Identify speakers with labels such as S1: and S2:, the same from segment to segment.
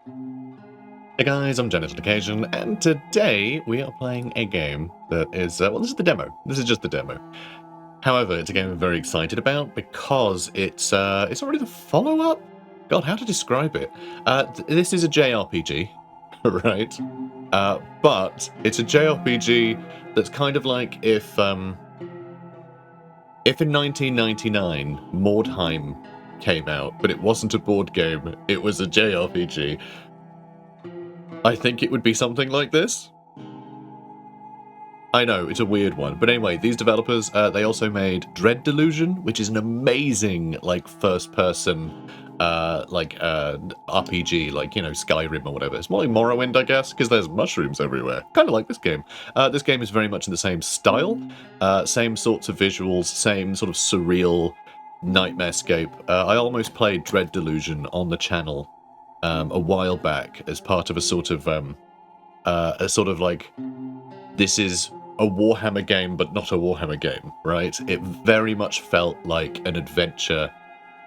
S1: Hey guys, I'm Genital Occasion, and today we are playing a game that is, well, this is the demo. This is just the demo. However, it's a game I'm very excited about because it's already the follow-up? God, how to describe it? This is a JRPG, right? But it's a JRPG that's kind of like if in 1999 MORDHEIM came out, but it wasn't a board game, it was a JRPG. I think it would be something like this. I know, it's a weird one. But anyway, these developers, they also made Dread Delusion, which is an amazing, like, first-person, RPG, like, you know, Skyrim or whatever. It's more like Morrowind, I guess, because there's mushrooms everywhere. Kind of like this game. This game is very much in the same style, same sorts of visuals, same sort of surreal nightmarescape. I almost played Dread Delusion on the channel a while back as part of a sort of like, this is a Warhammer game but not a Warhammer game, right? It very much felt like an adventure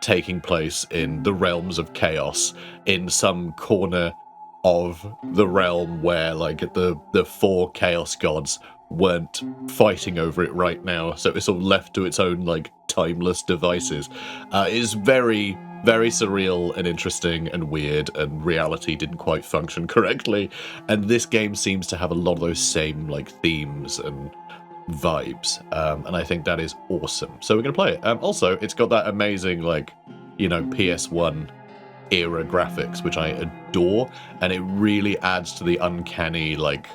S1: taking place in the realms of chaos in some corner of the realm where, like, the four chaos gods weren't fighting over it right now, so it's sort of left to its own, like, timeless devices. Is very, very surreal and interesting and weird, and reality didn't quite function correctly. And this game seems to have a lot of those same, like, themes and vibes, and I think that is awesome. So we're gonna play it. Also, it's got that amazing, like, you know, PS1 era graphics, which I adore, and it really adds to the uncanny, like,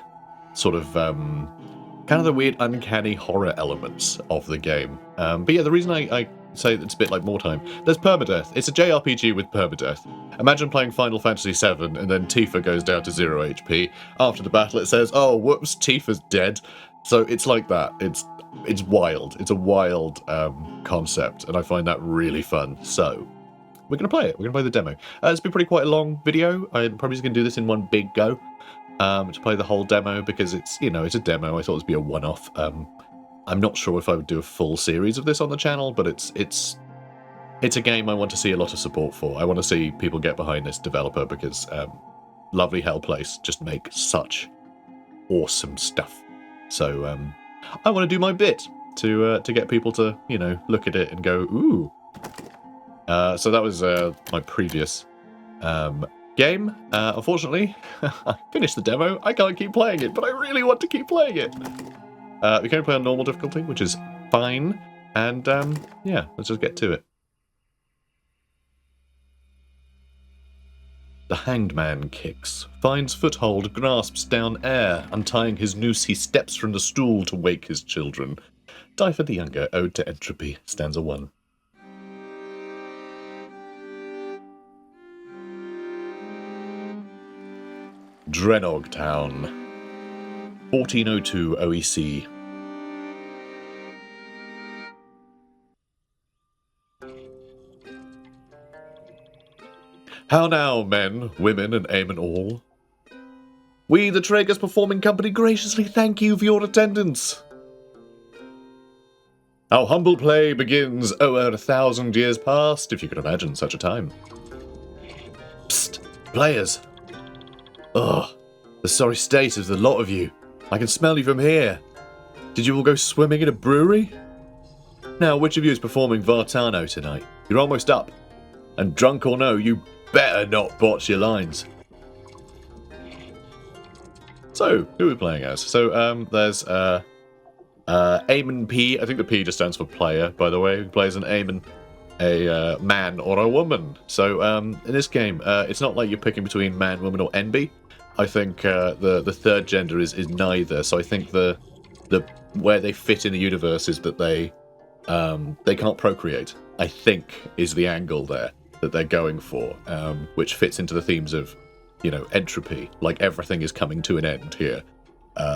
S1: sort of kind of the weird uncanny horror elements of the game. But yeah, the reason I say it's a bit like MORDHEIM, there's permadeath. It's a JRPG with permadeath. Imagine playing Final Fantasy VII and then Tifa goes down to 0 HP. After the battle it says, oh whoops, Tifa's dead. So it's like that. It's wild. It's a wild concept, and I find that really fun. So we're going to play it. We're going to play the demo. It's been quite a long video. I'm probably just going to do this in one big go. To play the whole demo, because it's, you know, it's a demo. I thought it would be a one-off. I'm not sure if I would do a full series of this on the channel, but it's a game I want to see a lot of support for. I want to see people get behind this developer, because lovely Hell Place just make such awesome stuff. So I want to do my bit to get people to, you know, look at it and go, ooh. So that was my previous game. Unfortunately, I finished the demo. I can't keep playing it, but I really want to keep playing it. We can play on normal difficulty, which is fine. And yeah, let's just get to it. The hanged man kicks, finds foothold, grasps down air. Untying his noose, he steps from the stool to wake his children. Dyfed the Younger, Ode to Entropy, stanza 1. Draenog Town, 1402 OEC. How now, men, women, and aim all? We, the Traeger's Performing Company, graciously thank you for your attendance. Our humble play begins over 1,000 years past, if you can imagine such a time. Psst, players. Ugh, the sorry state of the lot of you. I can smell you from here. Did you all go swimming in a brewery? Now, which of you is performing Vartano tonight? You're almost up. And drunk or no, you better not botch your lines. So, who are we playing as? So, there's Eamon P. I think the P just stands for player, by the way, who plays an Eamon, a man or a woman. So, in this game, it's not like you're picking between man, woman, or NB. I think the third gender is neither. So I think the where they fit in the universe is that they can't procreate, I think, is the angle there that they're going for, which fits into the themes of, you know, entropy. Like, everything is coming to an end here,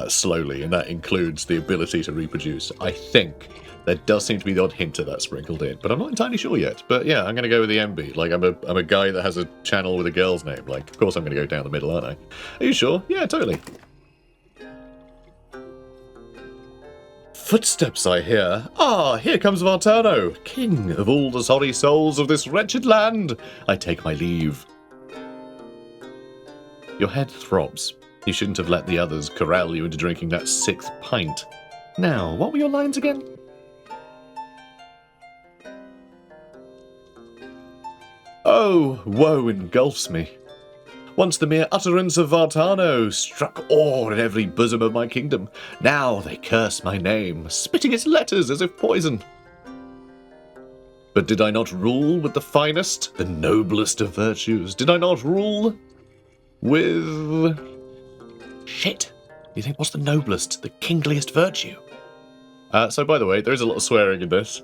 S1: slowly, and that includes the ability to reproduce. I think there does seem to be the odd hint of that sprinkled in, but I'm not entirely sure yet. But yeah, I'm going to go with the MB. Like, I'm a guy that has a channel with a girl's name. Like, of course I'm going to go down the middle, aren't I? Are you sure? Yeah, totally. Footsteps I hear. Ah, here comes Vartano, king of all the sorry souls of this wretched land. I take my leave. Your head throbs. You shouldn't have let the others corral you into drinking that 6th pint. Now, what were your lines again? Oh, woe engulfs me. Once the mere utterance of Vartano struck awe in every bosom of my kingdom. Now they curse my name, spitting its letters as if poison. But did I not rule with the finest, the noblest of virtues? Did I not rule with... Shit. You think, what's the noblest, the kingliest virtue? So, by the way, there is a lot of swearing in this.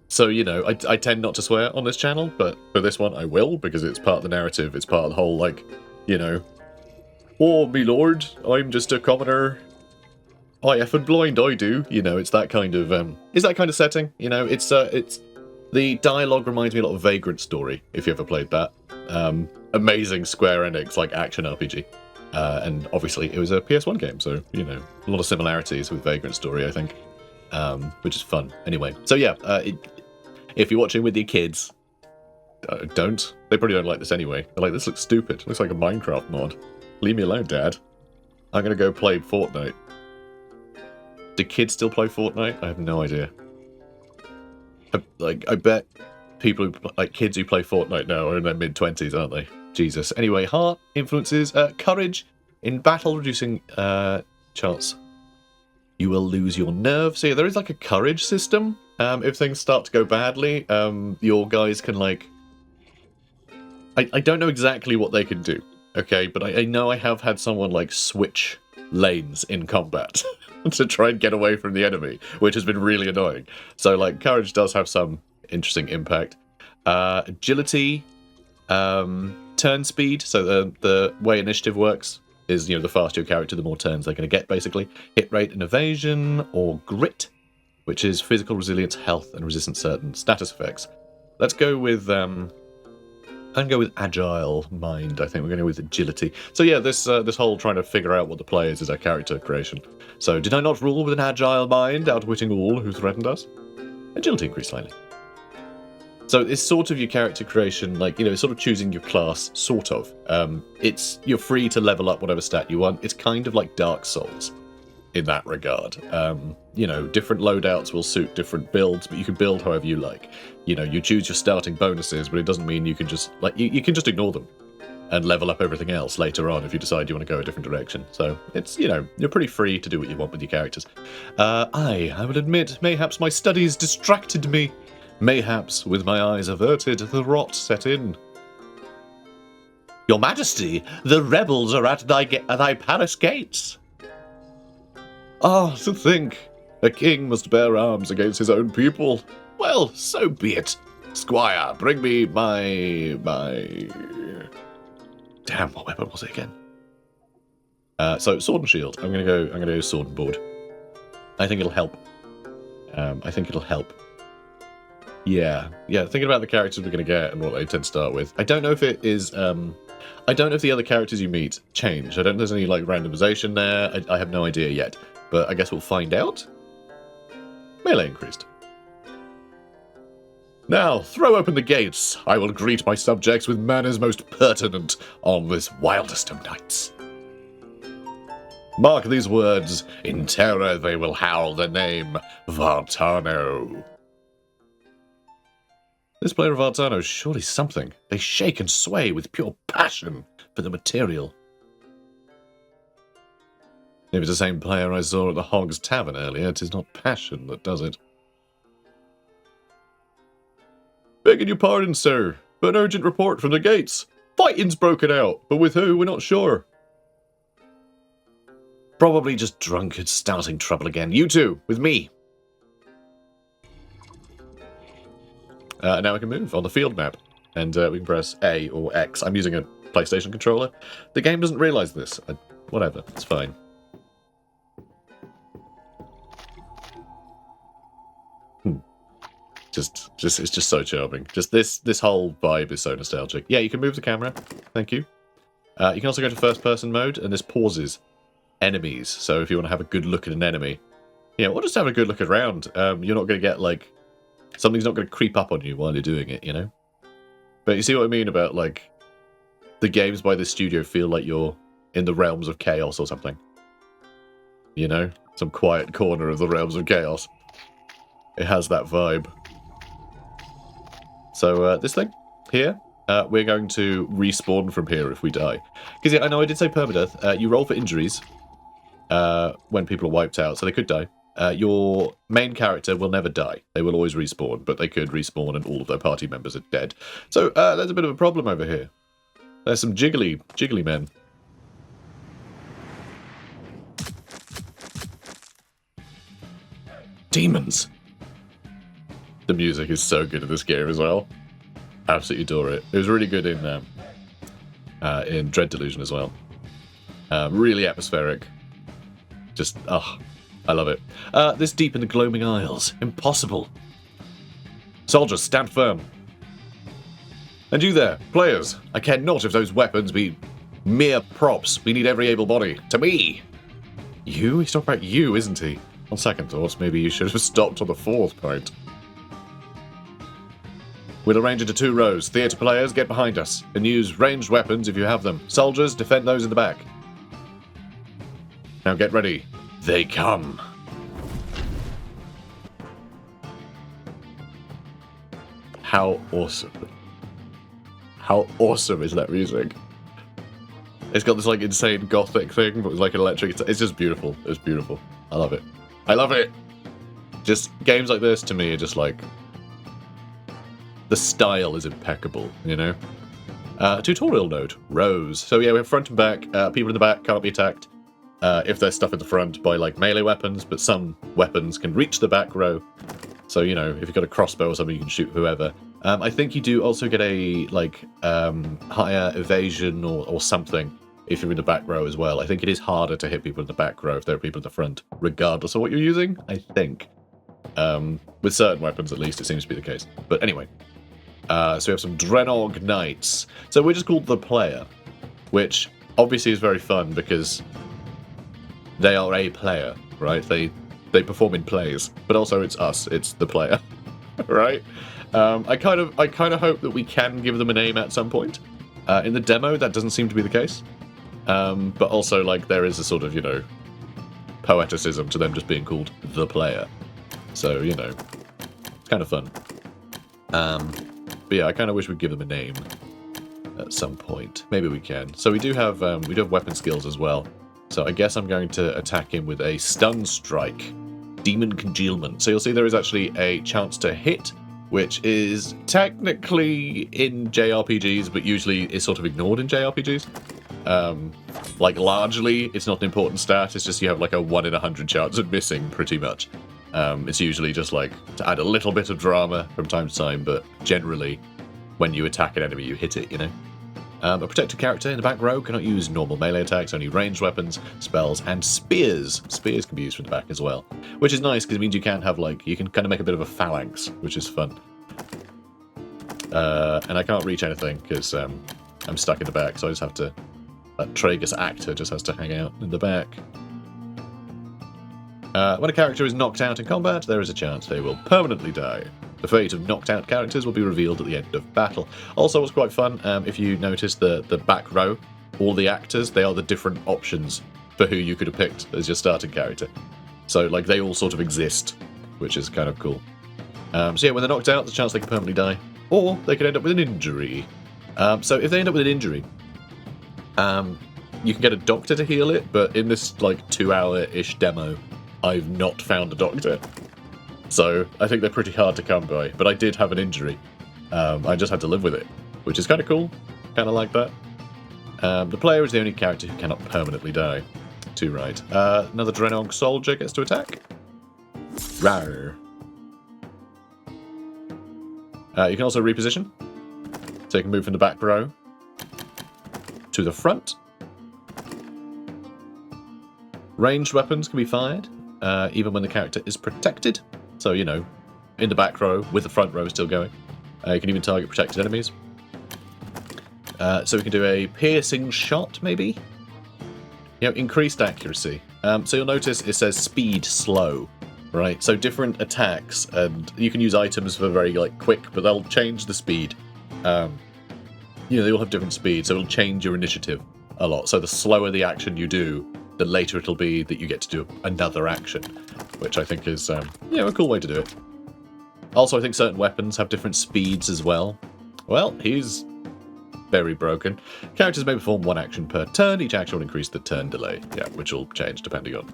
S1: So, you know, I tend not to swear on this channel, but for this one I will, because it's part of the narrative, it's part of the whole, like, you know, oh, me lord, I'm just a commoner. I effing blind, I do. You know, it's that kind of, setting, you know, it's, the dialogue reminds me a lot of Vagrant Story, if you ever played that. Amazing Square Enix, like, action RPG. And obviously it was a PS1 game, so, you know, a lot of similarities with Vagrant Story, I think. Which is fun. Anyway, so yeah, if you're watching with your kids, don't. They probably don't like this anyway. They're like, this looks stupid. It looks like a Minecraft mod. Leave me alone, Dad. I'm gonna go play Fortnite. Do kids still play Fortnite? I have no idea. I bet people who, like, kids who play Fortnite now are in their mid-20s, aren't they? Jesus. Anyway, heart influences courage in battle, reducing chance. You will lose your nerve. So yeah, there is like a courage system. If things start to go badly, your guys can, like... I don't know exactly what they can do, okay? But I know I have had someone, like, switch lanes in combat to try and get away from the enemy, which has been really annoying. So, like, courage does have some interesting impact. Agility, turn speed, so the way initiative works is, you know, the faster your character, the more turns they're going to get, basically. Hit rate and evasion, or grit, which is physical resilience, health, and resistance certain status effects. Let's go with, I'm going to go with agile mind, I think. We're going to go with agility. So yeah, this whole trying to figure out what the play is our character creation. So, did I not rule with an agile mind, outwitting all who threatened us? Agility increased slightly. So it's sort of your character creation, like, you know, sort of choosing your class, sort of. You're free to level up whatever stat you want. It's kind of like Dark Souls in that regard. You know, different loadouts will suit different builds, but you can build however you like. You know, you choose your starting bonuses, but it doesn't mean you can just, like, you can just ignore them and level up everything else later on if you decide you want to go a different direction. So it's, you know, you're pretty free to do what you want with your characters. I will admit, mayhaps my studies distracted me. Mayhaps, with my eyes averted, the rot set in. Your Majesty, the rebels are at thy palace gates. Ah, to think, a king must bear arms against his own people. Well, so be it. Squire, bring me my... Damn, what weapon was it again? So, sword and shield. I'm gonna go sword and board. I think it'll help. Yeah, thinking about the characters we're going to get and what they tend to start with. I don't know if it is, I don't know if the other characters you meet change. I don't know if there's any, like, randomization there. I have no idea yet, but I guess we'll find out. Melee increased. Now, throw open the gates. I will greet my subjects with manners most pertinent on this wildest of nights. Mark these words. In terror they will howl the name Vartano. This player of Vartano is surely something. They shake and sway with pure passion for the material. If it's the same player I saw at the Hog's Tavern earlier, it is not passion that does it. Begging your pardon, sir, but an urgent report from the gates. Fighting's broken out, but with who, we're not sure. Probably just drunkards starting trouble again. You two, with me. Now we can move on the field map, and we can press A or X. I'm using a PlayStation controller. The game doesn't realise this. Whatever, it's fine. It's just so charming. Just this whole vibe is so nostalgic. Yeah, you can move the camera. Thank you. You can also go to first-person mode, and this pauses enemies. So if you want to have a good look at an enemy, yeah, or just have a good look around. You're not going to get, like, something's not going to creep up on you while you're doing it, you know? But you see what I mean about, like, the games by this studio feel like you're in the realms of chaos or something. You know? Some quiet corner of the realms of chaos. It has that vibe. So, this thing, here, we're going to respawn from here if we die. Because, yeah, I know I did say permadeath. You roll for injuries when people are wiped out, so they could die. Your main character will never die. They will always respawn, but they could respawn and all of their party members are dead. So, there's a bit of a problem over here. There's some jiggly men. Demons! The music is so good in this game as well. Absolutely adore it. It was really good in Dread Delusion as well. Really atmospheric. Just, I love it. This deep in the gloaming aisles. Impossible. Soldiers, stand firm. And you there, players, I care not if those weapons be mere props. We need every able body. To me! You? He's talking about you, isn't he? On second thoughts, maybe you should have stopped on the fourth point. We'll arrange into 2 rows. Theatre players, get behind us, and use ranged weapons if you have them. Soldiers, defend those in the back. Now get ready. They come. How awesome. How awesome is that music? It's got this like insane gothic thing, but it's like an electric. It's just beautiful. It's beautiful. I love it. I love it. Just games like this to me are just like the style is impeccable, you know. Tutorial note: rows. So yeah, we have front and back. People in the back can't be attacked if there's stuff in the front by like melee weapons, but some weapons can reach the back row. So you know, if you've got a crossbow or something, you can shoot whoever. I think you do also get a like higher evasion or something if you're in the back row as well. I think it is harder to hit people in the back row if there are people in the front, regardless of what you're using, I think. With certain weapons, at least, it seems to be the case. But anyway, so we have some Draenog Knights. So we're just called the player, which obviously is very fun because they are a player, right? They perform in plays, but also it's us, it's the player, right? I kind of hope that we can give them a name at some point. In the demo, that doesn't seem to be the case. But also, like, there is a sort of, you know, poeticism to them just being called the player. So, you know, it's kind of fun. But yeah, I kind of wish we'd give them a name at some point. Maybe we can. So we do have weapon skills as well. So I guess I'm going to attack him with a stun strike, demon congealment. So you'll see there is actually a chance to hit, which is technically in JRPGs, but usually is sort of ignored in JRPGs. Like, largely, it's not an important stat, it's just you have like a 1 in 100 chance of missing, pretty much. It's usually just like to add a little bit of drama from time to time, but generally, when you attack an enemy, you hit it, you know? A protected character in the back row cannot use normal melee attacks, only ranged weapons, spells, and spears. Spears can be used from the back as well, which is nice because it means you can have like, you can kind of make a bit of a phalanx, which is fun. And I can't reach anything because I'm stuck in the back, so I just have to, that Tragus actor just has to hang out in the back. When a character is knocked out in combat, there is a chance they will permanently die. The fate of knocked out characters will be revealed at the end of battle. Also, what's quite fun, if you notice the back row, all the actors, they are the different options for who you could have picked as your starting character. So, like, they all sort of exist, which is kind of cool. So yeah, when they're knocked out, there's a chance they can permanently die. Or they could end up with an injury. So if they end up with an injury, you can get a doctor to heal it, but in this, like, 2-hour-ish demo, I've not found a doctor. So I think they're pretty hard to come by, but I did have an injury. I just had to live with it, which is kind of cool. Kind of like that. The player is the only character who cannot permanently die. Too right. Another Draenog soldier gets to attack. Rawr. You can also reposition. So you can move from the back row to the front. Ranged weapons can be fired, even when the character is protected. So, you know, in the back row with the front row still going. You can even target protected enemies. So we can do a piercing shot, maybe? You know, increased accuracy. So you'll notice it says speed slow, right? So different attacks, and you can use items for very, like, quick, but they'll change the speed. You you know, they all have different speeds, so it'll change your initiative a lot. So the slower the action you do, the later it'll be that you get to do another action, which I think is, a cool way to do it. Also, I think certain weapons have different speeds as well. Well, he's very broken. Characters may perform one action per turn. Each action will increase the turn delay. Yeah, which will change depending on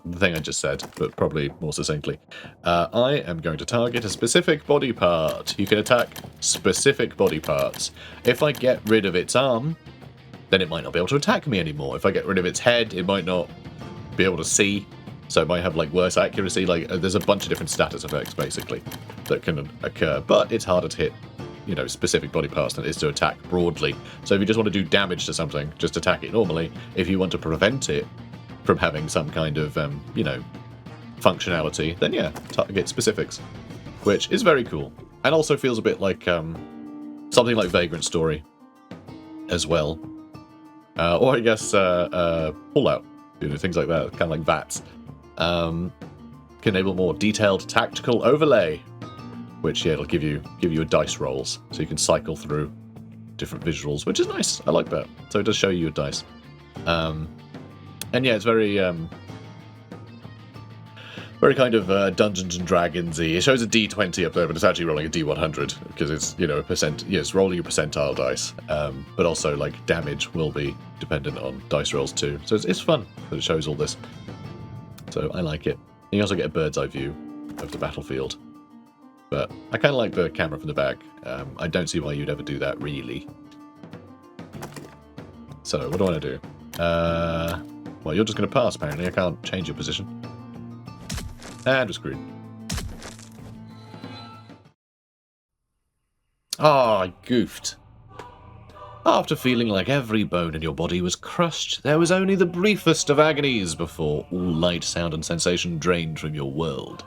S1: the thing I just said, but probably more succinctly. I am going to target a specific body part. You can attack specific body parts. If I get rid of its arm, then it might not be able to attack me anymore. If I get rid of its head, it might not be able to see. So it might have like worse accuracy. Like there's a bunch of different status effects basically that can occur, but it's harder to hit, you know, specific body parts than it is to attack broadly. So if you just want to do damage to something, just attack it normally. If you want to prevent it from having some kind of, functionality, then yeah, target specifics, which is very cool. And also feels a bit like something like Vagrant Story as well. Or I guess Fallout, you know, things like that, kind of like VATS. Can enable more detailed tactical overlay, which it'll give you a dice rolls, so you can cycle through different visuals, which is nice. I like that. So it does show you your dice, and yeah, it's very kind of Dungeons and Dragons-y. It shows a D20 up there, but it's actually rolling a D100 because it's, you know, a percent. Yeah, it's rolling a percentile dice, but also like damage will be dependent on dice rolls too. So it's fun that it shows all this. So I like it. You also get a bird's eye view of the battlefield. But I kind of like the camera from the back. I don't see why you'd ever do that, really. So, what do I want to do? Well, you're just going to pass, apparently. I can't change your position. And we're screwed. Ah, I goofed. After feeling like every bone in your body was crushed, there was only the briefest of agonies before all light, sound, and sensation drained from your world.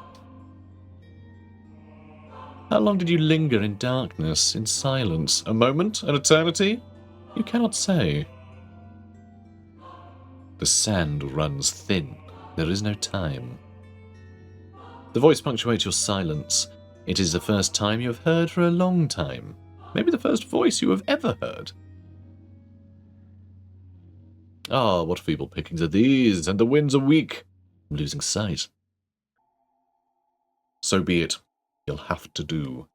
S1: How long did you linger in darkness, in silence? A moment? An eternity? You cannot say. The sand runs thin. There is no time. The voice punctuates your silence. It is the first time you have heard for a long time. Maybe the first voice you have ever heard. Ah, what feeble pickings are these, and the winds are weak. I'm losing sight. So be it. You'll have to do.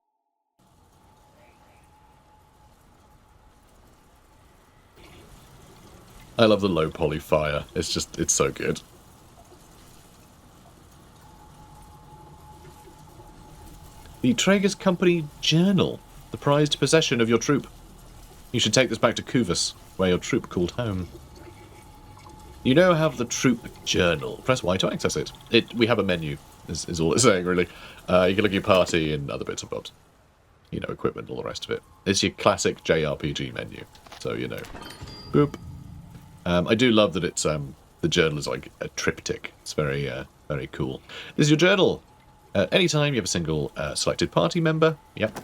S1: I love the low poly fire. It's so good. The Traeger's Company Journal, the prized possession of your troupe. You should take this back to Kuvus, where your troupe called home. You now have the troupe journal. Press Y to access it. We have a menu, is all it's saying, really. You can look at your party and other bits and bobs. You know, equipment, all the rest of it. It's your classic JRPG menu. So, you know. Boop. I do love that it's, the journal is like a triptych. It's very, very cool. This is your journal. Anytime you have a single selected party member. Yep.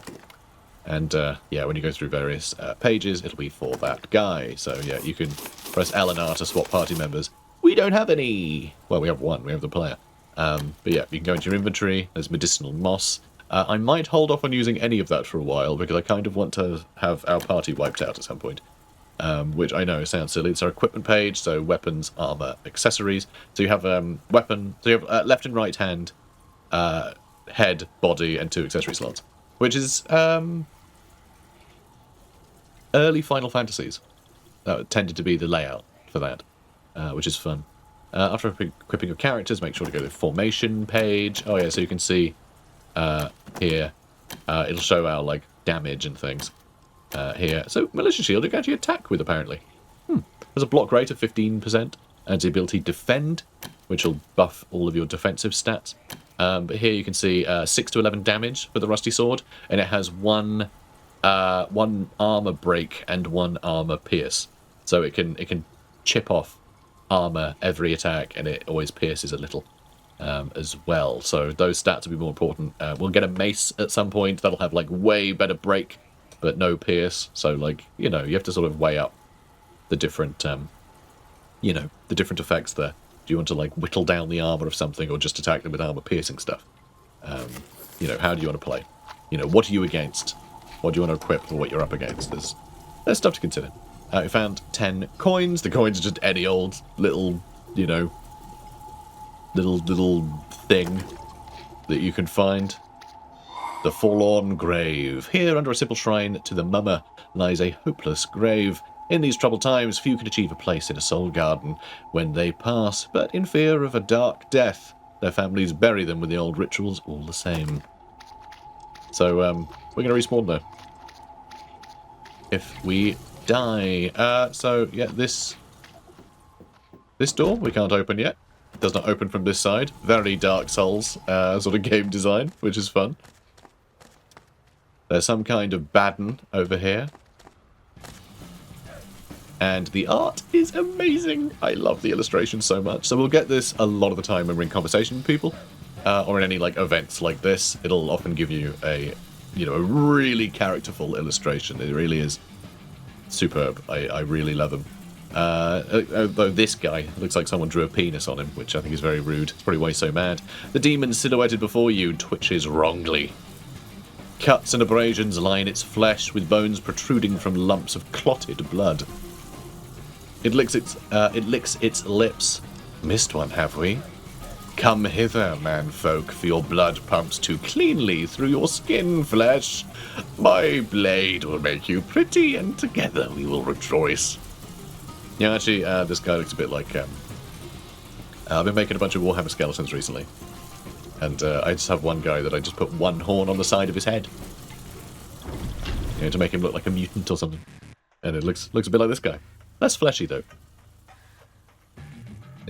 S1: And, yeah, when you go through various pages, it'll be for that guy. So, yeah, you can press L and R to swap party members. We don't have any. Well, we have one. We have the player. But, yeah, you can go into your inventory. There's medicinal moss. I might hold off on using any of that for a while, because I kind of want to have our party wiped out at some point. Which I know sounds silly. It's our equipment page, so weapons, armor, accessories. So you have weapon. So you have left and right hand, head, body, and 2 accessory slots, which is early Final Fantasies. That tended to be the layout for that, which is fun. After equipping your characters, make sure to go to the formation page. Oh yeah, so you can see here. It'll show our like damage and things. Here. So, Militia Shield you can actually attack with, apparently. There's a block rate of 15%, and the ability Defend, which will buff all of your defensive stats. But here you can see 6 to 11 damage for the Rusty Sword, and it has one armor break and 1 armor pierce. So it can chip off armor every attack, and it always pierces a little as well. So those stats will be more important. We'll get a mace at some point. That'll have like way better break, but no pierce. So, like, you know, you have to sort of weigh up the different, you know, the different effects there. Do you want to, like, whittle down the armor of something or just attack them with armor-piercing stuff? You know, how do you want to play? You know, what are you against? What do you want to equip for what you're up against? there's stuff to consider. We found 10 coins. The coins are just any old little, you know, little thing that you can find. The Forlorn Grave. Here, under a simple shrine to the mummer, lies a hopeless grave. In these troubled times, few can achieve a place in a soul garden when they pass, but in fear of a dark death, their families bury them with the old rituals all the same. So, we're going to respawn there. If we die. So, yeah, this door we can't open yet. It does not open from this side. Very Dark Souls sort of game design, which is fun. There's some kind of barren over here. And the art is amazing. I love the illustration so much. So we'll get this a lot of the time when we're in conversation with people. Or in any like events like this. It'll often give you a really characterful illustration. It really is superb. I really love them. Although this guy looks like someone drew a penis on him, which I think is very rude. It's probably why he's so mad. The demon silhouetted before you twitches wrongly. Cuts and abrasions line its flesh, with bones protruding from lumps of clotted blood. It licks its lips. Missed one, have we? Come hither, man-folk, for your blood pumps too cleanly through your skin flesh. My blade will make you pretty, and together we will rejoice. Yeah, actually, this guy looks a bit like... I've been making a bunch of Warhammer skeletons recently. And I just have one guy that I just put one horn on the side of his head. You know, to make him look like a mutant or something. And it looks a bit like this guy. Less fleshy, though. I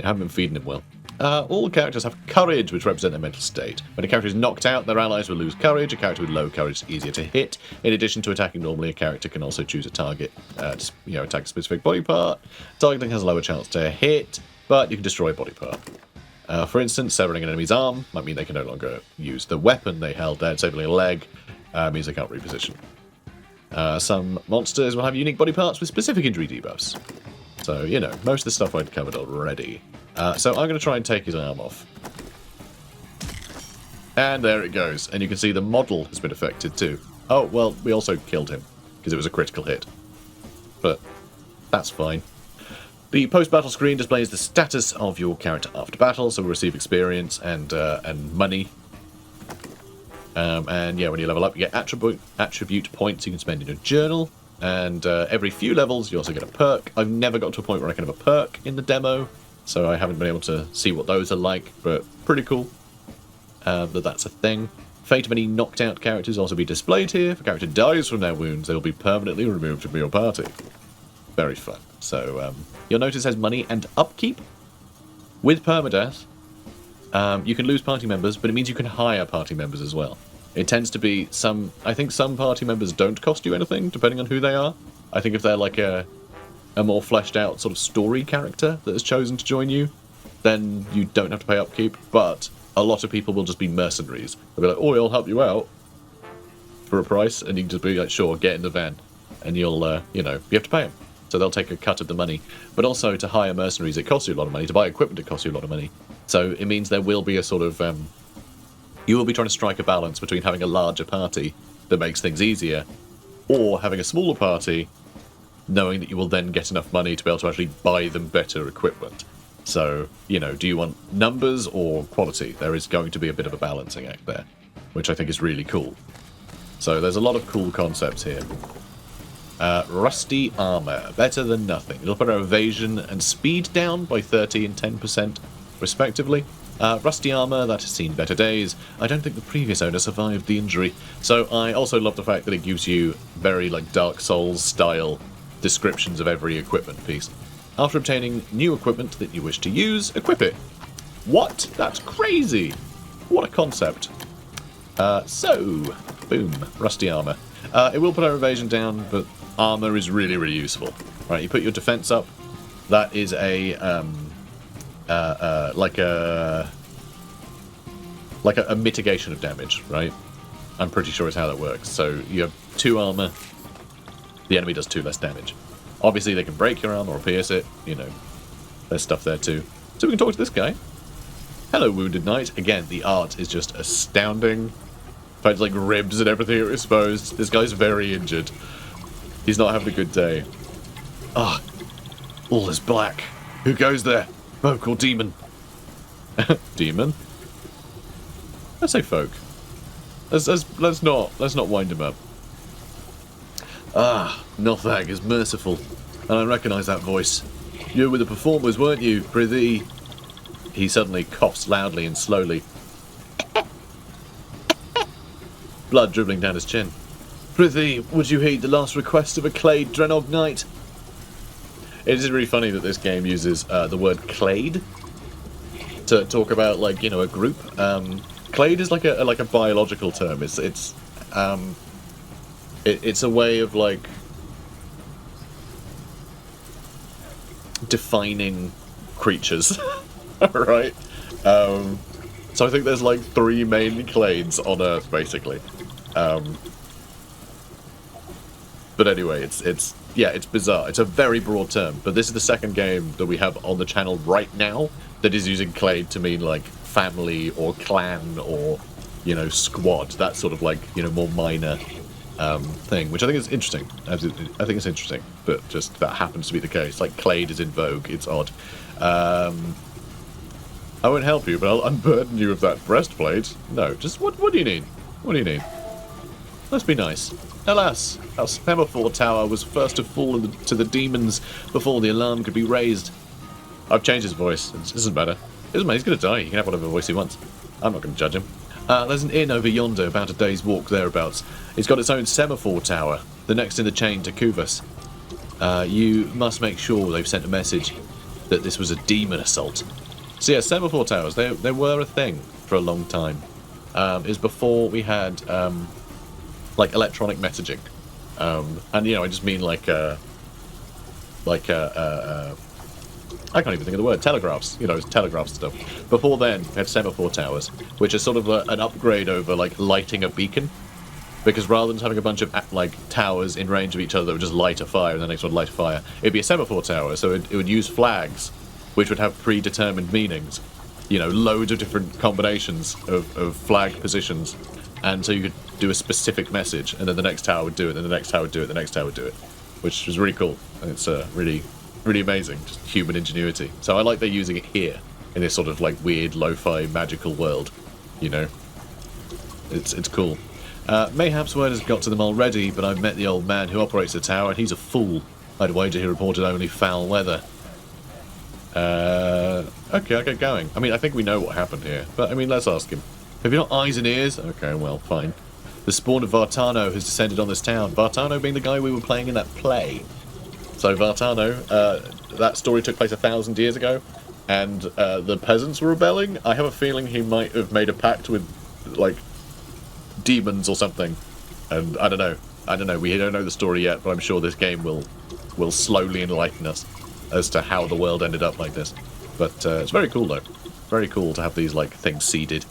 S1: haven't been feeding him well. All characters have courage, which represent their mental state. When a character is knocked out, their allies will lose courage. A character with low courage is easier to hit. In addition to attacking normally, a character can also choose a target, attack a specific body part. Targeting has a lower chance to hit, but you can destroy a body part. For instance, severing an enemy's arm might mean they can no longer use the weapon they held there. Disabling a leg means they can't reposition. Some monsters will have unique body parts with specific injury debuffs. So, you know, most of the stuff I'd covered already. So I'm going to try and take his arm off. And there it goes. And you can see the model has been affected too. Oh, well, we also killed him because it was a critical hit. But that's fine. The post-battle screen displays the status of your character after battle, so we'll receive experience and money. And yeah, when you level up, you get attribute points you can spend in your journal. And every few levels, you also get a perk. I've never got to a point where I can have a perk in the demo, so I haven't been able to see what those are like, but pretty cool that that's a thing. Fate of any knocked out characters also be displayed here. If a character dies from their wounds, they will be permanently removed from your party. Very fun. So you'll notice there's money and upkeep. With permadeath, you can lose party members, but it means you can hire party members as well. It tends to be I think some party members don't cost you anything, depending on who they are. I think if they're like a more fleshed out sort of story character that has chosen to join you, then you don't have to pay upkeep, but a lot of people will just be mercenaries. They'll be like, oh, I'll help you out for a price, and you can just be like, sure, get in the van, and you'll, you have to pay them. So they'll take a cut of the money. But also, to hire mercenaries, it costs you a lot of money. To buy equipment, it costs you a lot of money. So it means there will be a sort of... you will be trying to strike a balance between having a larger party that makes things easier, or having a smaller party, knowing that you will then get enough money to be able to actually buy them better equipment. So, do you want numbers or quality? There is going to be a bit of a balancing act there, which I think is really cool. So there's a lot of cool concepts here. Rusty armor, better than nothing. It'll put our evasion and speed down by 30 and 10% respectively. Rusty armor that has seen better days. I don't think the previous owner survived the injury. So I also love the fact that it gives you very Dark Souls style descriptions of every equipment piece. After obtaining new equipment that you wish to use, equip it. What? That's crazy! What a concept. So, boom, rusty armor. It will put our evasion down, but armor is really, really useful. Right, you put your defense up. That is a mitigation of damage, right? I'm pretty sure is how that works. So you have 2 armor, the enemy does 2 less damage. Obviously they can break your armor or pierce it, there's stuff there too. So we can talk to this guy. Hello, Wounded Knight. Again, the art is just astounding. In fact, like ribs and everything are exposed. This guy's very injured. He's not having a good day. Ah, all is black. Who goes there? Folk or demon? Demon? Let's say folk. Let's not wind him up. Ah, Nothag is merciful, and I recognise that voice. You were the performers, weren't you, prithee? He suddenly coughs loudly and slowly. Blood dribbling down his chin. Prithee, would you heed the last request of a clade Draenog knight? It is really funny that this game uses the word clade to talk about, like, you know, a group. Clade is like a biological term. It's a way of, like, defining creatures, right? So I think there's like 3 main clades on Earth, basically. But anyway, it's bizarre. It's a very broad term, but this is the second game that we have on the channel right now that is using clade to mean, like, family or clan or, you know, squad. That sort of, like, you know, more minor thing, which I think is interesting. I think it's interesting, but just that happens to be the case. Like, clade is in vogue. It's odd. I won't help you, but I'll unburden you of that breastplate. No, just what do you need? What do you need? Let's be nice. Alas, our semaphore tower was first to fall to the demons before the alarm could be raised. I've changed his voice. It doesn't matter. He's going to die. He can have whatever voice he wants. I'm not going to judge him. There's an inn over yonder, about a day's walk thereabouts. It's got its own semaphore tower, the next in the chain to Kuvas. You must make sure they've sent a message that this was a demon assault. So yeah, semaphore towers, they were a thing for a long time. It was before we had, like, electronic messaging. And, you know, I just mean like I can't even think of the word, telegraphs, you know, telegraph stuff. Before then, we had semaphore towers, which is sort of an upgrade over, like, lighting a beacon. Because rather than having a bunch of, like, towers in range of each other that would just light a fire and the next one would light a fire, it'd be a semaphore tower, so it would use flags, which would have predetermined meanings. You know, loads of different combinations of flag positions. And so you could do a specific message, and then the next tower would do it, then the next tower would do it, the next tower would do it. Which was really cool. And it's really, really amazing. Just human ingenuity. So I like they're using it here, in this sort of, like, weird, lo-fi, magical world. You know? It's cool. Mayhaps word has got to them already, but I've met the old man who operates the tower, and he's a fool. I'd wager he reported only foul weather. Okay, I'll get going. I mean, I think we know what happened here, but, I mean, let's ask him. Have you not eyes and ears? Okay, well, fine. The spawn of Vartano has descended on this town. Vartano being the guy we were playing in that play. So Vartano, that story took place 1,000 years ago, and the peasants were rebelling. I have a feeling he might have made a pact with, like, demons or something. And I don't know. We don't know the story yet, but I'm sure this game will slowly enlighten us as to how the world ended up like this. But it's very cool, though. Very cool to have these, like, things seeded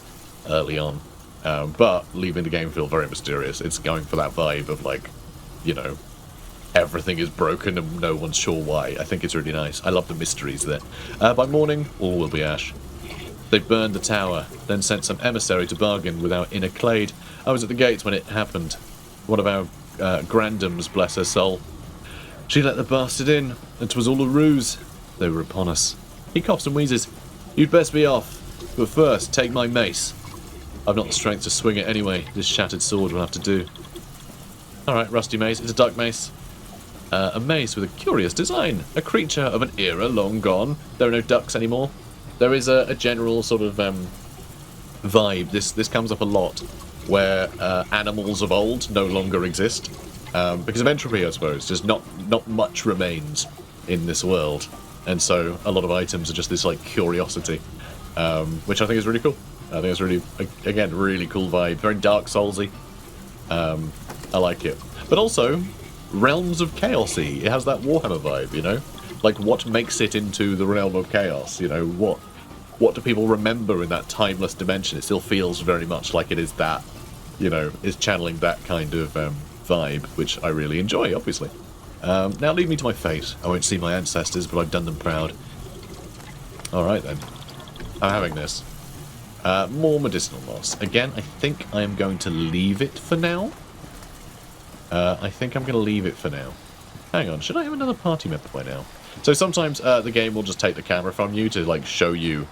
S1: early on. But leaving the game feel very mysterious. It's going for that vibe of, like, you know, everything is broken and no one's sure why. I think it's really nice. I love the mysteries there. By morning, all will be ash. They burned the tower, then sent some emissary to bargain with our inner clade. I was at the gates when it happened. One of our grandams, bless her soul. She let the bastard in, and 'twas all a ruse. They were upon us. He coughs and wheezes. You'd best be off, but first, take my mace. I've not the strength to swing it anyway. This shattered sword will have to do. Alright, rusty mace. It's a duck mace. A mace with a curious design. A creature of an era long gone. There are no ducks anymore. There is a general sort of vibe. This comes up a lot, where animals of old no longer exist. Because of entropy, I suppose. Just not much remains in this world. And so a lot of items are just this, like, curiosity. Which I think is really cool. I think it's really, again, really cool vibe. Very Dark Soulsy. I like it. But also, Realms of Chaosy. It has that Warhammer vibe, you know? Like, what makes it into the realm of chaos? You know, what do people remember in that timeless dimension? It still feels very much like it is that, you know, is channeling that kind of vibe, which I really enjoy, obviously. Now leave me to my fate. I won't see my ancestors, but I've done them proud. Alright then. I'm having this. More medicinal moss. Again, I think I am going to leave it for now. I think I'm going to leave it for now. hang on, should I have another party member by now? So sometimes the game will just take the camera from you to like show you,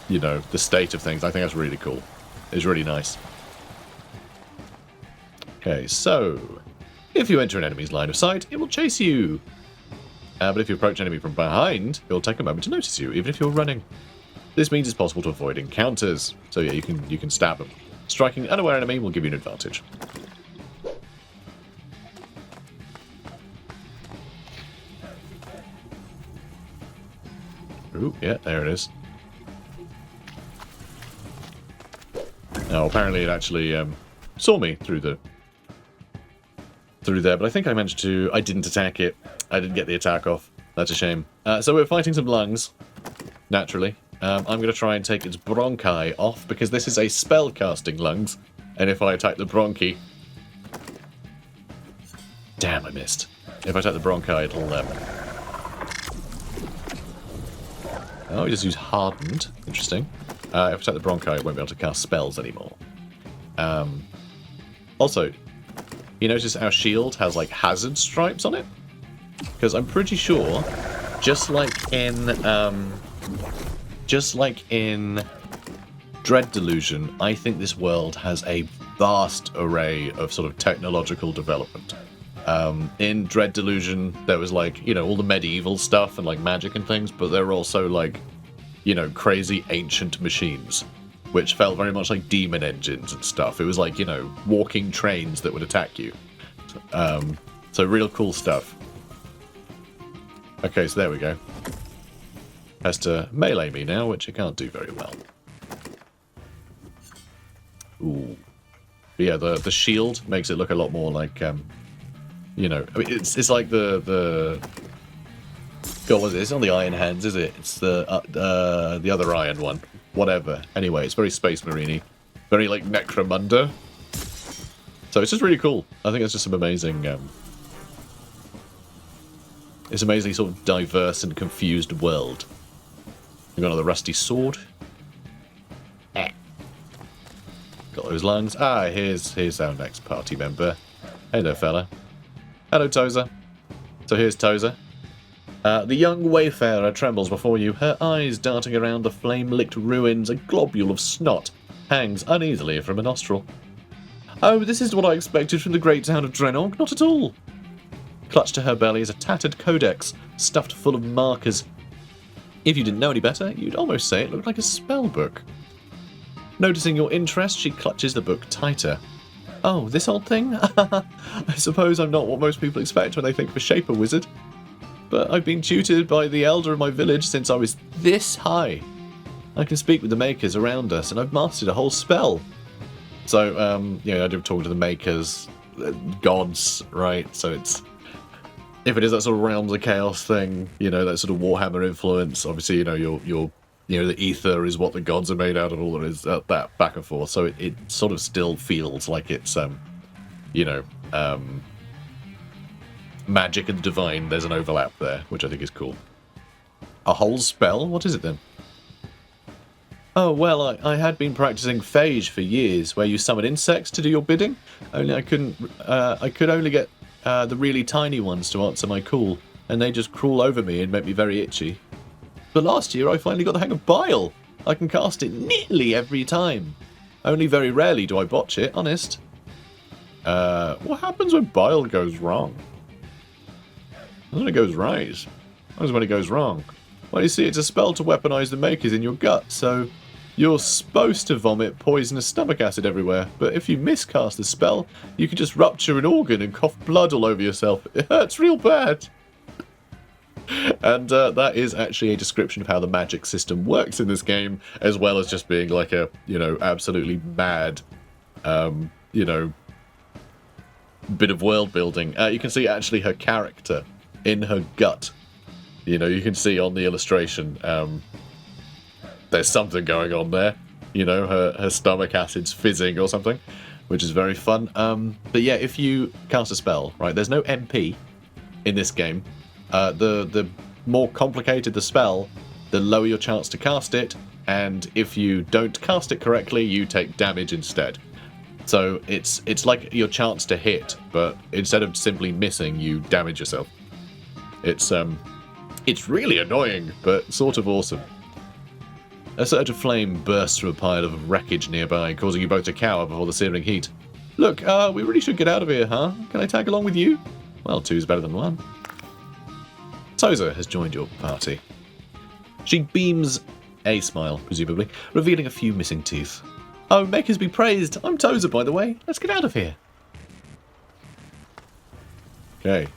S1: you know, the state of things. I think that's really cool. It's really nice. Okay, so if you enter an enemy's line of sight, it will chase you. But if you approach an enemy from behind, it will take a moment to notice you, even if you're running. This means it's possible to avoid encounters. So yeah, you can stab them. Striking an unaware enemy will give you an advantage. Ooh, yeah, there it is. Now, apparently it actually saw me through there, but I think I managed to... I didn't attack it. I didn't get the attack off. That's a shame. So we're fighting some lungs, naturally. I'm going to try and take its bronchi off, because this is a spell-casting lungs, and if I attack the bronchi... Damn, I missed. If I attack the bronchi, it'll... Oh, we just use hardened. Interesting. If I attack the bronchi, I won't be able to cast spells anymore. Also, you notice our shield has, like, hazard stripes on it? Because I'm pretty sure, just like in Dread Delusion, I think this world has a vast array of sort of technological development. In Dread Delusion, there was, like, you know, all the medieval stuff and, like, magic and things, but there were also, like, you know, crazy ancient machines, which felt very much like demon engines and stuff. It was like, you know, walking trains that would attack you. So real cool stuff. Okay, so there we go. Has to melee me now, which it can't do very well. Ooh. But yeah, the shield makes it look a lot more like, you know, I mean, it's like the God, what is it? It's not the Iron Hands, is it? It's the other iron one. Whatever. Anyway, it's very Space Marine-y. Very, like, Necromunda. So it's just really cool. I think it's just some amazing... it's amazingly sort of diverse and confused world. We've got another rusty sword. Got those lungs. Ah, here's our next party member. Hello, fella. Hello, Tozer. So here's Tozer. The young wayfarer trembles before you, her eyes darting around the flame-licked ruins. A globule of snot hangs uneasily from a nostril. Oh, this is what I expected from the great town of Draenog. Not at all. Clutched to her belly is a tattered codex, stuffed full of markers. If you didn't know any better, you'd almost say it looked like a spell book. Noticing your interest, she clutches the book tighter. Oh, this old thing? I suppose I'm not what most people expect when they think of a shaper wizard. But I've been tutored by the elder of my village since I was this high. I can speak with the makers around us, and I've mastered a whole spell. So, yeah, I do talk to the makers, gods, right? So it's... If it is that sort of realms of chaos thing, you know, that sort of Warhammer influence, obviously, you know, you know, the ether is what the gods are made out of, all there is, that back and forth. So it sort of still feels like it's, you know, magic and divine. There's an overlap there, which I think is cool. A whole spell? What is it then? Oh, well, I had been practicing phage for years, where you summon insects to do your bidding. Only I could only get the really tiny ones to answer my call, and they just crawl over me and make me very itchy. But last year I finally got the hang of bile. I can cast it nearly every time. Only very rarely do I botch it, honest. What happens when bile goes wrong? Not when it goes right. Not when it goes wrong. Well, you see, it's a spell to weaponize the makers in your gut, so you're supposed to vomit poisonous stomach acid everywhere, but if you miscast the spell, you can just rupture an organ and cough blood all over yourself. It hurts real bad. And that is actually a description of how the magic system works in this game, as well as just being like a, you know, absolutely mad, you know, bit of world building. You can see actually her character in her gut. You know, you can see on the illustration, there's something going on there. You know, her stomach acid's fizzing or something, which is very fun. But yeah, if you cast a spell, right, there's no MP in this game. The more complicated the spell, the lower your chance to cast it, and if you don't cast it correctly, you take damage instead. So it's like your chance to hit, but instead of simply missing, you damage yourself. It's really annoying, but sort of awesome. A surge of flame bursts from a pile of wreckage nearby, causing you both to cower before the searing heat. Look, we really should get out of here, huh? Can I tag along with you? Well, 2's better than 1. Toza has joined your party. She beams a smile, presumably, revealing a few missing teeth. Oh, makers be praised! I'm Toza, by the way. Let's get out of here. Okay.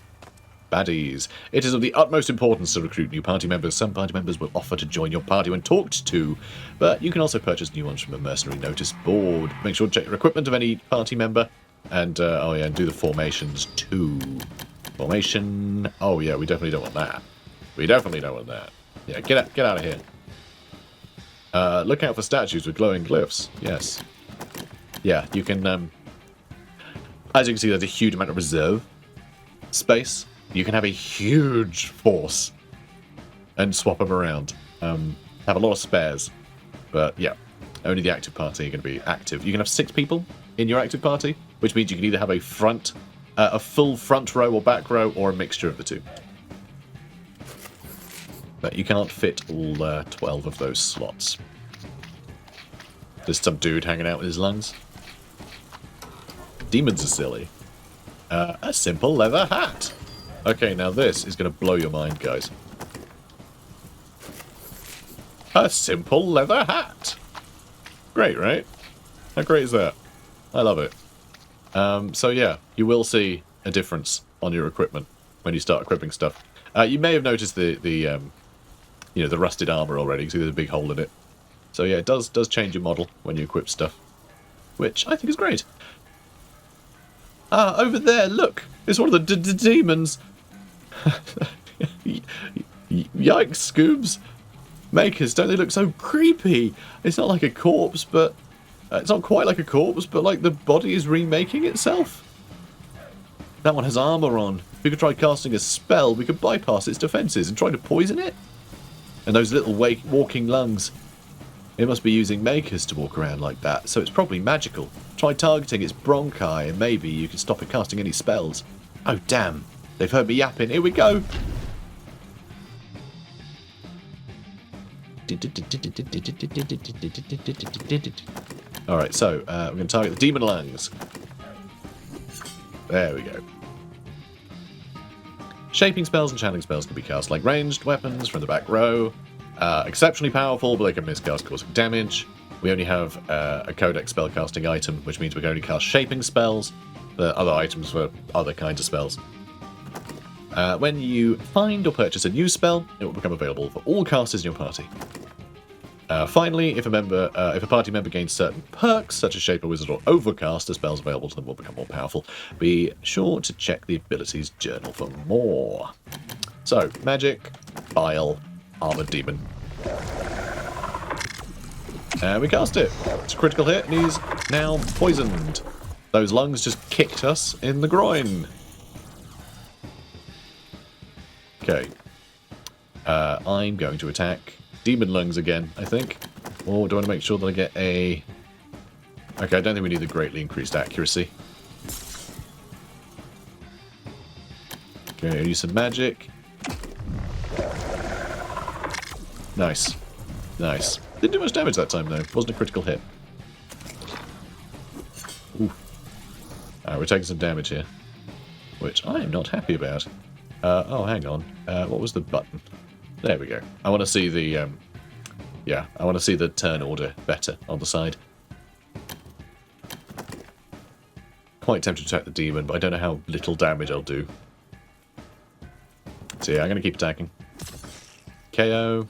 S1: Baddies. It is of the utmost importance to recruit new party members. Some party members will offer to join your party when talked to, but you can also purchase new ones from a mercenary notice board. Make sure to check your equipment of any party member, and and do the formations too. Formation. Oh yeah, we definitely don't want that. We definitely don't want that. Yeah, get out of here. Look out for statues with glowing glyphs. Yes. Yeah, you can. As you can see, there's a huge amount of reserve space. You can have a huge force and swap them around. Have a lot of spares. But yeah, only the active party are going to be active. You can have 6 people in your active party, which means you can either have a full front row or back row, or a mixture of the two. But you can't fit all 12 of those slots. There's some dude hanging out with his lungs. Demons are silly. A simple leather hat. Okay, now this is going to blow your mind, guys. A simple leather hat. Great, right? How great is that? I love it. So yeah, you will see a difference on your equipment when you start equipping stuff. You may have noticed the rusted armor already. See, there's a big hole in it. So yeah, it does change your model when you equip stuff, which I think is great. Ah, over there, look! It's one of the demons! Yikes, Scoobs! Makers, don't they look so creepy? It's not like a corpse, but... it's not quite like a corpse, but like the body is remaking itself. That one has armor on. If we could try casting a spell, we could bypass its defenses and try to poison it. And those little walking lungs. It must be using makers to walk around like that, so it's probably magical. Try targeting its bronchi and maybe you can stop it casting any spells. Oh damn, they've heard me yapping. Here we go. Alright, so we're going to target the demon lungs. There we go. Shaping spells and channeling spells can be cast like ranged weapons from the back row. Exceptionally powerful, but they can miscast, causing damage. We only have a codex spellcasting item, which means we can only cast shaping spells. The other items for other kinds of spells. When you find or purchase a new spell, it will become available for all casters in your party. Finally, if a party member gains certain perks, such as Shaper, Wizard, or Overcast, the spells available to them will become more powerful. Be sure to check the abilities journal for more. So, magic, bile, armored demon. And we cast it. It's a critical hit, and he's now poisoned. Those lungs just kicked us in the groin. Okay. I'm going to attack demon lungs again, I think. Or do I want to make sure that I get a... Okay, I don't think we need the greatly increased accuracy. Okay, I'll use some magic. Nice. Nice. Didn't do much damage that time, though. Wasn't a critical hit. Ooh. We're taking some damage here. Which I am not happy about. Oh, hang on. What was the button? There we go. I want to see the, yeah, I want to see the turn order better on the side. Quite tempted to attack the demon, but I don't know how little damage I'll do. So yeah, I'm going to keep attacking. KO.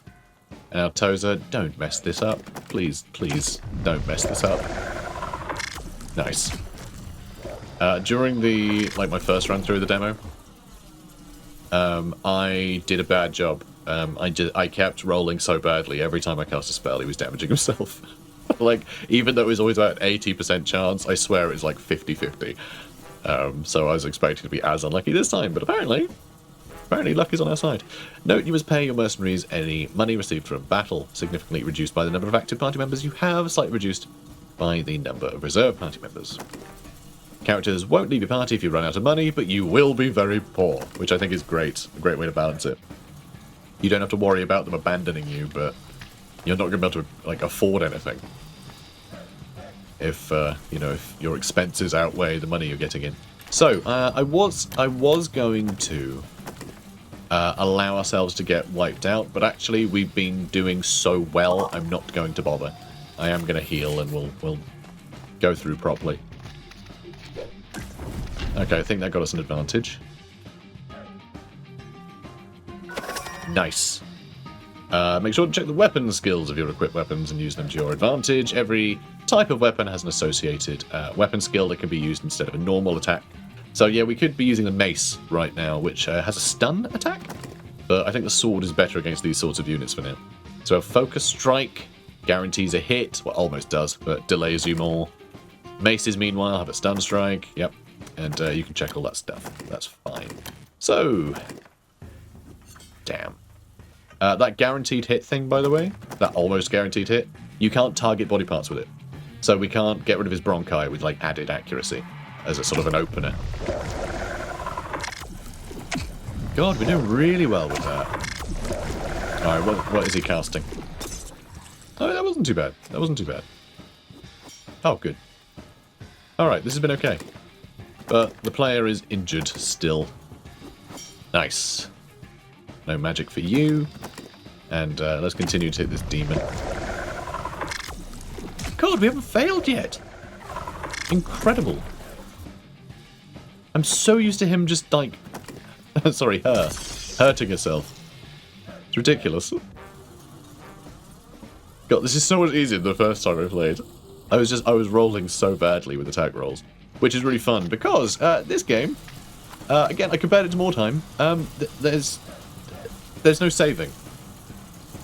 S1: Now, Toza, don't mess this up. Please, please, don't mess this up. Nice. During the, my first run through the demo, I did a bad job. I kept rolling so badly. Every time I cast a spell, he was damaging himself. Even though it was always about 80% chance, I swear it was like 50-50. So I was expecting to be as unlucky this time, but apparently luck is on our side. Note you must pay your mercenaries any money received from battle, significantly reduced by the number of active party members you have, slightly reduced by the number of reserve party members. Characters won't leave your party if you run out of money, but you will be very poor, which I think is great. A great way to balance it. You don't have to worry about them abandoning you, but you're not going to be able to like afford anything. If you know, if your expenses outweigh the money you're getting in. So I was going to allow ourselves to get wiped out, but actually we've been doing so well, I'm not going to bother. I am going to heal, and we'll go through properly. Okay, I think that got us an advantage. Nice. Make sure to check the weapon skills of your equipped weapons and use them to your advantage. Every type of weapon has an associated weapon skill that can be used instead of a normal attack. So yeah, we could be using the mace right now, which has a stun attack, but I think the sword is better against these sorts of units for now. So a focus strike guarantees a hit, well, almost does, but delays you more. Maces, meanwhile, have a stun strike, yep, and you can check all that stuff. That's fine. So, damn. That guaranteed hit thing, by the way, that almost guaranteed hit, you can't target body parts with it. So we can't get rid of his bronchi with, like, added accuracy as a sort of an opener. God, we're doing really well with that. Alright, what is he casting? Oh, that wasn't too bad. That wasn't too bad. Oh, good. Alright, this has been okay. But the player is injured still. Nice. No magic for you. And let's continue to hit this demon. God, we haven't failed yet! Incredible. I'm so used to him just, like... sorry, her. Hurting herself. It's ridiculous. God, this is so much easier than the first time I played. I was rolling so badly with attack rolls. Which is really fun, because this game... again, I compared it to MORDHEIM. There's no saving.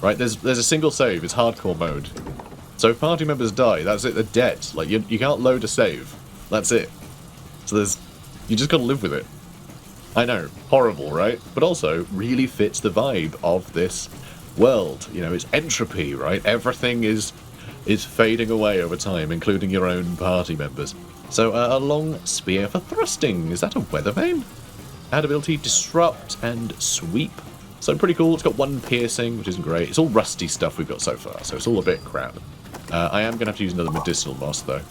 S1: Right? There's a single save. It's hardcore mode. So if party members die, that's it. They're dead. Like, you can't load a save. That's it. So you just gotta live with it. I know, horrible, right? But also, really fits the vibe of this world. You know, it's entropy, right? Everything is fading away over time, including your own party members. So, a long spear for thrusting. Is that a weather vane? Add ability, disrupt, and sweep. So pretty cool. It's got one piercing, which isn't great. It's all rusty stuff we've got so far, so it's all a bit crap. I am going to have to use another medicinal moss, though.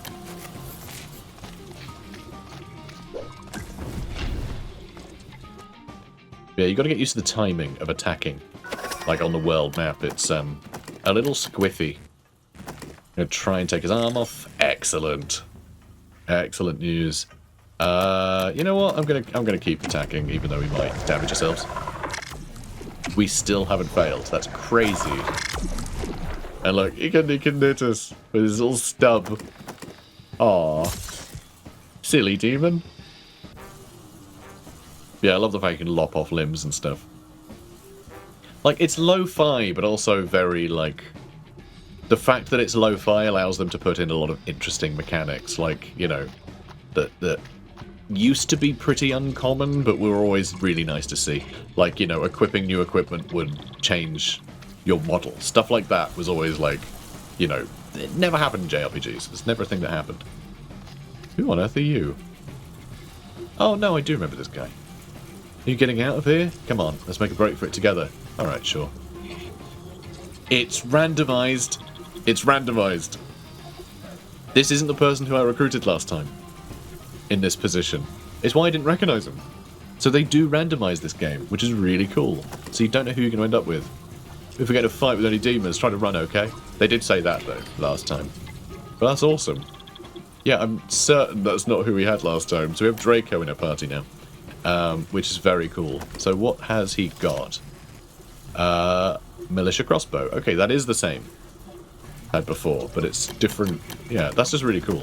S1: Yeah, you got to get used to the timing of attacking. Like on the world map, it's a little squiffy. I'm going to try and take his arm off. Excellent. Excellent news. You know what? I'm gonna keep attacking, even though we might damage ourselves. We still haven't failed. That's crazy. And look, he can hit us with his little stub. Aww. Silly demon. Yeah, I love the fact you can lop off limbs and stuff. Like, it's lo-fi, but also very, like... The fact that it's lo-fi allows them to put in a lot of interesting mechanics, like, you know, that used to be pretty uncommon, but were always really nice to see. Like, you know, equipping new equipment would change your model. Stuff like that was always like, you know, it never happened in JRPGs. It's never a thing that happened. Who on earth are you? Oh, no, I do remember this guy. Are you getting out of here? Come on, let's make a break for it together. Alright, sure. It's randomized. It's randomized. This isn't the person who I recruited last time. In this position. It's why I didn't recognize him. So they do randomize this game, which is really cool. So you don't know who you're going to end up with. If we get a fight with any demons, try to run, okay? They did say that, though, last time. But that's awesome. Yeah, I'm certain that's not who we had last time. So we have Draco in our party now. Which is very cool. So what has he got? Militia crossbow. Okay, that is the same. Had before, but it's different. Yeah, that's just really cool.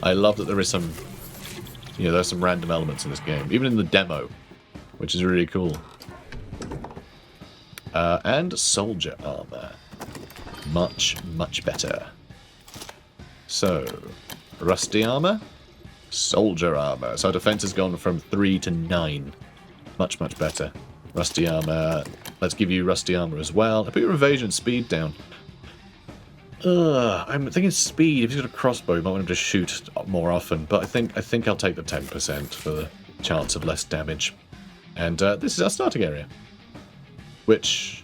S1: I love that there is some... You know, there's some random elements in this game. Even in the demo. Which is really cool. And soldier armor. Much, much better. So, rusty armor. Soldier armor. So our defense has gone from 3 to 9. Much, much better. Rusty armor. Let's give you rusty armor as well. I put your evasion speed down. I'm thinking speed. If he's got a crossbow, you might want him to shoot more often. But I think I'll take the 10% for the chance of less damage. And this is our starting area, which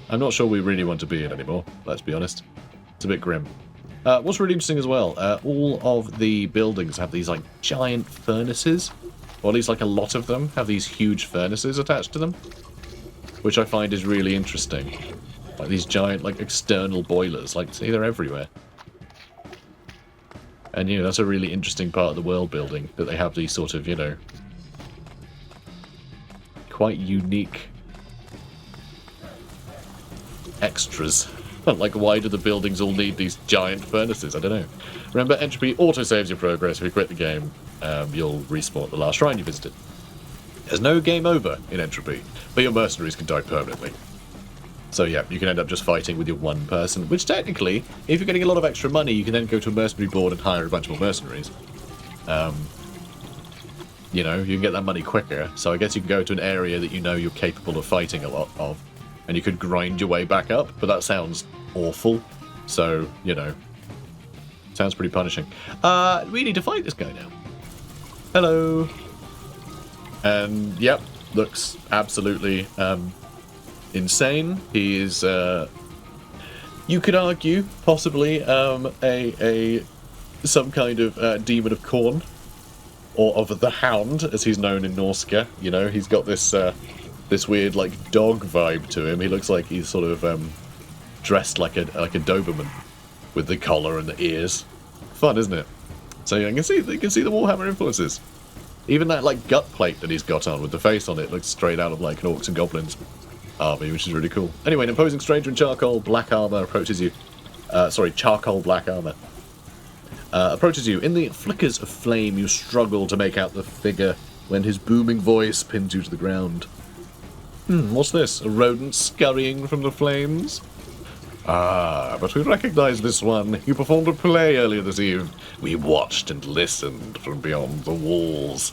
S1: I'm not sure we really want to be in anymore. Let's be honest. It's a bit grim. What's really interesting as well, all of the buildings have these like giant furnaces, or at least like a lot of them have these huge furnaces attached to them, which I find is really interesting. Like these giant like external boilers, like see, they're everywhere. And you know, that's a really interesting part of the world building, that they have these sort of, you know, quite unique extras. Like, why do the buildings all need these giant furnaces? I don't know. Remember, Entropy auto-saves your progress. If you quit the game, you'll respawn at the last shrine you visited. There's no game over in Entropy, but your mercenaries can die permanently. So yeah, you can end up just fighting with your one person, which technically, if you're getting a lot of extra money, you can then go to a mercenary board and hire a bunch more mercenaries. You know, you can get that money quicker, so I guess you can go to an area that you know you're capable of fighting a lot of, and you could grind your way back up, but that sounds awful, so, you know, sounds pretty punishing. We need to fight this guy now. Hello. And, yep, looks absolutely, insane. He is, you could argue, possibly, some kind of, demon of corn, or of the Hound, as he's known in Norska. You know, he's got this, this weird, like, dog vibe to him. He looks like he's sort of, dressed like a Doberman, with the collar and the ears. Fun, isn't it? So yeah, you can see the Warhammer influences. Even that, like, gut plate that he's got on with the face on it looks straight out of, like, an Orcs and Goblins army, which is really cool. Anyway, an imposing stranger in charcoal black armor approaches you. Charcoal black armor. Approaches you. In the flickers of flame, you struggle to make out the figure when his booming voice pins you to the ground. What's this? A rodent scurrying from the flames? Ah, but we recognize this one. You performed a play earlier this eve. We watched and listened from beyond the walls.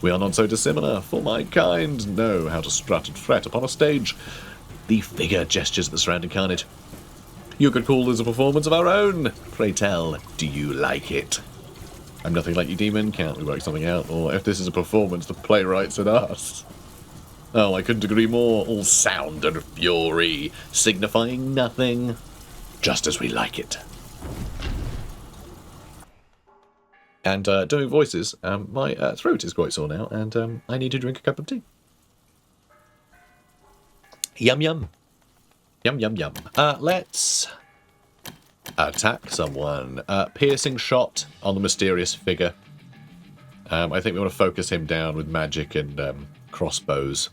S1: We are not so dissimilar, for my kind know how to strut and fret upon a stage. The figure gestures at the surrounding carnage. You could call this a performance of our own. Pray tell, do you like it? I'm nothing like you, demon. Can't we work something out? Or if this is a performance, the playwright's at us. Oh, I couldn't agree more. All sound and fury, signifying nothing. Just as we like it. And doing voices, my throat is quite sore now, and I need to drink a cup of tea. Yum yum. Yum yum yum. Let's attack someone. Piercing shot on the mysterious figure. I think we want to focus him down with magic and crossbows.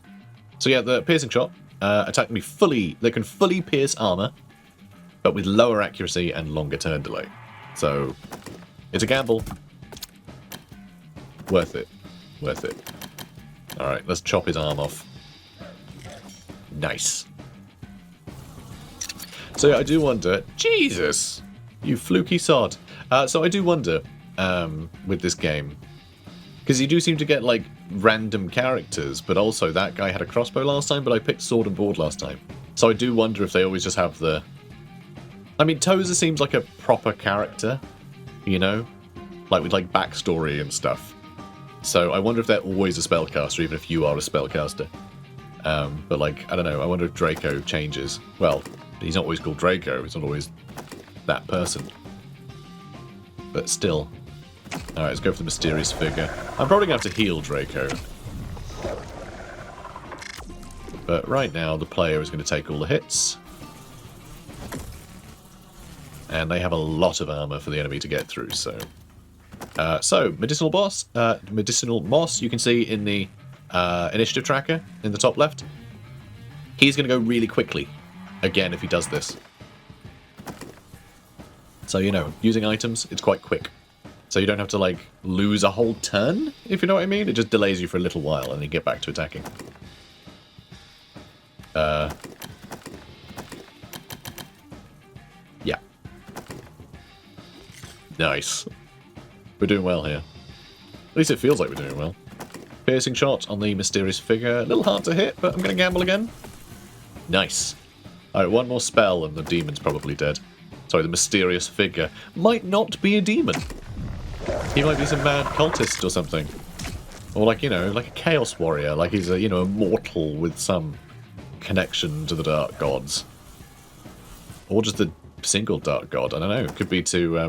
S1: So yeah, the piercing shot attack me fully. They can fully pierce armor, but with lower accuracy and longer turn delay. So it's a gamble. Worth it. Worth it. All right, let's chop his arm off. Nice. So yeah, I do wonder. Jesus, you fluky sod. So I do wonder with this game, because you do seem to get like random characters, but also that guy had a crossbow last time, but I picked sword and board last time. So I do wonder if they always just have the... I mean, Tozer seems like a proper character, you know? Like with like backstory and stuff. So I wonder if they're always a spellcaster, even if you are a spellcaster. But like, I don't know, I wonder if Draco changes. Well, he's not always called Draco, he's not always that person. But still. Alright, let's go for the mysterious figure. I'm probably going to have to heal Draco. But right now, the player is going to take all the hits. And they have a lot of armor for the enemy to get through, so... medicinal moss, you can see in the initiative tracker in the top left. He's going to go really quickly, again, if he does this. So, you know, using items, it's quite quick. So you don't have to, like, lose a whole turn, if you know what I mean. It just delays you for a little while, and then you get back to attacking. Yeah. Nice. We're doing well here. At least it feels like we're doing well. Piercing shot on the mysterious figure. A little hard to hit, but I'm going to gamble again. Nice. Alright, one more spell and the demon's probably dead. sorry, the mysterious figure, might not be a demon. He might be some mad cultist or something. Or like, you know, like a chaos warrior, like he's a, you know, a mortal with some connection to the dark gods. Or just a single dark god, I don't know. It could be to, I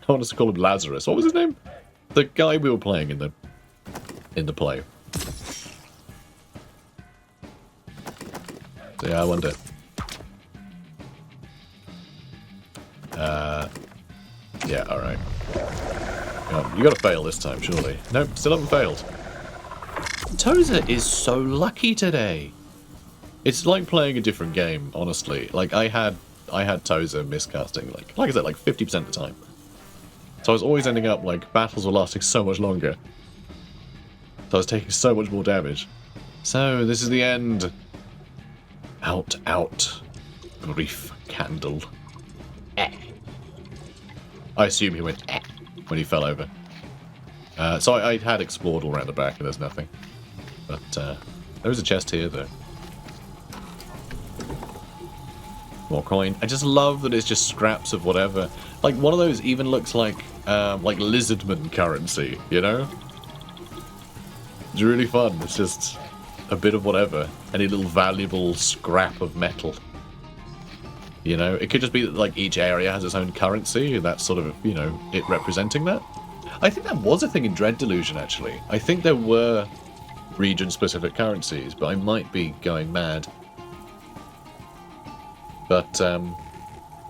S1: want us to call him Lazarus. What was his name? The guy we were playing in the play. So yeah, I wonder. Yeah, alright. You gotta fail this time, surely. Nope, still haven't failed. Tozer is so lucky today. It's like playing a different game, honestly. Like, I had Tozer miscasting, like I said, like 50% of the time. So I was always ending up, like, battles were lasting so much longer. So I was taking so much more damage. So, this is the end. Out, out. Grief candle. Eh. I assume he went eh when he fell over. So I had explored all around the back and there's nothing. But there is a chest here though. More coin. I just love that it's just scraps of whatever. Like one of those even looks like lizardman currency, you know? It's really fun. It's just a bit of whatever. Any little valuable scrap of metal. You know, it could just be that, like, each area has its own currency, and that's sort of, you know, it representing that. I think that was a thing in Dread Delusion, actually. I think there were region-specific currencies, but I might be going mad. But,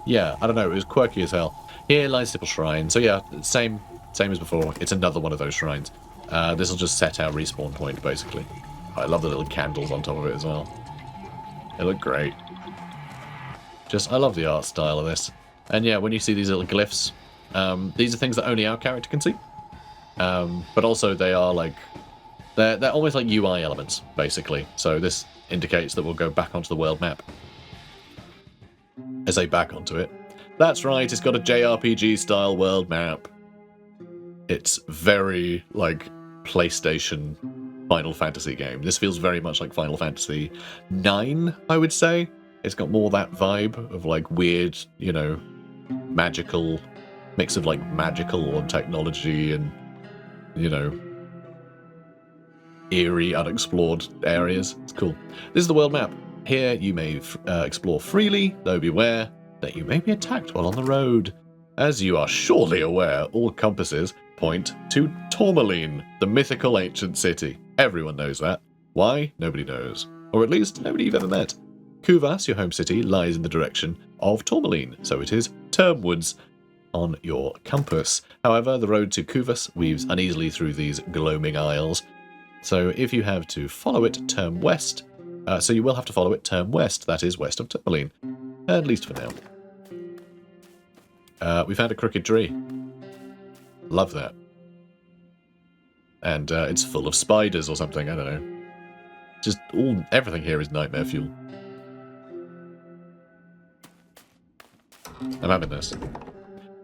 S1: yeah, I don't know, it was quirky as hell. Here lies Simple Shrine, so yeah, same as before, it's another one of those shrines. This will just set our respawn point, basically. I love the little candles on top of it as well. They look great. I love the art style of this. And yeah, when you see these little glyphs, these are things that only our character can see. But also they are like, they're almost like UI elements, basically. So this indicates that we'll go back onto the world map. I say back onto it. That's right, it's got a JRPG style world map. It's very like PlayStation Final Fantasy game. This feels very much like Final Fantasy 9, I would say. It's got more that vibe of like weird, you know, magical, mix of like magical and technology and, you know, eerie, unexplored areas. It's cool. This is the world map. Here you may explore freely, though beware that you may be attacked while on the road. As you are surely aware, all compasses point to Tourmaline, the mythical ancient city. Everyone knows that. Why? Nobody knows. Or at least nobody you've ever met. Kuvas, your home city, lies in the direction of Tourmaline, so it is Termwoods on your compass. However, the road to Kuvas weaves uneasily through these gloaming aisles, so if you have to follow it, turn west. So you will have to follow it, turn west, that is west of Tourmaline, at least for now. We found a crooked tree. Love that. And it's full of spiders or something, I don't know. Just everything here is nightmare fuel. I'm having this.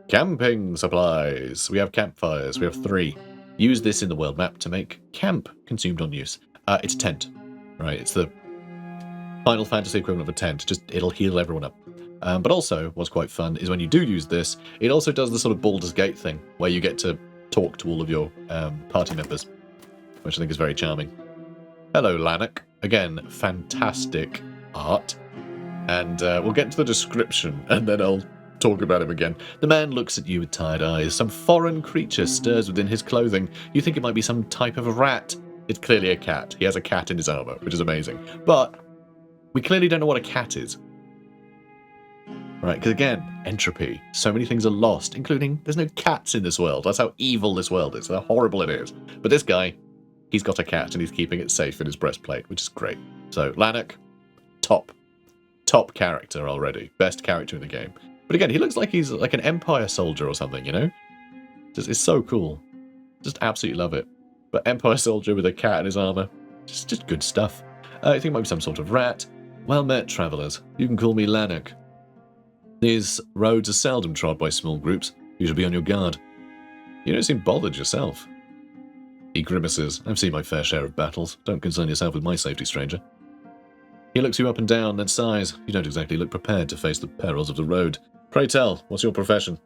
S1: Camping supplies. We have campfires. We have 3. Use this in the world map to make camp consumed on use. It's a tent, right? It's the Final Fantasy equivalent of a tent. It'll heal everyone up. But also, what's quite fun is when you do use this, it also does the sort of Baldur's Gate thing, where you get to talk to all of your party members, which I think is very charming. Hello, Lanark. Again, fantastic art. And we'll get into the description, and then I'll talk about him again. The man looks at you with tired eyes. Some foreign creature stirs within his clothing. You think it might be some type of a rat. It's clearly a cat. He has a cat in his armor, which is amazing. But we clearly don't know what a cat is. Right, because again, entropy. So many things are lost, including there's no cats in this world. That's how evil this world is, how horrible it is. But this guy, he's got a cat, and he's keeping it safe in his breastplate, which is great. So, Lanark, top character already. Best character in the game. But again, he looks like he's like an Empire soldier or something, you know? It's so cool. Just absolutely love it. But Empire soldier with a cat in his armor. Just good stuff. I think it might be some sort of rat. Well met, travellers. You can call me Lanark. These roads are seldom trod by small groups. You should be on your guard. You don't seem bothered yourself. He grimaces. I've seen my fair share of battles. Don't concern yourself with my safety, stranger. He looks you up and down, then sighs. You don't exactly look prepared to face the perils of the road. Pray tell, what's your profession?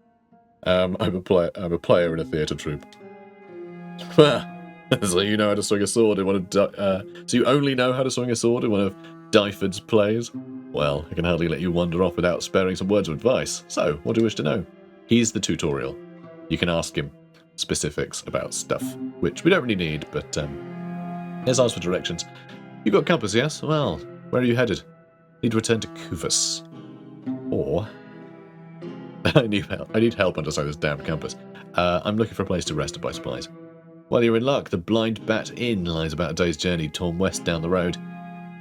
S1: I'm a player in a theatre troupe. So you know how to swing a sword in one of so you only know how to swing a sword in one of Dyford's plays? Well, I can hardly let you wander off without sparing some words of advice. So, what do you wish to know? Here's the tutorial. You can ask him specifics about stuff, which we don't really need, but let's ask for directions. You've got a compass, yes? Well, where are you headed? Need to return to Kuvus. Or I need help understanding this damn compass. I'm looking for a place to rest and buy supplies. Well, you're in luck. The Blind Bat Inn lies about a day's journey torn west down the road.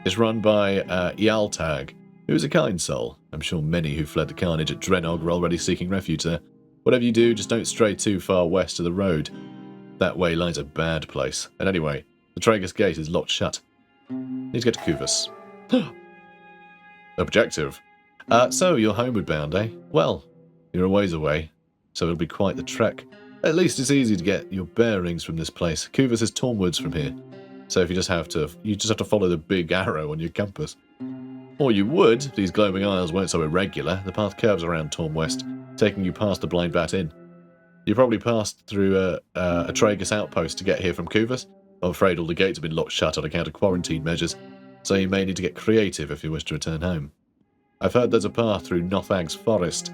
S1: It's run by Yaltag, who is a kind soul. I'm sure many who fled the carnage at Draenog are already seeking refuge there. Whatever you do, just don't stray too far west of the road. That way lies a bad place. And anyway, the Tragus gate is locked shut. Need to get to Kuvus. Objective. So you're homeward bound, eh? Well, you're a ways away, so it'll be quite the trek. At least it's easy to get your bearings from this place. Kuvus is tornwards from here, so if you just have to follow the big arrow on your compass. Or you would, if these glowing isles weren't so irregular. The path curves around Torm West, taking you past the Blind Bat Inn. You probably passed through a Tragus outpost to get here from Kuvus. I'm afraid all the gates have been locked shut on account of quarantine measures, so you may need to get creative if you wish to return home. I've heard there's a path through Nothag's forest,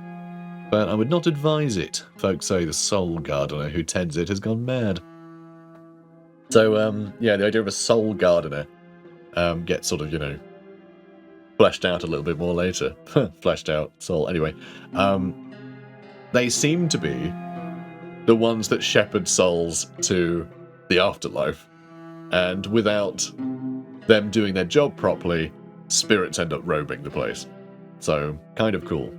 S1: but I would not advise it. Folks say the soul gardener who tends it has gone mad. So, yeah, the idea of a soul gardener gets sort of, fleshed out a little bit more later. Fleshed out soul. Anyway, they seem to be the ones that shepherd souls to the afterlife. And without them doing their job properly, spirits end up roaming the place. So, kind of cool.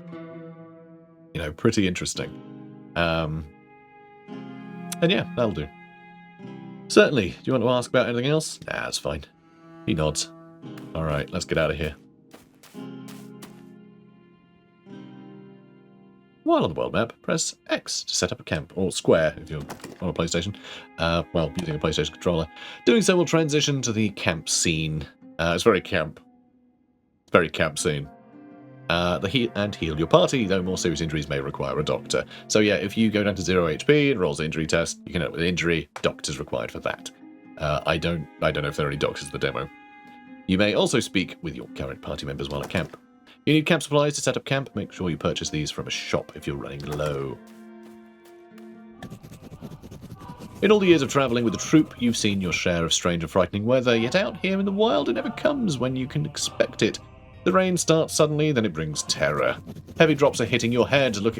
S1: Pretty interesting. And yeah, that'll do. Certainly. Do you want to ask about anything else? Nah, that's fine. He nods. Alright, let's get out of here. While on the world map, press X to set up a camp, or square if you're on a PlayStation. Well, using a PlayStation controller. Doing so will transition to the camp scene. It's very camp. It's very camp scene. Heal your party, though more serious injuries may require a doctor. So yeah, if you go down to 0 HP and rolls an injury test, you can end up with an injury. Doctors required for that. I don't know if there are any doctors in the demo. You may also speak with your current party members while at camp. You need camp supplies to set up camp. Make sure you purchase these from a shop if you're running low. In all the years of travelling with the troupe, you've seen your share of strange and frightening weather, yet out here in the wild it never comes when you can expect it. The rain starts suddenly, then it brings terror. Heavy drops are hitting your head, your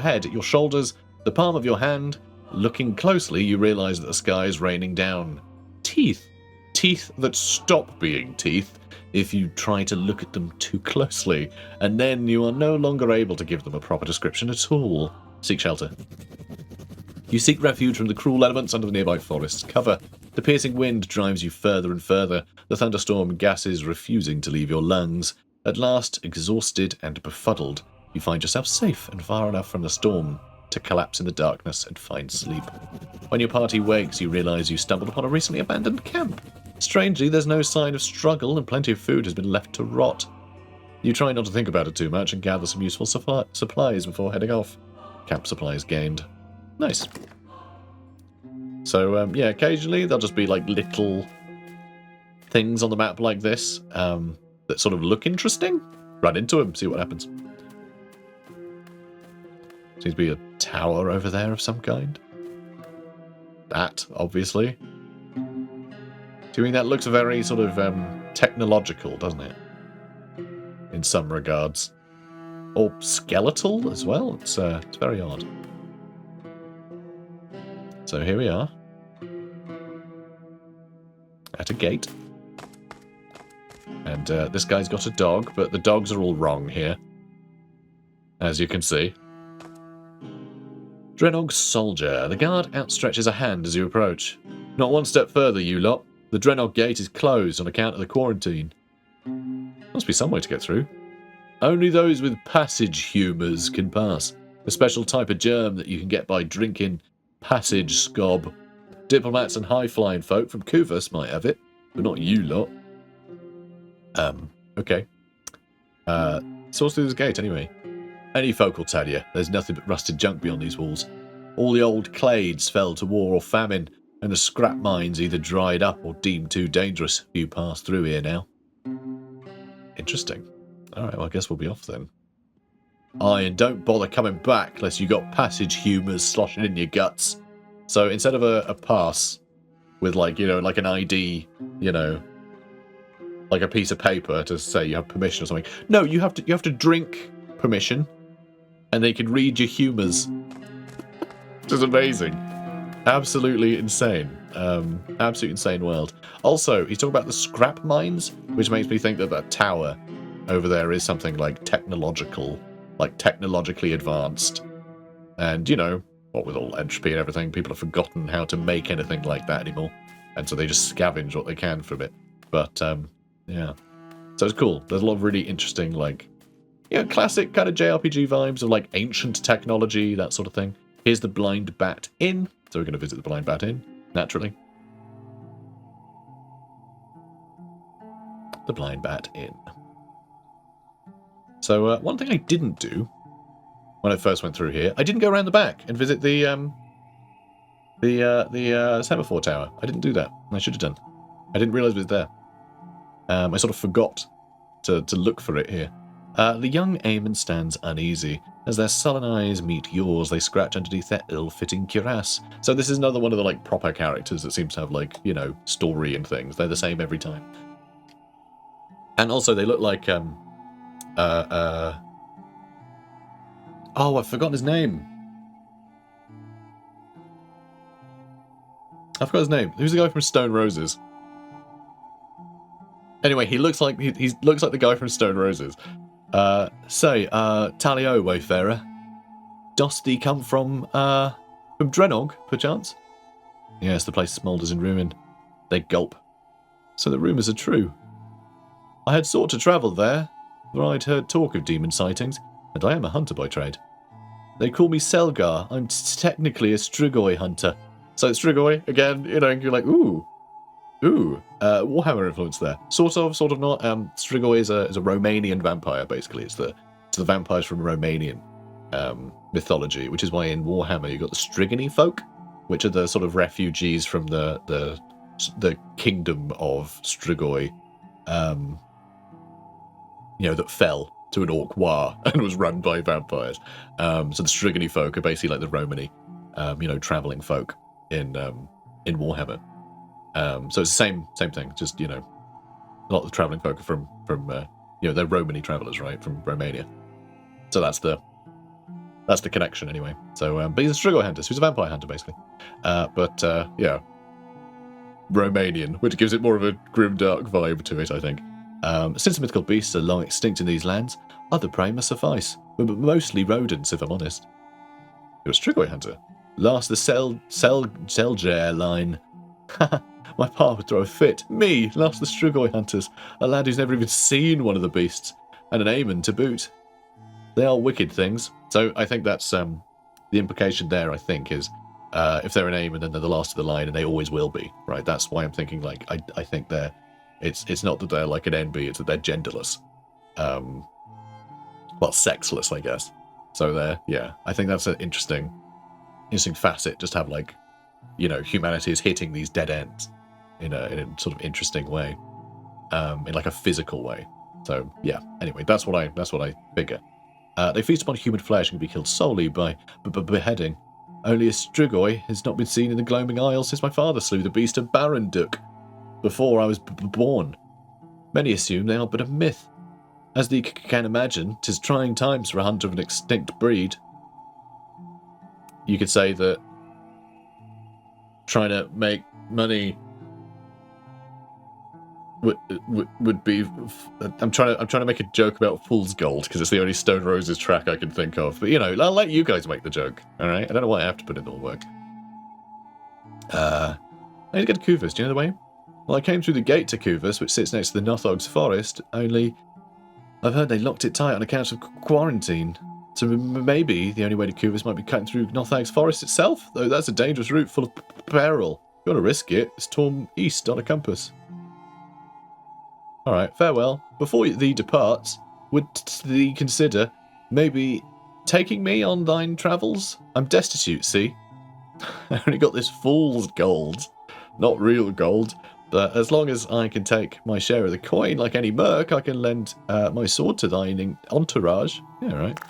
S1: head, your shoulders, the palm of your hand. Looking closely, you realise that the sky is raining down. Teeth. Teeth that stop being teeth if you try to look at them too closely, and then you are no longer able to give them a proper description at all. Seek shelter. You seek refuge from the cruel elements under the nearby forest's cover. The piercing wind drives you further and further, the thunderstorm gases refusing to leave your lungs. At last, exhausted and befuddled, you find yourself safe and far enough from the storm to collapse in the darkness and find sleep. When your party wakes, you realise you stumbled upon a recently abandoned camp. Strangely, there's no sign of struggle and plenty of food has been left to rot. You try not to think about it too much and gather some useful supplies before heading off. Camp supplies gained. Nice. So, yeah, occasionally there'll just be like little things on the map like this that sort of look interesting. Run into them, see what happens. Seems to be a tower over there of some kind. That, obviously. Do you mean that looks very sort of technological, doesn't it? In some regards. Or skeletal as well. It's very odd. So here we are. At a gate. And this guy's got a dog, but the dogs are all wrong here. As you can see. Draenog's soldier. The guard outstretches a hand as you approach. Not one step further, you lot. The Draenog gate is closed on account of the quarantine. Must be some way to get through. Only those with passage humours can pass. A special type of germ that you can get by drinking passage scob. Diplomats and high-flying folk from Kuvus might have it, but not you lot. Okay. source through this gate, anyway. Any folk will tell you, there's nothing but rusted junk beyond these walls. All the old clades fell to war or famine, and the scrap mines either dried up or deemed too dangerous. Few pass through here now. Interesting. Alright, well, I guess we'll be off then. Aye, and don't bother coming back unless you got passage humours sloshing in your guts. So instead of a pass with, like, you know, like an ID, you know, like a piece of paper to say you have permission or something. No, you have to drink permission, and they can read your humours. Which is amazing. Absolutely insane. Absolutely insane world. Also, he's talking about the scrap mines, which makes me think that that tower over there is something like technologically advanced. And, you know, what with all entropy and everything, people have forgotten how to make anything like that anymore. And so they just scavenge what they can from it. But, yeah. So it's cool. There's a lot of really interesting, like, you know, classic kind of JRPG vibes of, like, ancient technology, that sort of thing. Here's the Blind Bat Inn. So we're going to visit the Blind Bat Inn, naturally. The Blind Bat Inn. So one thing I didn't do when I first went through here, I didn't go around the back and visit the semaphore tower. I didn't do that. I should have done. I didn't realise it was there. I sort of forgot to look for it here. The young Eamon stands uneasy. As their sullen eyes meet yours, they scratch underneath their ill-fitting cuirass. So this is another one of the, like, proper characters that seems to have, like, you know, story and things. They're the same every time. And also they look like, oh, I've forgotten his name. I forgot his name. Who's the guy from Stone Roses? Anyway, he looks like he looks like the guy from Stone Roses. Tally-o, wayfarer. Dost thee come from Draenog, perchance? Yes, the place smoulders in ruin. They gulp. So the rumours are true. I had sought to travel there, for I'd heard talk of demon sightings, and I am a hunter by trade. They call me Selgar. I'm technically a Strigoi hunter. So Strigoi, again, you know, you're like, ooh, Warhammer influence there. Sort of not. Strigoi is a Romanian vampire, basically. It's the vampires from Romanian mythology, which is why in Warhammer you got the Strigony folk, which are the sort of refugees from the kingdom of Strigoi, you know, that fell to an orc war and was run by vampires. So the Strigony folk are basically like the Romany, you know, traveling folk in Warhammer. So it's the same thing. Just, you know, a lot of the traveling folk are from you know, they're Romany travelers, right, from Romania. So that's the connection anyway. So, but he's a Strigoi hunter. So he's a vampire hunter basically. Yeah, Romanian, which gives it more of a grimdark vibe to it, I think. Since the mythical beasts are long extinct in these lands, other prey must suffice, but mostly rodents, if I'm honest. You're a Strigoi hunter. Last the Selger line. My pa would throw a fit. Me, last the Strigoi hunters, a lad who's never even seen one of the beasts, and an Eamon to boot. They are wicked things. So I think that's the implication there, I think, is if they're an Eamon, then they're the last of the line, and they always will be, right? That's why I'm thinking, like, I think they're... It's not that they're like an NB, it's that they're genderless. Well, sexless, I guess. So they're, yeah, I think that's an interesting facet, just to have, like, you know, humanity is hitting these dead ends in a sort of interesting way, in like a physical way. So yeah. Anyway, that's what I figure. They feast upon human flesh and can be killed solely by beheading. Only a Strigoi has not been seen in the Gloaming Isles since my father slew the beast of Barren before I was born. Many assume they are but a myth. As thee can imagine, 'tis trying times for a hunter of an extinct breed. You could say that trying to make money would be... I'm trying to make a joke about Fool's Gold because it's the only Stone Roses track I can think of. But, you know, I'll let you guys make the joke, all right? I don't know why I have to put in all the work. I need to get to Kuvus. Do you know the way? Well, I came through the gate to Kuvus, which sits next to the Nothog's forest, only I've heard they locked it tight on account of quarantine. So maybe the only way to Kuvus might be cutting through Nothog's forest itself, though that's a dangerous route full of peril. If you want to risk it, it's torn east on a compass. Alright, farewell. Before thee departs, would thee consider maybe taking me on thine travels? I'm destitute, see? I only got this fool's gold, not real gold, but as long as I can take my share of the coin like any merc, I can lend my sword to thine entourage. Yeah, right.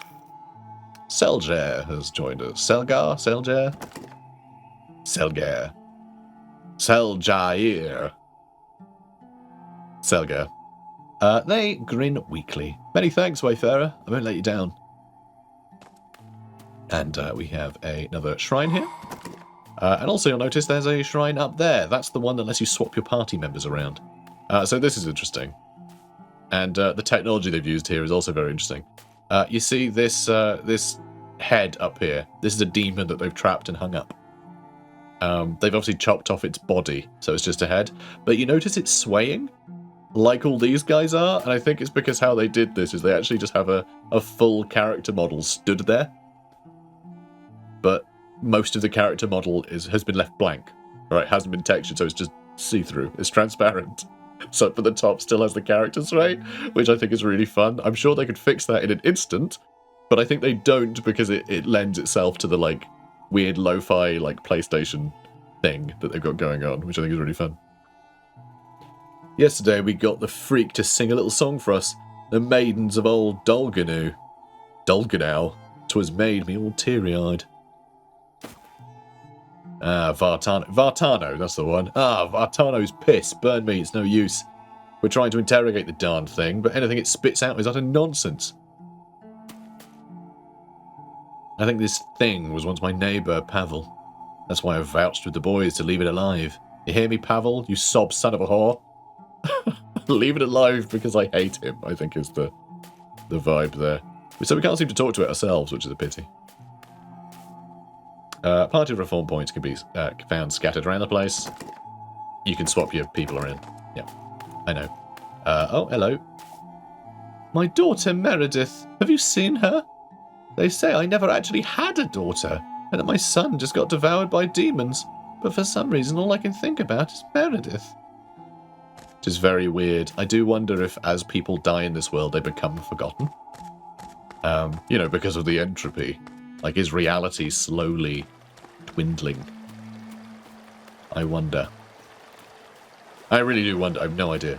S1: Seljair has joined us. Selgar? Seljair? Selgair. Seljair. Selgar. They grin weakly. Many thanks, Wayfarer. I won't let you down. And we have another shrine here. And also you'll notice there's a shrine up there. That's the one that lets you swap your party members around. So this is interesting. And the technology they've used here is also very interesting. You see this this head up here. This is a demon that they've trapped and hung up. They've obviously chopped off its body, so it's just a head. But you notice it's swaying, like all these guys are. And I think it's because how they did this is they actually just have a full character model stood there. But most of the character model has been left blank, right? Hasn't been textured, so it's just see-through. It's transparent. So for the top still has the characters, right? Which I think is really fun. I'm sure they could fix that in an instant, but I think they don't because it lends itself to the like weird lo-fi like PlayStation thing that they've got going on, which I think is really fun. Yesterday we got the freak to sing a little song for us, the maidens of old Dolganu. Dolganau. 'Twas made me all teary-eyed. Ah, Vartano. Vartano, that's the one. Ah, Vartano's piss. Burn me, it's no use. We're trying to interrogate the darn thing, but anything it spits out is utter nonsense. I think this thing was once my neighbour, Pavel. That's why I vouched with the boys to leave it alive. You hear me, Pavel? You sob son of a whore? Leave it alive because I hate him, I think is the vibe there. So we can't seem to talk to it ourselves, which is a pity. Party reform points can be found scattered around the place. You can swap your people around. Yeah, I know. Oh, hello. My daughter, Meredith. Have you seen her? They say I never actually had a daughter, and that my son just got devoured by demons. But for some reason, all I can think about is Meredith. Which is very weird. I do wonder if as people die in this world, they become forgotten. You know, because of the entropy. Like, is reality slowly dwindling? I wonder. I really do wonder. I have no idea.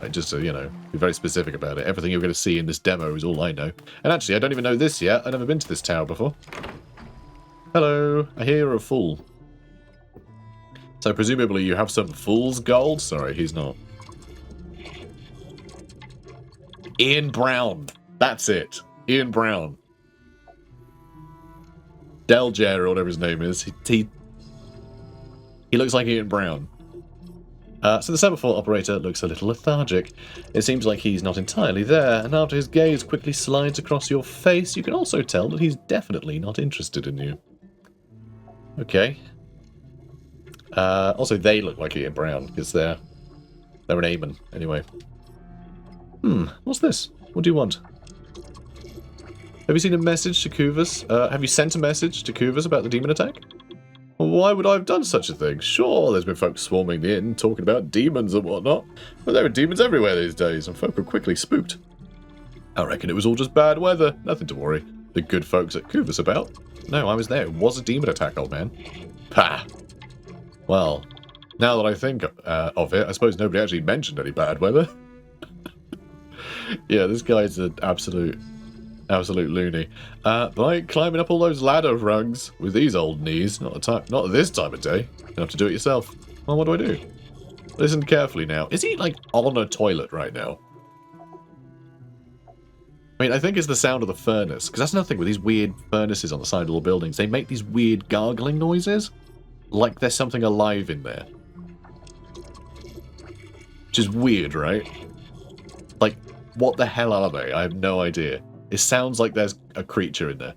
S1: Just to, you know, be very specific about it. Everything you're going to see in this demo is all I know. And actually, I don't even know this yet. I've never been to this tower before. Hello. I hear you're a fool. So presumably you have some fool's gold? Sorry, he's not. Ian Brown. That's it. Ian Brown. Deljair, or whatever his name is. He looks like Ian Brown. So the semaphore operator looks a little lethargic. It seems like he's not entirely there, and after his gaze quickly slides across your face, you can also tell that he's definitely not interested in you. Okay. Also, they look like Ian Brown, because they're an Aemon, anyway. What's this? What do you want? Have you seen a message to Kuvus? Have you sent a message to Kuvus about the demon attack? Why would I have done such a thing? Sure, there's been folks swarming the inn, talking about demons and whatnot, but there are demons everywhere these days, and folk are quickly spooked. I reckon it was all just bad weather. Nothing to worry. The good folks at Kuvus about. No, I was there. It was a demon attack, old man. Pah! Well, now that I think of it, I suppose nobody actually mentioned any bad weather. Yeah, this guy's an absolute loony. By climbing up all those ladder rungs with these old knees, not at this time of day. You have to do it yourself. Well, what do? Listen carefully now. Is he, like, on a toilet right now? I mean, I think it's the sound of the furnace, because that's another thing with these weird furnaces on the side of all buildings. They make these weird gargling noises, like there's something alive in there. Which is weird, right? Like, what the hell are they? I have no idea. It sounds like there's a creature in there.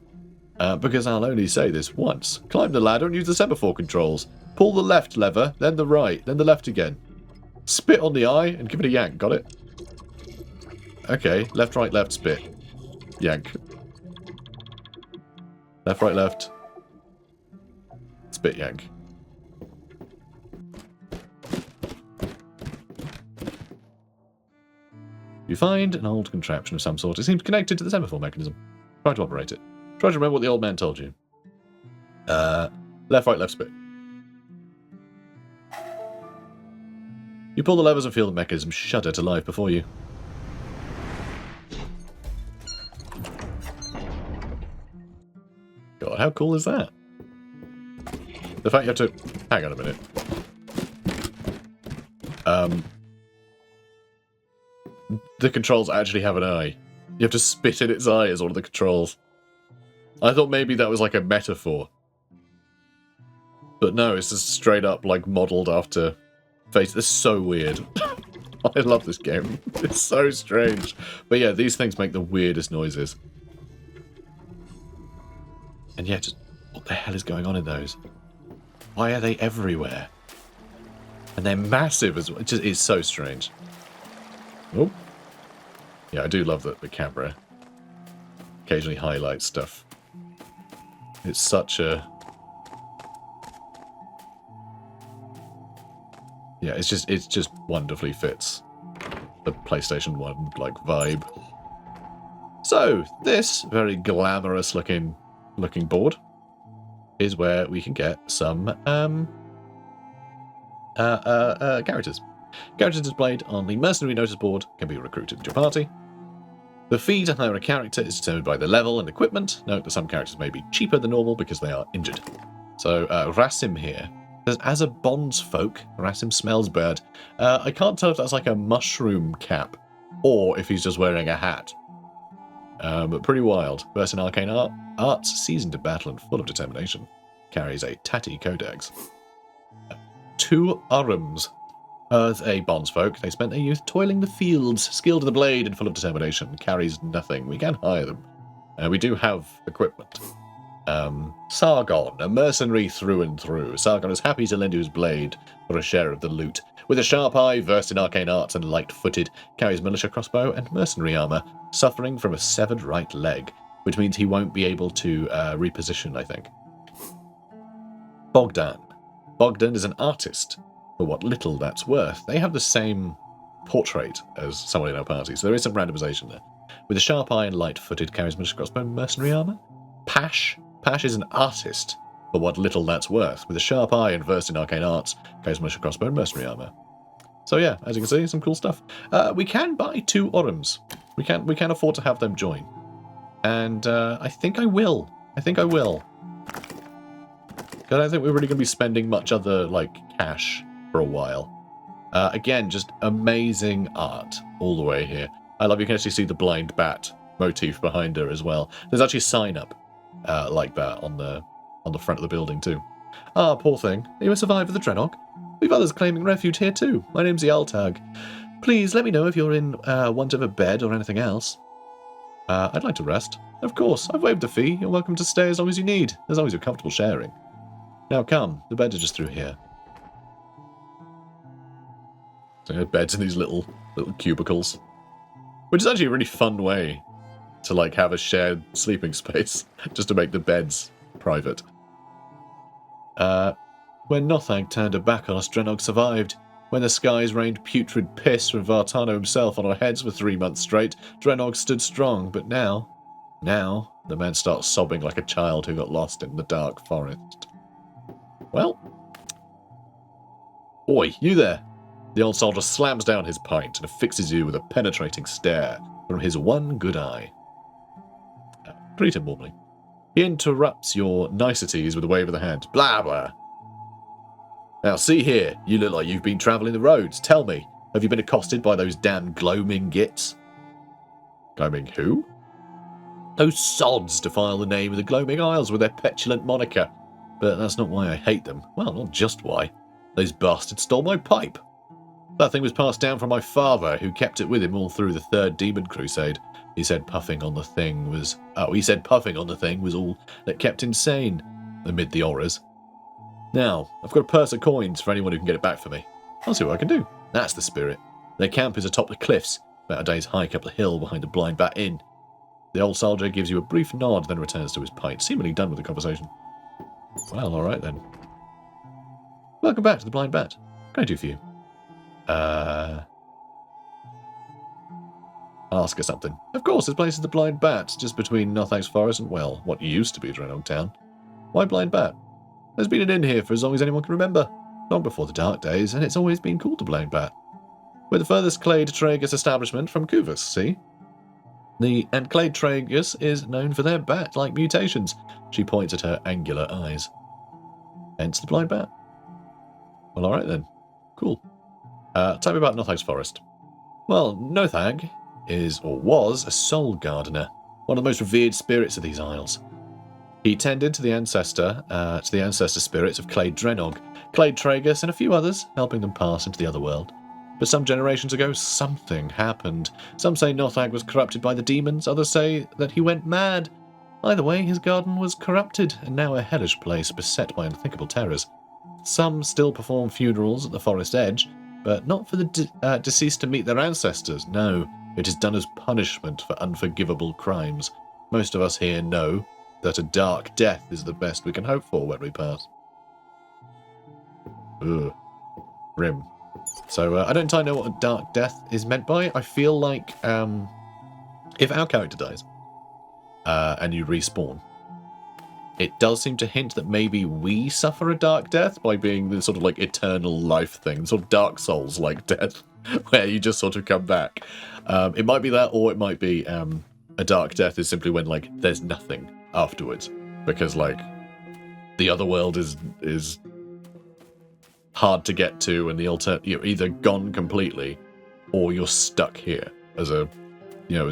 S1: Because I'll only say this once. Climb the ladder and use the semaphore controls. Pull the left lever, then the right, then the left again. Spit on the eye and give it a yank. Got it? Okay. Left, right, left, spit. Yank. Left, right, left. Spit, yank. You find an old contraption of some sort. It seems connected to the semaphore mechanism. Try to operate it. Try to remember what the old man told you. Left, right, left, spit. You pull the levers and feel the mechanism shudder to life before you. God, how cool is that? The fact you have to... Hang on a minute. The controls actually have an eye. You have to spit in its eye as one of the controls. I thought maybe that was like a metaphor. But no, it's just straight up like modelled after face. It's so weird. I love this game. It's so strange. But yeah, these things make the weirdest noises. And yeah, just what the hell is going on in those? Why are they everywhere? And they're massive as well. It's so strange. Oh. Yeah, I do love that the camera occasionally highlights stuff. It's such a... Yeah, it just wonderfully fits the PlayStation 1 like vibe. So, this very glamorous looking board is where we can get some characters. Characters displayed on the mercenary notice board can be recruited into your party. The fee to hire a character is determined by the level and equipment. Note that some characters may be cheaper than normal because they are injured. So Rasim here says, as a bondsfolk, Rasim smells bad. I can't tell if that's like a mushroom cap or if he's just wearing a hat. But pretty wild. Versed in arcane arts, seasoned to battle and full of determination. Carries a tatty codex. 2 Urums. As a bondsfolk, they spent their youth toiling the fields, skilled to the blade and full of determination. Carries nothing. We can hire them. We do have equipment. Sargon, a mercenary through and through. Sargon is happy to lend you his blade for a share of the loot. With a sharp eye, versed in arcane arts and light-footed, carries militia crossbow and mercenary armor, suffering from a severed right leg, which means he won't be able to reposition, I think. Bogdan. Bogdan is an artist, for what little that's worth. They have the same portrait as someone in our party, so there is some randomization there. With a sharp eye and light-footed, carries militia crossbow and mercenary armor. Pash. Pash is an artist, for what little that's worth. With a sharp eye and versed in arcane arts, carries militia crossbow and mercenary armor. So yeah, as you can see, some cool stuff. We can buy 2 Orums. We can afford to have them join. And I think I will. Because I don't think we're really going to be spending much other, like, cash for a while. Again, just amazing art all the way here. I love you can actually see the blind bat motif behind her as well. There's actually a sign up like that on the front of the building too. Ah, poor thing. Are you a survivor of the Draenog? We've others claiming refuge here too. My name's Yaltag. Please let me know if you're in want of a bed or anything else. I'd like to rest. Of course, I've waived the fee. You're welcome to stay as long as you need, as long as you're comfortable sharing. Now come, the beds are just through here. So beds in these little cubicles. Which is actually a really fun way to like have a shared sleeping space, just to make the beds private. When Nothag turned her back on us, Draenog survived. When the skies rained putrid piss from Vartano himself on our heads for 3 months straight, Draenog stood strong, but now, the man starts sobbing like a child who got lost in the dark forest. Well, oi, you there! The old soldier slams down his pint and fixes you with a penetrating stare from his one good eye. Greet him warmly. He interrupts your niceties with a wave of the hand. Blah, blah. Now, see here. You look like you've been travelling the roads. Tell me, have you been accosted by those damn gloaming gits? Gloaming who? Those sods defile the name of the Gloaming Isles with their petulant moniker. But that's not why I hate them. Well, not just why. Those bastards stole my pipe. That thing was passed down from my father, who kept it with him all through the Third Demon Crusade. He said puffing on the thing was all that kept him sane amid the horrors. Now, I've got a purse of coins for anyone who can get it back for me. I'll see what I can do. That's the spirit. Their camp is atop the cliffs, about a day's hike up the hill behind the Blind Bat Inn. The old soldier gives you a brief nod, then returns to his pint, seemingly done with the conversation. Well, alright then. Welcome back to the Blind Bat. What can I do for you? ask her something. Of course, this place is the Blind Bat, just between Northax Forest and, well, what used to be Draenog Town. Why Blind Bat? There's been an inn here for as long as anyone can remember. Long before the Dark Days, and it's always been called the Blind Bat. We're the furthest Clade Tragus establishment from Kuvus, see? And Clade Tragus is known for their bat-like mutations. She points at her angular eyes. Hence the Blind Bat. Well, alright then. Cool. Tell me about Northax Forest. Well, Nothag is, or was, a soul gardener, one of the most revered spirits of these isles. He tended to the ancestor spirits of Clade Draenog, Clade Tragus, and a few others, helping them pass into the other world. But some generations ago, something happened. Some say Nothag was corrupted by the demons, others say that he went mad. Either way, his garden was corrupted, and now a hellish place beset by unthinkable terrors. Some still perform funerals at the forest edge, but not for the deceased to meet their ancestors. No, it is done as punishment for unforgivable crimes. Most of us here know that a dark death is the best we can hope for when we pass. Ugh. Grim. So, I don't entirely know what a dark death is meant by. I feel like, if our character dies, and you respawn, it does seem to hint that maybe we suffer a dark death by being the sort of like eternal life thing, sort of Dark Souls-like death, where you just sort of come back. It might be that, or it might be a dark death is simply when like there's nothing afterwards, because like the other world is hard to get to, and you're either gone completely, or you're stuck here as a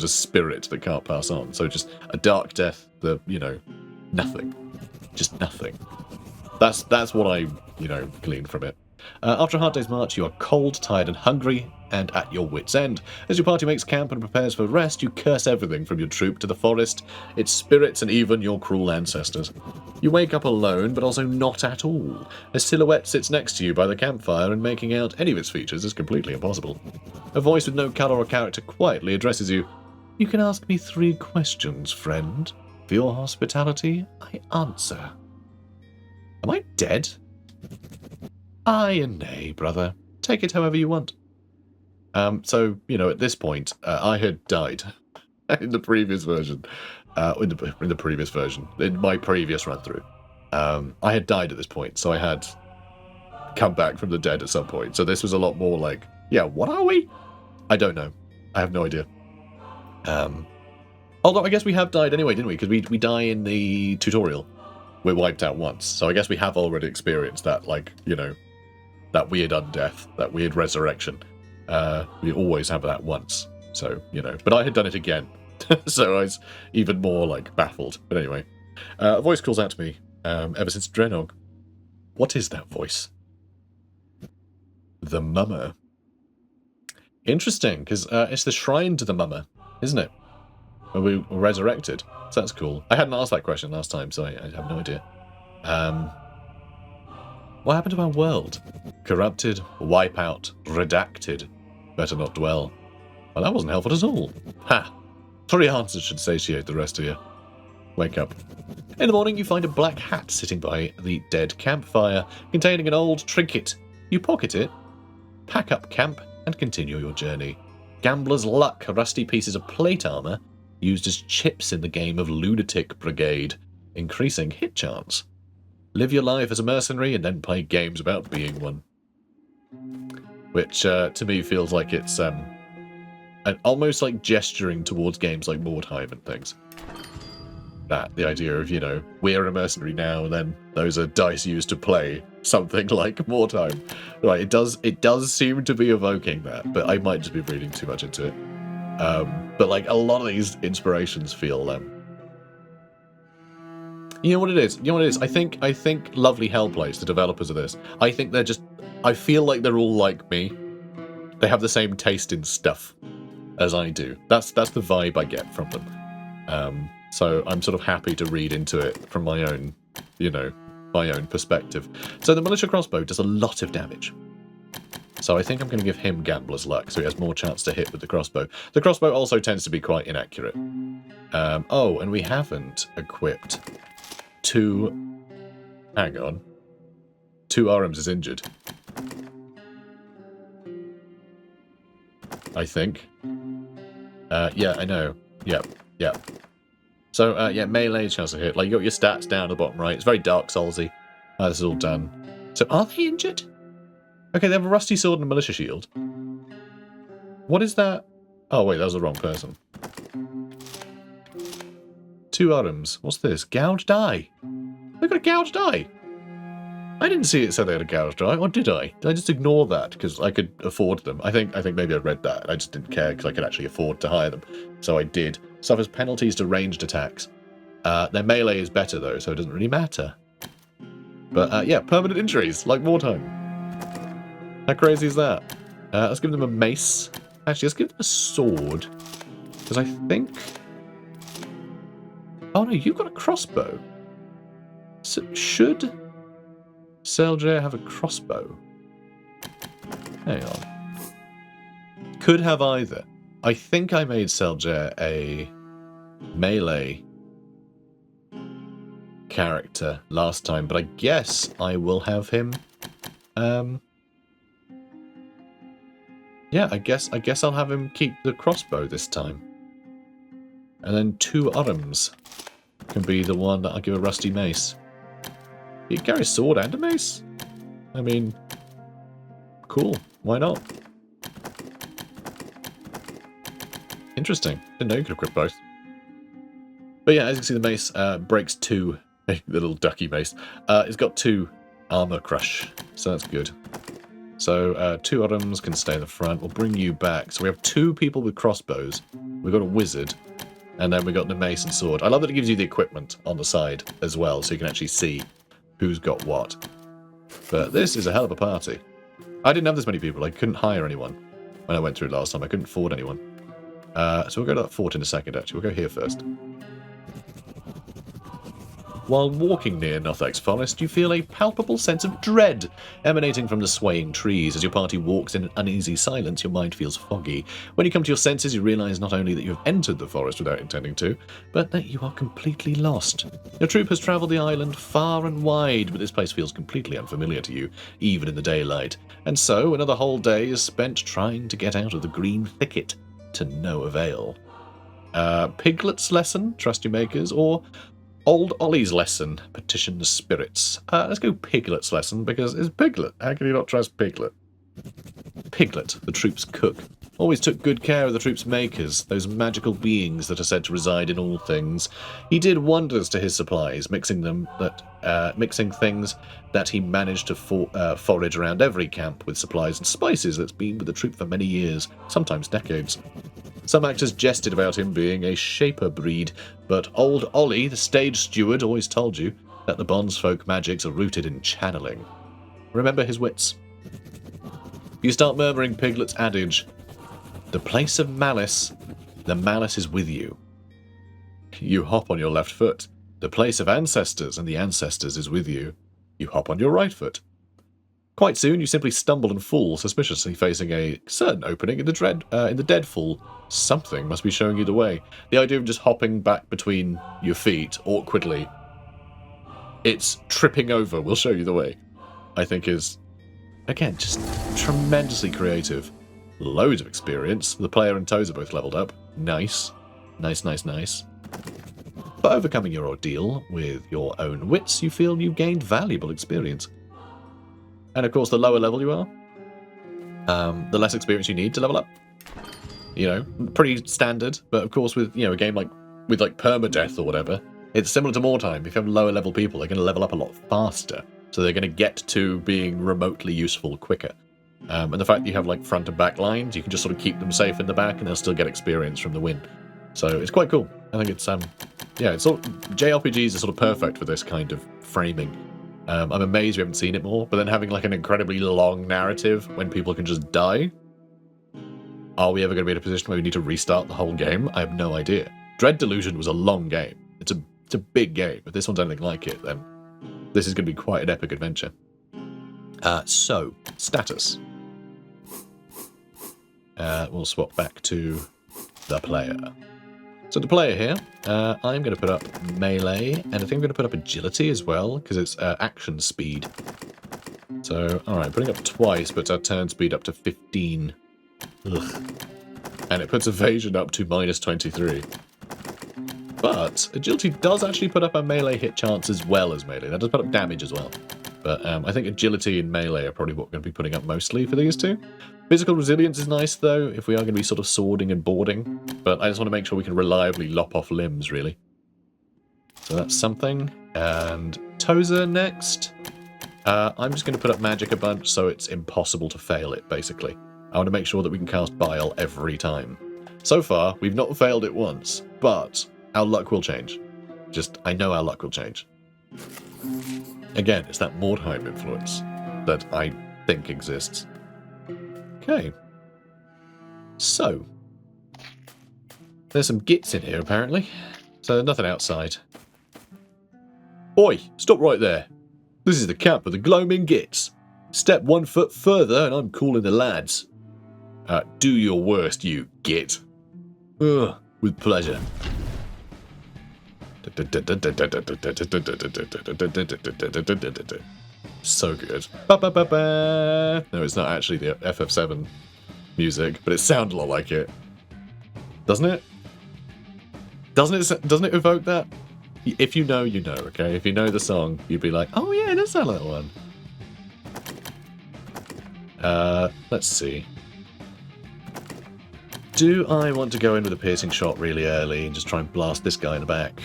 S1: spirit that can't pass on. So just a dark death, nothing. Just nothing. That's what I, glean from it. After a hard day's march, you are cold, tired, and hungry, and at your wits' end. As your party makes camp and prepares for rest, you curse everything from your troop to the forest, its spirits, and even your cruel ancestors. You wake up alone, but also not at all. A silhouette sits next to you by the campfire, and making out any of its features is completely impossible. A voice with no colour or character quietly addresses you. You can ask me 3 questions, friend. For your hospitality, I answer. Am I dead? Aye and nay, brother. Take it however you want. So, at this point, I had died in the previous version. In my previous run-through. I had died at this point, so I had come back from the dead at some point. So this was a lot more like, yeah, what are we? I don't know. I have no idea. Although I guess we have died anyway, didn't we? Because we die in the tutorial. We're wiped out once. So I guess we have already experienced that, that weird undeath, that weird resurrection. We always have that once. So, but I had done it again. So I was even more, baffled. But anyway, a voice calls out to me, ever since Draenog. What is that voice? The Mummer. Interesting, because it's the shrine to the Mummer, isn't it? Where we were resurrected. So that's cool. I hadn't asked that question last time, so I have no idea. What happened to our world? Corrupted, wipe out, redacted. Better not dwell. Well, that wasn't helpful at all. Ha! 3 answers should satiate the rest of you. Wake up. In the morning, you find a black hat sitting by the dead campfire, containing an old trinket. You pocket it, pack up camp, and continue your journey. Gambler's luck, rusty pieces of plate armor, used as chips in the game of Lunatic Brigade, increasing hit chance. Live your life as a mercenary and then play games about being one. Which, to me, feels like it's almost like gesturing towards games like Mordheim and things. The idea of, we're a mercenary now, and then those are dice used to play something like Mordheim. Right, it does seem to be evoking that, but I might just be reading too much into it. But a lot of these inspirations feel you know what it is? I think Lovely Hellplace, the developers of this, I feel like they're all like me. They have the same taste in stuff as I do. That's the vibe I get from them. So I'm sort of happy to read into it from my own, my own perspective. So the militia crossbow does a lot of damage. So I think I'm going to give him Gambler's Luck, so he has more chance to hit with the crossbow. The crossbow also tends to be quite inaccurate. Oh, and we haven't equipped 2... Hang on. 2 Arms is injured. I think. Yeah, I know. Yep, yep. So, yeah, melee chance to hit. Like, you got your stats down at the bottom right. It's very Dark Soulsy. This is all done. So, are they injured? Okay, they have a rusty sword and a militia shield. What is that? Oh, wait, that was the wrong person. 2 items. What's this? Gouged eye. They've got a gouged eye. I didn't see it said they had a gouged eye, or did I? Did I just ignore that because I could afford them? I think maybe I read that. I just didn't care because I could actually afford to hire them. So I did. Suffers penalties to ranged attacks. Their melee is better though, so it doesn't really matter. But yeah, permanent injuries, like MORDHEIM. How crazy is that? Let's give them a mace. Actually, let's give them a sword. Because I think... Oh no, you've got a crossbow. So should Seljair have a crossbow? Hang on. Could have either. I think I made Seljair a melee character last time, but I guess I will have him. Yeah, I guess I'll have him keep the crossbow this time. And then 2 items can be the one that I'll give a rusty mace. You can carry a sword and a mace? I mean, cool. Why not? Interesting. Didn't know you could equip both. But yeah, as you can see, the mace breaks 2. The little ducky mace. It's got 2 armor crush, so that's good. So 2 items can stay in the front. We'll bring you back. So we have 2 people with crossbows. We've got a wizard. And then we got the mace and sword. I love that it gives you the equipment on the side as well, so you can actually see who's got what. But this is a hell of a party. I didn't have this many people. I couldn't hire anyone when I went through last time. I couldn't afford anyone. So we'll go to that fort in a second, actually. We'll go here first. While walking near Nothak's forest, you feel a palpable sense of dread emanating from the swaying trees. As your party walks in an uneasy silence, your mind feels foggy. When you come to your senses, you realise not only that you have entered the forest without intending to, but that you are completely lost. Your troop has travelled the island far and wide, but this place feels completely unfamiliar to you, even in the daylight. And so, another whole day is spent trying to get out of the green thicket, to no avail. Piglet's lesson, trust your makers, or Old Ollie's lesson, petition the spirits. Let's go Piglet's lesson, because it's Piglet. How can you not trust Piglet? Piglet, the troop's cook, always took good care of the troop's makers, those magical beings that are said to reside in all things. He did wonders to his supplies, mixing things that he managed to forage around every camp with supplies and spices that's been with the troop for many years, sometimes decades. Some actors jested about him being a shaper breed, but old Ollie, the stage steward, always told you that the bondsfolk magics are rooted in channeling. Remember his wits. You start murmuring Piglet's adage, the place of malice, the malice is with you. You hop on your left foot. The place of ancestors, and the ancestors is with you. You hop on your right foot. Quite soon, you simply stumble and fall, suspiciously facing a certain opening in the deadfall. Something must be showing you the way. The idea of just hopping back between your feet, awkwardly, it's tripping over, will show you the way, I think is, again, just tremendously creative. Loads of experience. The player and toes are both leveled up. Nice. Nice, nice, nice. For overcoming your ordeal with your own wits, you feel you've gained valuable experience. And of course, the lower level you are, the less experience you need to level up. You know, pretty standard, but of course with, you know, a game like, with like permadeath or whatever, it's similar to MORDHEIM. If you have lower level people, they're going to level up a lot faster. So they're going to get to being remotely useful quicker. And the fact that you have like front and back lines, you can just sort of keep them safe in the back and they'll still get experience from the win. So it's quite cool. I think it's, yeah, it's sort of, JRPGs are sort of perfect for this kind of framing. I'm amazed we haven't seen it more, but then having like an incredibly long narrative when people can just die. Are we ever going to be in a position where we need to restart the whole game? I have no idea. Dread Delusion was a long game. It's a big game. If this one's anything like it, then this is going to be quite an epic adventure. So, status. We'll swap back to the player. So the player here, I'm going to put up melee, and I think I'm going to put up agility as well, because it's action speed. So, alright, putting up twice, but our turn speed up to 15. Ugh. And it puts evasion up to -23. But agility does actually put up a melee hit chance as well as melee. That does put up damage as well. But I think agility and melee are probably what we're going to be putting up mostly for these two. Physical resilience is nice, though, if we are going to be sort of swording and boarding. But I just want to make sure we can reliably lop off limbs, really. So that's something. And Tozer next. I'm just going to put up magic a bunch so it's impossible to fail it, basically. I want to make sure that we can cast Bile every time. So far, we've not failed it once, but our luck will change. I know our luck will change. Again, it's that MORDHEIM influence that I think exists. Okay. So. There's some gits in here, apparently. So nothing outside. Oi! Stop right there! This is the camp of the gloaming gits. Step 1 foot further and I'm calling the lads. Do your worst, you git. Ugh, with pleasure. So good. No, it's not actually the FF7 music, but it sounds a lot like it. Doesn't it? Doesn't it evoke that? If you know, you know, okay? If you know the song, you'd be like, oh yeah, it does sound like that one. Let's see. Do I want to go in with a piercing shot really early and just try and blast this guy in the back?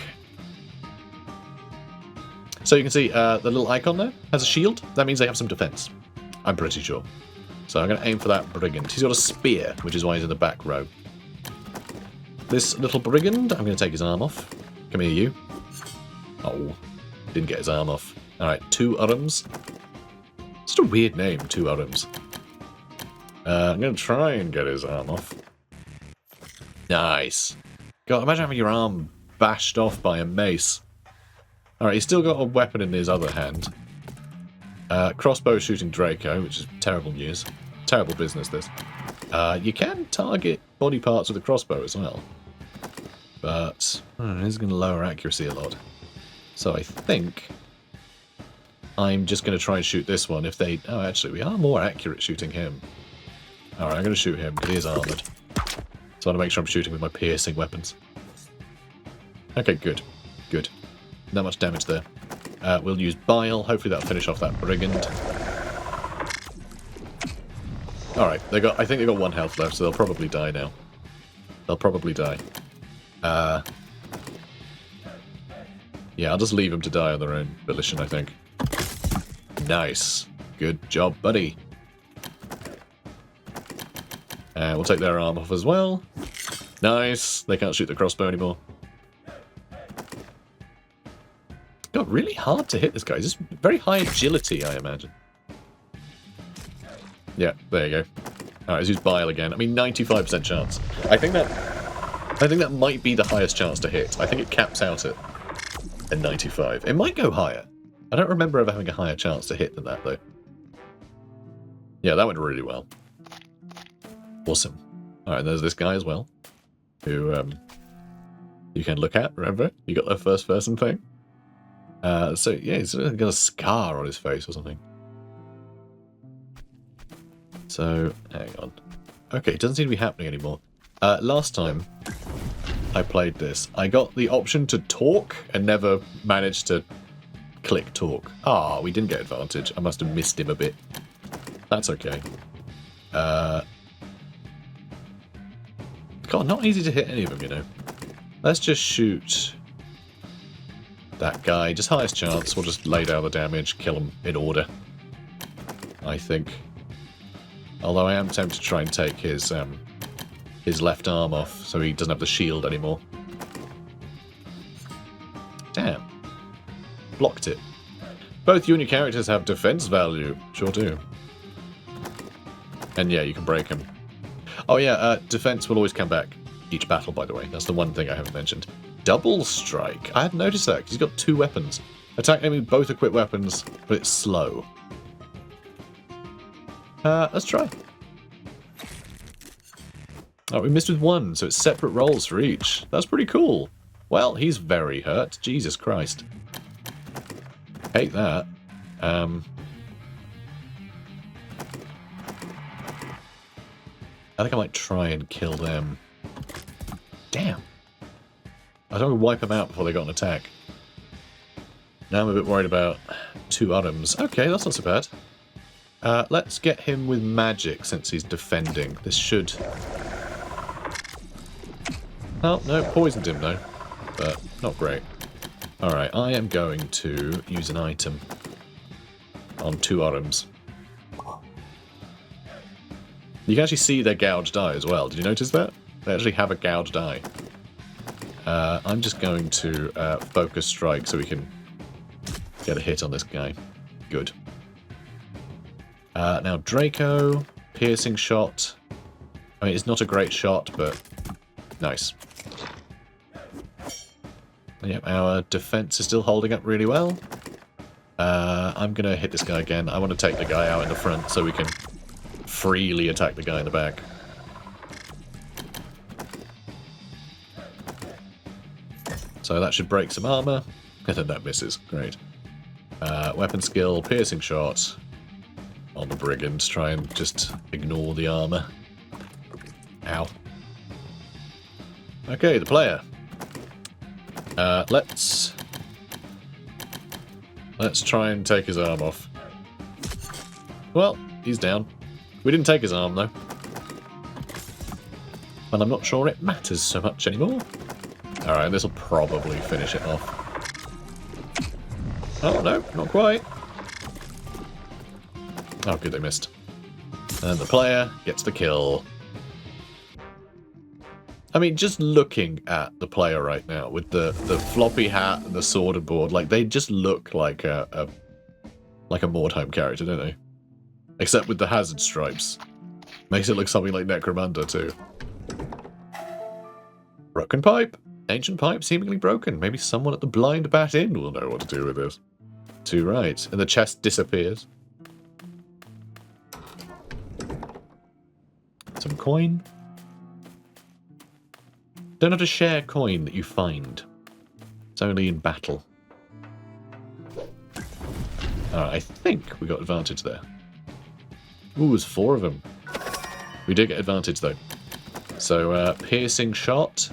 S1: So you can see the little icon there has a shield. That means they have some defense. I'm pretty sure. So I'm going to aim for that brigand. He's got a spear, which is why he's in the back row. This little brigand, I'm going to take his arm off. Come here, you. Oh, didn't get his arm off. Alright, 2 arms. It's a weird name, 2 arms. I'm going to try and get his arm off. Nice. God, imagine having your arm bashed off by a mace. Alright, he's still got a weapon in his other hand. Crossbow shooting Draco, which is terrible news. Terrible business, this. You can target body parts with a crossbow as well. But it's going to lower accuracy a lot. So I think I'm just going to try and shoot this one. If they... Oh, actually, we are more accurate shooting him. Alright, I'm going to shoot him because he is armoured. So I want to make sure I'm shooting with my piercing weapons. Okay, good. Good. Not much damage there. We'll use Bile. Hopefully that'll finish off that brigand. Alright, I think they got 1 health left, so they'll probably die now. They'll probably die. Yeah, I'll just leave them to die on their own volition, I think. Nice. Good job, buddy. We'll take their arm off as well. Nice. They can't shoot the crossbow anymore. God, really hard to hit this guy. He's just very high agility, I imagine. Yeah, there you go. Alright, let's use Bile again. I mean, 95% chance. I think that might be the highest chance to hit. I think it caps out at 95. It might go higher. I don't remember ever having a higher chance to hit than that, though. Yeah, that went really well. Awesome. Alright, there's this guy as well. Who, you can look at, remember? You got the first person thing. So, yeah, he's got a scar on his face or something. So, hang on. Okay, it doesn't seem to be happening anymore. Last time I played this, I got the option to talk and never managed to click talk. Ah, we didn't get advantage. I must have missed him a bit. That's okay. God, not easy to hit any of them, you know. Let's just shoot that guy. Just highest chance. We'll just lay down the damage, kill him in order. I think. Although I am tempted to try and take his left arm off so he doesn't have the shield anymore. Damn. Blocked it. Both you and your characters have defense value. Sure do. And yeah, you can break him. Oh yeah, defense will always come back each battle, by the way. That's the one thing I haven't mentioned. Double strike. I hadn't noticed that, because he's got 2 weapons. Attack enemy with both equipped weapons, but it's slow. Let's try. Oh, we missed with 1, so it's separate rolls for each. That's pretty cool. Well, he's very hurt. Jesus Christ. Hate that. I think I might try and kill them. Damn. I don't want to wipe them out before they got an attack. Now I'm a bit worried about 2 items. Okay, that's not so bad. Let's get him with magic since he's defending. This should... Oh, no, poisoned him though. But not great. Alright, I am going to use an item on 2 items. You can actually see their gouged eye as well. Did you notice that? They actually have a gouged eye. I'm just going to focus strike so we can get a hit on this guy. Good. Now Draco, piercing shot. I mean, it's not a great shot, but nice. Yep, our defense is still holding up really well. I'm going to hit this guy again. I want to take the guy out in the front so we can freely attack the guy in the back. So that should break some armor. And then that misses. Great. Weapon skill, piercing shot on the brigand. Try and just ignore the armor. Ow. Okay, the player. Let's try and take his arm off. Well, he's down. We didn't take his arm, though. And I'm not sure it matters so much anymore. Alright, this will probably finish it off. Oh, no, not quite. Oh, good, they missed. And the player gets the kill. I mean, just looking at the player right now, with the floppy hat and the sword and board, like, they just look like a MORDHEIM character, don't they? Except with the hazard stripes. Makes it look something like Necromunda, too. Broken pipe. Ancient pipe seemingly broken. Maybe someone at the Blind Bat Inn will know what to do with this. Too right. And the chest disappears. Some coin. Don't have to share coin that you find. It's only in battle. Alright, I think we got advantage there. Ooh, there's 4 of them. We did get advantage though. So, piercing shot.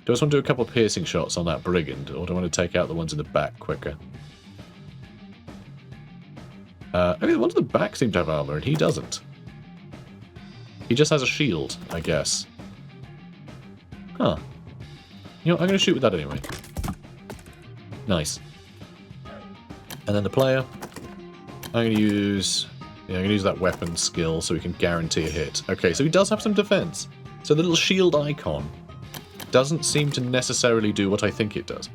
S1: Do I just want to do a couple of piercing shots on that brigand, or do I want to take out the ones in the back quicker? Okay, the ones in the back seem to have armor, and he doesn't. He just has a shield, I guess. Huh. You know, I'm going to shoot with that anyway. Nice. And then the player. I'm going to use... Yeah, I'm going to use that weapon skill so we can guarantee a hit. Okay, so he does have some defense. So the little shield icon doesn't seem to necessarily do what I think it does,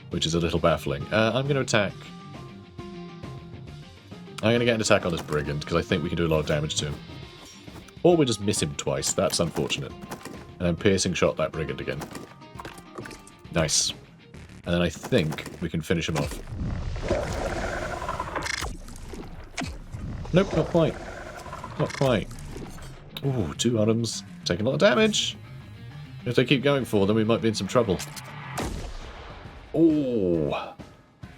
S1: which is a little baffling. I'm going to attack. I'm going to get an attack on this brigand because I think we can do a lot of damage to him. Or we'll just miss him twice. That's unfortunate. And then piercing shot that brigand again. Nice. And then I think we can finish him off. Nope, not quite. Not quite. Ooh, 2 items. Taking a lot of damage. If they keep going for them, we might be in some trouble. Ooh.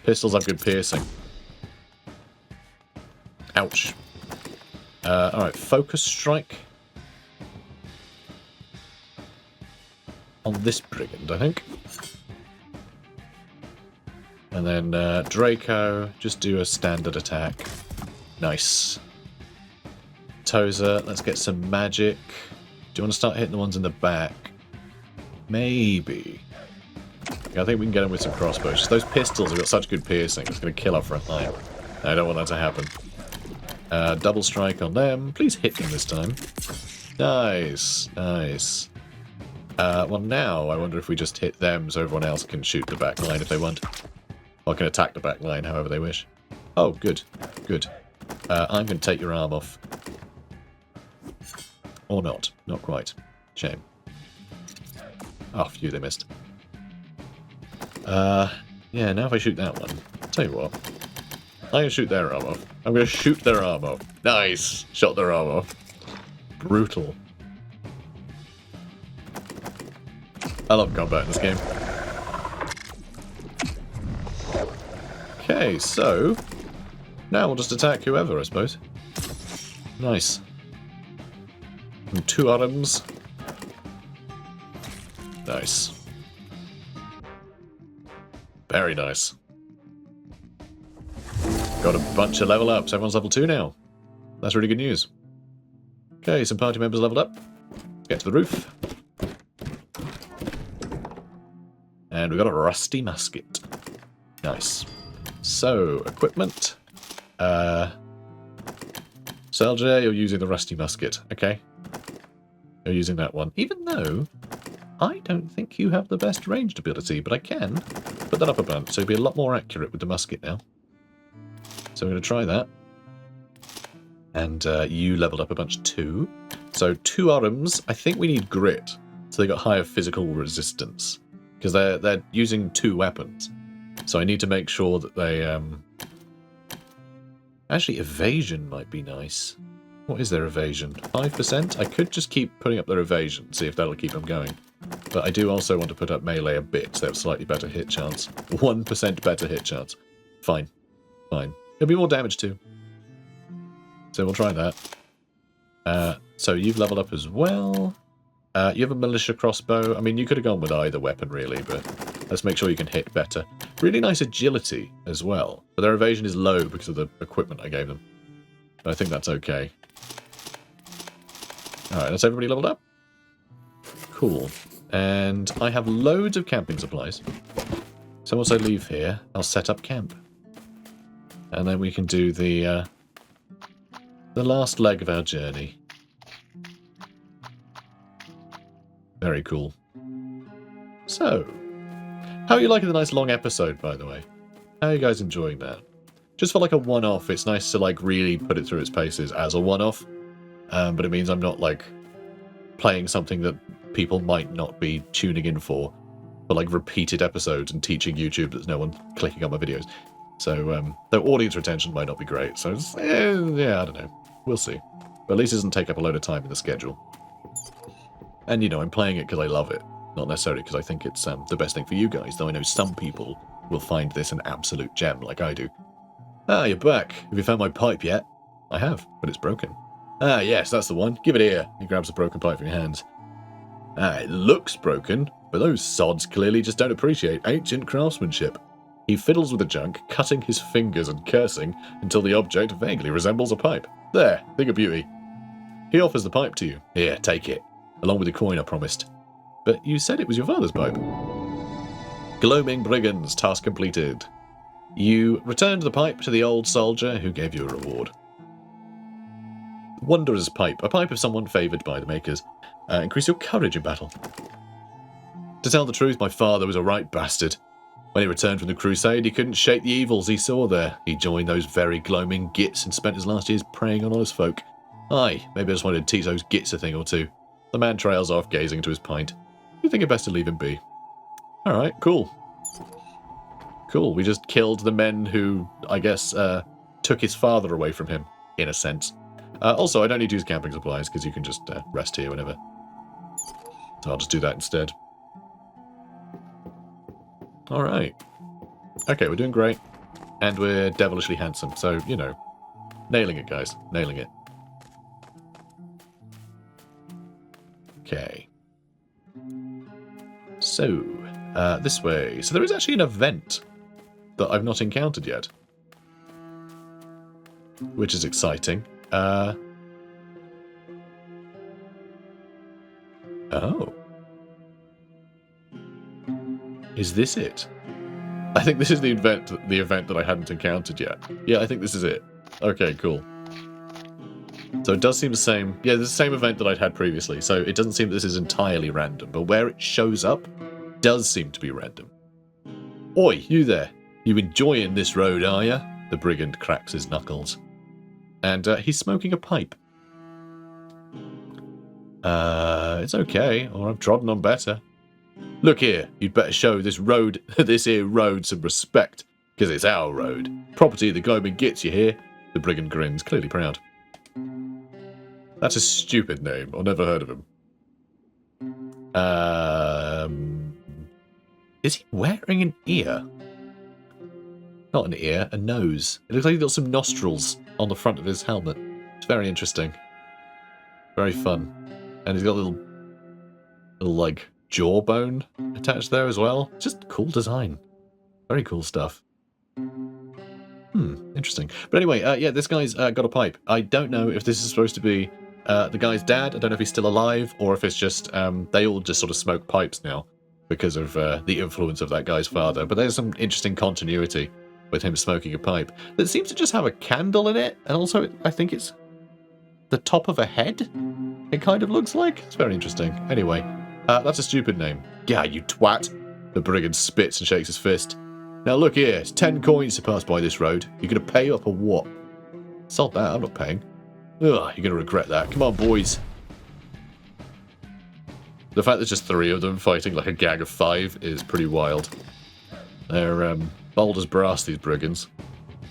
S1: Pistols have good piercing. Ouch. Alright, focus strike. On this brigand, I think. And then Draco, just do a standard attack. Nice. Tozer, let's get some magic. Do you want to start hitting the ones in the back? Maybe. I think we can get them with some crossbows. Those pistols have got such good piercing, it's going to kill our front line. I don't want that to happen. Double strike on them. Please hit them this time. Nice, nice. Well, now I wonder if we just hit them so everyone else can shoot the back line if they want. Or can attack the back line however they wish. Oh, good, good. I'm going to take your arm off. Or not. Not quite. Shame. Oh, phew, they missed. Yeah, now if I shoot that one. Tell you what. I'm going to shoot their arm off. I'm going to shoot their arm off. Nice! Shot their arm off. Brutal. I love combat in this game. Okay, so... Now we'll just attack whoever, I suppose. Nice. some 2 items. Nice. Very nice. Got a bunch of level ups. Everyone's level 2 now. That's really good news. Okay, some party members leveled up. Get to the roof. And we've got a rusty musket. Nice. So, equipment. Soldier, you're using the rusty musket. Okay. You're using that one. Even though I don't think you have the best ranged ability, but I can put that up a bunch, so you'll be a lot more accurate with the musket now. So I'm going to try that. And you leveled up a bunch too. So 2 arms. I think we need grit, so they got higher physical resistance. Because they're using 2 weapons. So I need to make sure that they... Actually, evasion might be nice. What is their evasion? 5%? I could just keep putting up their evasion, see if that'll keep them going. But I do also want to put up melee a bit, so they have slightly better hit chance. 1% better hit chance. Fine. Fine. It'll be more damage too. So we'll try that. So you've leveled up as well. You have a militia crossbow. I mean, you could have gone with either weapon, really, but let's make sure you can hit better. Really nice agility as well. But their evasion is low because of the equipment I gave them. But I think that's okay. Alright, that's everybody leveled up? Cool. And I have loads of camping supplies. So once I leave here, I'll set up camp. And then we can do the last leg of our journey. Very cool. So, how are you liking the nice long episode, by the way? How are you guys enjoying that? Just for like a one-off, it's nice to like really put it through its paces as a one-off. But it means I'm not like playing something that people might not be tuning in for like repeated episodes and teaching YouTube there's no one clicking on my videos. So, though audience retention might not be great. So, yeah, I don't know. We'll see. But at least it doesn't take up a load of time in the schedule. And, you know, I'm playing it because I love it. Not necessarily because I think it's the best thing for you guys, though I know some people will find this an absolute gem like I do. Ah, you're back. Have you found my pipe yet? I have, but it's broken. Ah, yes, that's the one. Give it here. He grabs the broken pipe from your hands. Ah, it looks broken, but those sods clearly just don't appreciate ancient craftsmanship. He fiddles with the junk, cutting his fingers and cursing until the object vaguely resembles a pipe. There, think of beauty. He offers the pipe to you. Here, take it. Along with the coin I promised. But you said it was your father's pipe. Gloaming brigands, task completed. You returned the pipe to the old soldier who gave you a reward. Wanderer's pipe, a pipe of someone favoured by the makers. Increase your courage in battle. To tell the truth, my father was a right bastard. When he returned from the crusade, he couldn't shake the evils he saw there. He joined those very gloaming gits and spent his last years preying on honest folk. Aye, maybe I just wanted to teach those gits a thing or two. The man trails off, gazing into his pint. You think it best to leave him be. Alright, cool. Cool, we just killed the men who, I guess, took his father away from him, in a sense. Also, I don't need to use camping supplies, because you can just rest here whenever. So I'll just do that instead. Alright. Okay, we're doing great. And we're devilishly handsome, so, you know. Nailing it, guys. Nailing it. Okay. So, this way. So there is actually an event that I've not encountered yet. Which is exciting. Oh. Is this it? I think this is the event that I hadn't encountered yet. Yeah, I think this is it. Okay, cool. So it does seem the same. Yeah, the same event that I'd had previously. So it doesn't seem that this is entirely random, but where it shows up does seem to be random. Oi, you there. You enjoying this road, are ya? The brigand cracks his knuckles. And he's smoking a pipe. It's okay, or I've trodden on better. Look here, you'd better show this here road some respect, because it's our road. Property of the gloaming gits, you hear? The brigand grins, clearly proud. That's a stupid name, I've never heard of him. Is he wearing an ear? Not an ear, a nose. It looks like he's got some nostrils on the front of his helmet. It's very interesting. Very fun. And he's got a little like, jawbone attached there as well. Just cool design. Very cool stuff. Interesting. But anyway, yeah, this guy's got a pipe. I don't know if this is supposed to be the guy's dad. I don't know if he's still alive, or if it's just, they all just sort of smoke pipes now because of the influence of that guy's father. But there's some interesting continuity with him smoking a pipe that seems to just have a candle in it, and also I think it's the top of a head, it kind of looks like. It's very interesting. Anyway, that's a stupid name. Yeah, you twat. The brigand spits and shakes his fist. Now look here, it's 10 coins to pass by this road. You're going to pay up or what? Sod that, I'm not paying. Ugh, you're going to regret that. Come on, boys. The fact there's just 3 of them fighting like a gang of 5 is pretty wild. They're bold as brass, these brigands.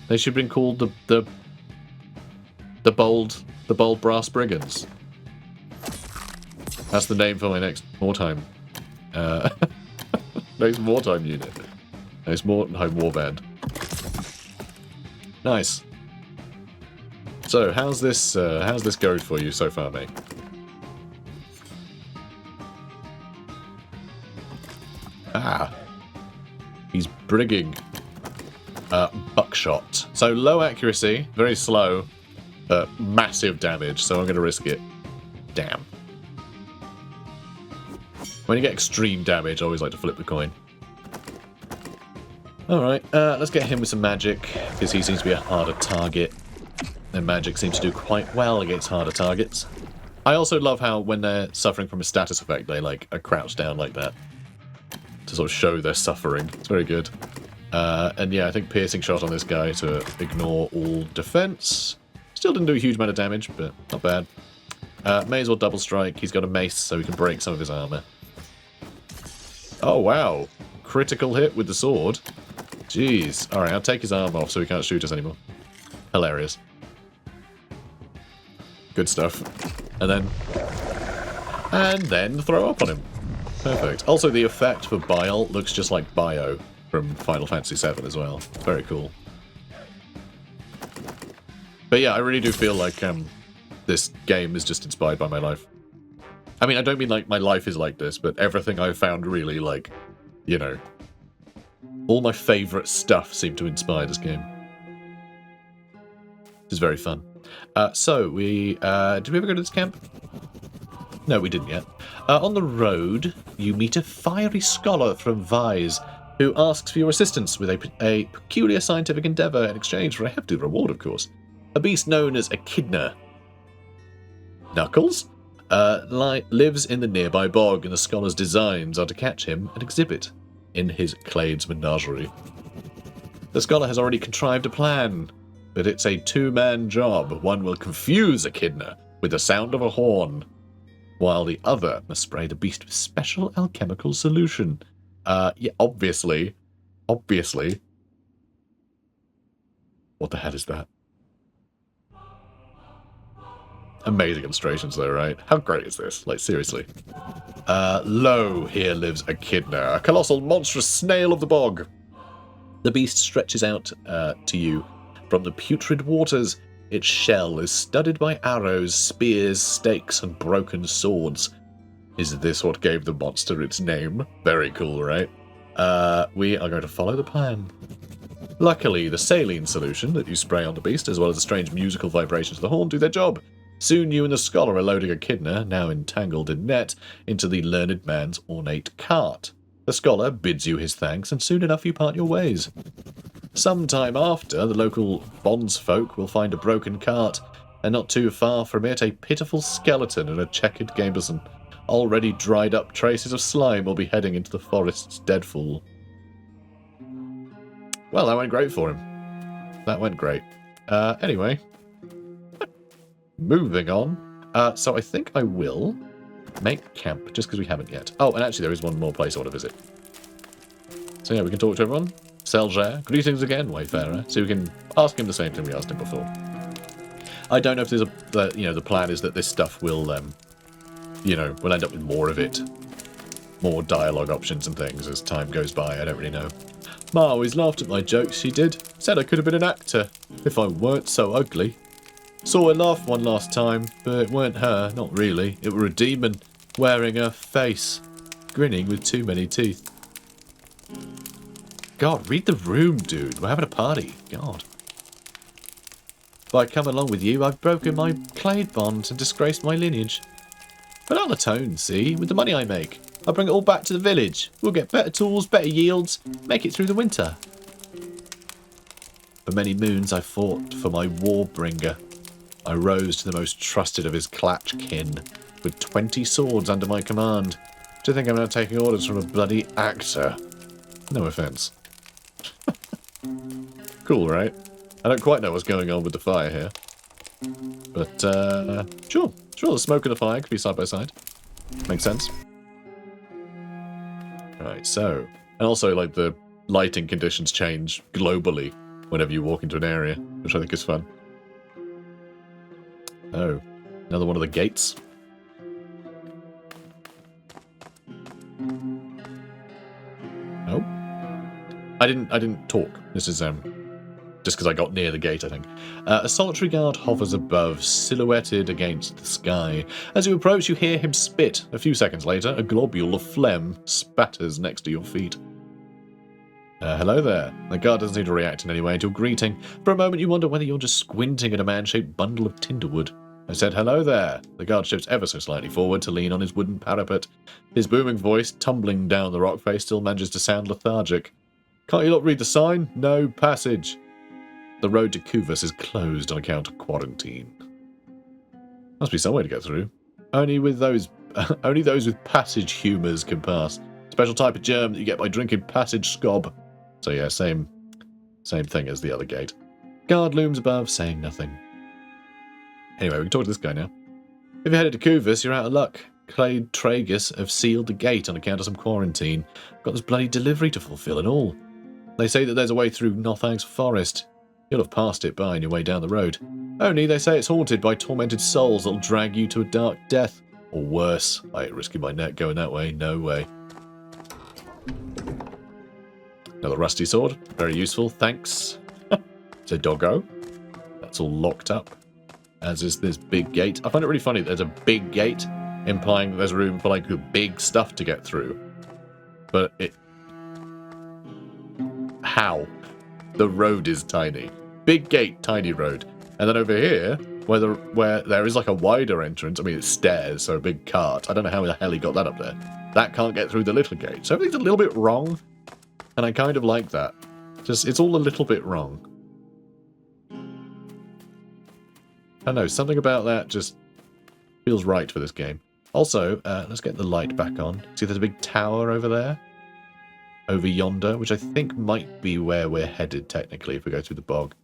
S1: They should have been called the bold brass brigands. That's the name for my next wartime. Next wartime unit. Next Mordheim warband. Nice. So, how's this going for you so far, mate? Ah. He's brigging buckshot. So low accuracy, very slow, massive damage, so I'm going to risk it. Damn. When you get extreme damage, I always like to flip the coin. Alright, let's get him with some magic, because he seems to be a harder target. And magic seems to do quite well against harder targets. I also love how when they're suffering from a status effect, they like are crouched down like that. To sort of show their suffering. It's very good. And yeah, I think piercing shot on this guy to ignore all defense. Still didn't do a huge amount of damage, but not bad. May as well double strike. He's got a mace, so he can break some of his armor. Oh, wow. Critical hit with the sword. Jeez. Alright, I'll take his arm off so he can't shoot us anymore. Hilarious. Good stuff. And then throw up on him. Perfect. Also, the effect for Bile looks just like Bio from Final Fantasy VII as well. Very cool. But yeah, I really do feel like this game is just inspired by my life. I mean, I don't mean like my life is like this, but everything I've found really, like, you know, all my favourite stuff seemed to inspire this game. It's very fun. So, did we ever go to this camp? No, we didn't yet. On the road, you meet a fiery scholar from Vise, who asks for your assistance with a peculiar scientific endeavour in exchange for a hefty reward, of course. A beast known as Echidna. Knuckles? Lives in the nearby bog, and the scholar's designs are to catch him and exhibit in his Clade's menagerie. The scholar has already contrived a plan, but it's a two-man job. One will confuse Echidna with the sound of a horn, while the other must spray the beast with special alchemical solution. Yeah, obviously. What the hell is that? Amazing illustrations though, right? How great is this? Like, seriously. Lo, here lives Echidna, a colossal monstrous snail of the bog. The beast stretches out to you from the putrid waters. Its shell is studded by arrows, spears, stakes, and broken swords. Is this what gave the monster its name? Very cool, right? We are going to follow the plan. Luckily, the saline solution that you spray on the beast, as well as the strange musical vibrations of the horn, do their job. Soon you and the scholar are loading Echidna, now entangled in net, into the learned man's ornate cart. The scholar bids you his thanks, and soon enough you part your ways. Sometime after, the local bondsfolk will find a broken cart, and not too far from it, a pitiful skeleton and a checkered gambeson. Already dried up traces of slime will be heading into the forest's deadfall. Well, that went great for him. That went great. Anyway. Moving on. So I think I will make camp, just because we haven't yet. Oh, and actually there is one more place I want to visit. So yeah, we can talk to everyone. Selger, greetings again, Wayfarer. So we can ask him the same thing we asked him before. I don't know if there's the plan is that this stuff will, we'll end up with more of it. More dialogue options and things as time goes by, I don't really know. Ma always laughed at my jokes, she did. Said I could have been an actor, if I weren't so ugly. Saw her laugh one last time, but it weren't her, not really. It were a demon, wearing a face, grinning with too many teeth. God, read the room, dude. We're having a party. God. If I come along with you, I've broken my clade bond and disgraced my lineage. But not the tone, see? With the money I make, I'll bring it all back to the village. We'll get better tools, better yields, make it through the winter. For many moons I fought for my warbringer. I rose to the most trusted of his clatch kin, with 20 swords under my command. Do you think I'm now taking orders from a bloody actor? No offence. Cool, right? I don't quite know what's going on with the fire here. But, sure, the smoke and the fire could be side by side. Makes sense. Right, so... And also, like, the lighting conditions change globally whenever you walk into an area, which I think is fun. Oh, another one of the gates. Oh. I didn't talk. This is, just because I got near the gate, I think. A solitary guard hovers above, silhouetted against the sky. As you approach, you hear him spit. A few seconds later, a globule of phlegm spatters next to your feet. Hello there. The guard doesn't seem to react in any way to your greeting. For a moment, you wonder whether you're just squinting at a man-shaped bundle of tinderwood. I said, hello there. The guard shifts ever so slightly forward to lean on his wooden parapet. His booming voice, tumbling down the rock face, still manages to sound lethargic. Can't you not read the sign? No passage. The road to Kuvus is closed on account of quarantine. Must be some way to get through. Only those with passage humours can pass. Special type of germ that you get by drinking passage scob. So yeah, same thing as the other gate. Guard looms above, saying nothing. Anyway, we can talk to this guy now. If you're headed to Kuvus, you're out of luck. Clade Tragus have sealed the gate on account of some quarantine. Got this bloody delivery to fulfill and all. They say that there's a way through Nothag's forest. You'll have passed it by on your way down the road. Only they say it's haunted by tormented souls that'll drag you to a dark death. Or worse. I ain't risking my neck going that way. No way. Another rusty sword. Very useful. Thanks. It's a doggo. That's all locked up. As is this big gate. I find it really funny that there's a big gate, implying that there's room for, like, big stuff to get through. But it... How? The road is tiny. Big gate, tiny road. And then over here, where there is, like, a wider entrance, I mean, it's stairs, so a big cart. I don't know how the hell he got that up there. That can't get through the little gate. So everything's a little bit wrong. And I kind of like that. Just, it's all a little bit wrong. I don't know, something about that just feels right for this game. Also, let's get the light back on. See, there's a big tower over there. Over yonder, which I think might be where we're headed, technically, if we go through the bog.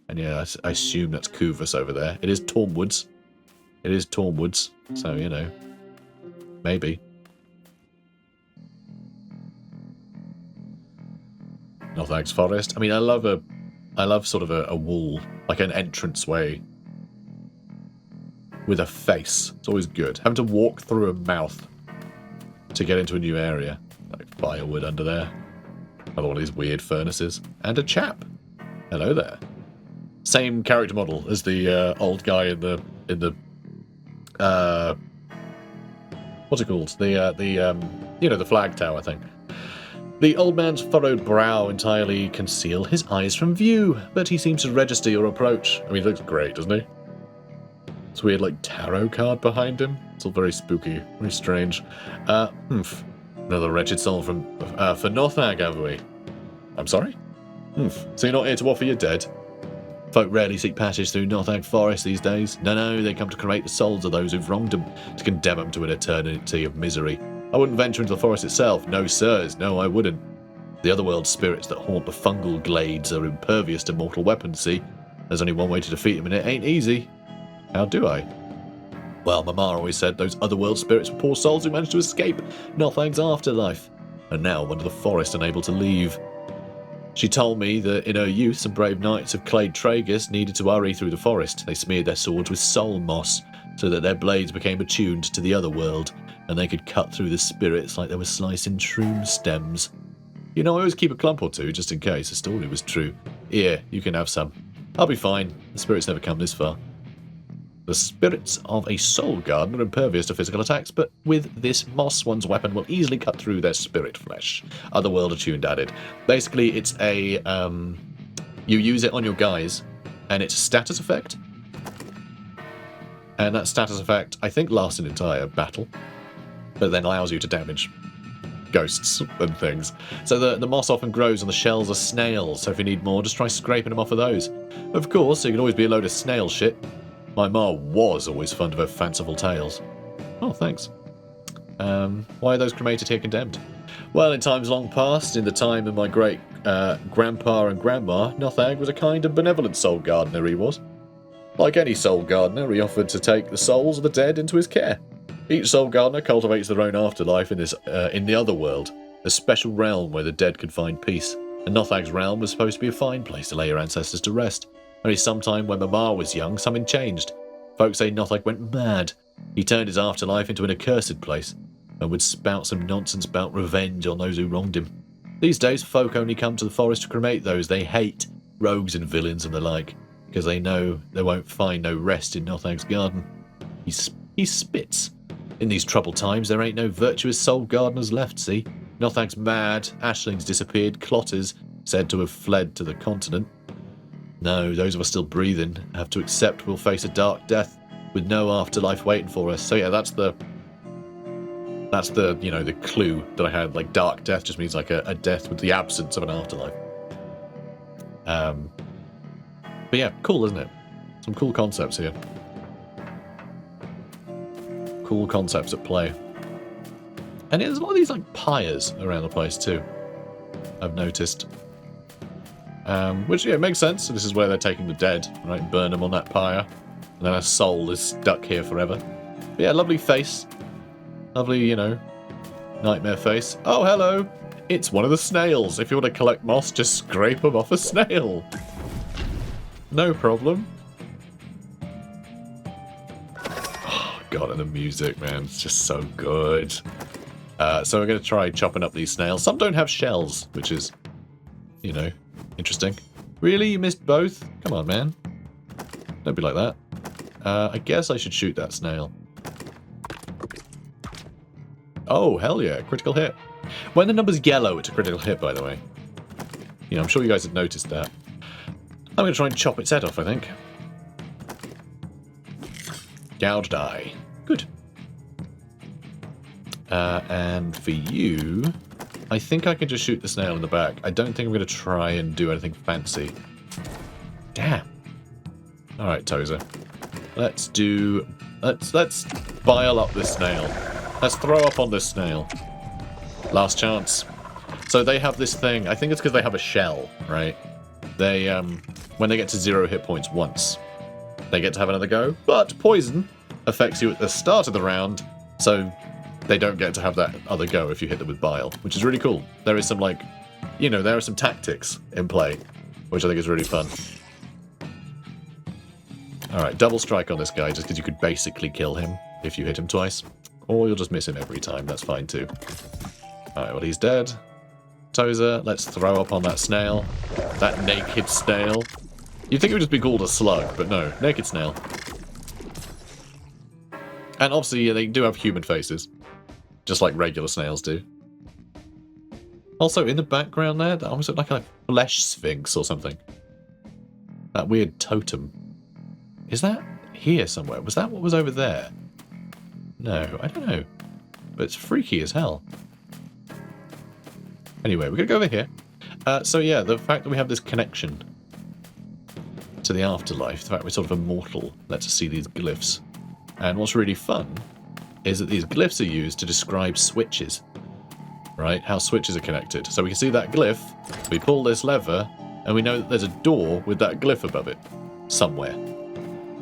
S1: And yeah, I assume that's Kuvus over there. It is Tormwoods. It is Tormwoods, so, you know, maybe. Nothag's forest. I mean, I love sort of a wall, like an entranceway with a face. It's always good. Having to walk through a mouth to get into a new area. Like firewood under there. Another one of these weird furnaces. And a chap. Hello there. Same character model as the old guy in the what's it called? The flag tower thing. The old man's furrowed brow entirely conceal his eyes from view, but he seems to register your approach. I mean, he looks great, doesn't he? This weird, like, tarot card behind him. It's all very spooky, very strange. Another wretched soul for Nothag, have we? I'm sorry? So you're not here to offer your dead? Folk rarely seek passage through Nothag Forest these days. No, they come to create the souls of those who've wronged them, to condemn them to an eternity of misery. I wouldn't venture into the forest itself. No, sirs, no, I wouldn't. The otherworld spirits that haunt the fungal glades are impervious to mortal weapons, see? There's only one way to defeat them, and it ain't easy. How do I? Well, my ma always said those otherworld spirits were poor souls who managed to escape Nothag's afterlife, and now wander the forest unable to leave. She told me that in her youth, some brave knights of Clade Tragus needed to hurry through the forest. They smeared their swords with soul moss, so that their blades became attuned to the other world, and they could cut through the spirits like they were slicing shroom stems. You know, I always keep a clump or two, just in case the story was true. Here, you can have some. I'll be fine. The spirits never come this far. The spirits of a soul garden are impervious to physical attacks, but with this moss, one's weapon will easily cut through their spirit flesh. Otherworld attuned added. Basically, it's a... you use it on your guys, and it's a status effect. And that status effect, I think, lasts an entire battle, but then allows you to damage ghosts and things. So the moss often grows on the shells of snails, so if you need more, just try scraping them off of those. Of course, it can always be a load of snail shit. My ma was always fond of her fanciful tales. Oh, thanks. Why are those cremated here condemned? Well, in times long past, in the time of my great grandpa and grandma, Nothag was a kind and benevolent soul gardener, he was. Like any soul gardener, he offered to take the souls of the dead into his care. Each soul gardener cultivates their own afterlife in the other world, a special realm where the dead could find peace. And Nothag's realm was supposed to be a fine place to lay your ancestors to rest. Only sometime when Mama was young, something changed. Folks say Nothag went mad. He turned his afterlife into an accursed place, and would spout some nonsense about revenge on those who wronged him. These days, folk only come to the forest to cremate those they hate, rogues and villains and the like, because they know they won't find no rest in Nothag's garden. He spits. In these troubled times, there ain't no virtuous soul gardeners left, see? Nothag's mad, ashlings disappeared, clotters said to have fled to the continent. No, those of us still breathing have to accept we'll face a dark death with no afterlife waiting for us. So yeah, that's the you know, the clue that I had. Like, dark death just means like a death with the absence of an afterlife. But yeah, cool, isn't it? Some cool concepts here. Cool concepts at play. And there's a lot of these like pyres around the place too, I've noticed. Which, yeah, makes sense. This is where they're taking the dead, right? Burn them on that pyre. And then a soul is stuck here forever. But yeah, lovely face. Lovely, you know, nightmare face. Oh, hello! It's one of the snails. If you want to collect moss, just scrape them off a snail. No problem. Oh, God, and the music, man. It's just so good. So we're going to try chopping up these snails. Some don't have shells, which is, you know, interesting. Really? You missed both? Come on, man. Don't be like that. I guess I should shoot that snail. Oh, hell yeah. Critical hit. When the number's yellow, it's a critical hit, by the way. You know, I'm sure you guys have noticed that. I'm going to try and chop its head off, I think. Gouged eye. Good. And for you, I think I can just shoot the snail in the back. I don't think I'm going to try and do anything fancy. Damn. All right, Tozer. Let's bile up this snail. Let's throw up on this snail. Last chance. So they have this thing. I think it's because they have a shell, right? They, when they get to 0 hit points once, they get to have another go. But poison affects you at the start of the round, so they don't get to have that other go if you hit them with bile, which is really cool. There is some, like, you know, there are some tactics in play, which I think is really fun. Alright, double strike on this guy, just because you could basically kill him if you hit him twice. Or you'll just miss him every time, that's fine too. Alright, well, he's dead. Tozer, let's throw up on that snail. That naked snail. You'd think it would just be called a slug, but no, naked snail. And obviously, yeah, they do have human faces. Just like regular snails do. Also, in the background there, that almost looked like a flesh sphinx or something. That weird totem. Is that here somewhere? Was that what was over there? No, I don't know. But it's freaky as hell. Anyway, we're going to go over here. So yeah, the fact that we have this connection to the afterlife, the fact we're sort of immortal, lets us see these glyphs. And what's really fun is that these glyphs are used to describe switches. Right? How switches are connected. So we can see that glyph, we pull this lever, and we know that there's a door with that glyph above it. Somewhere.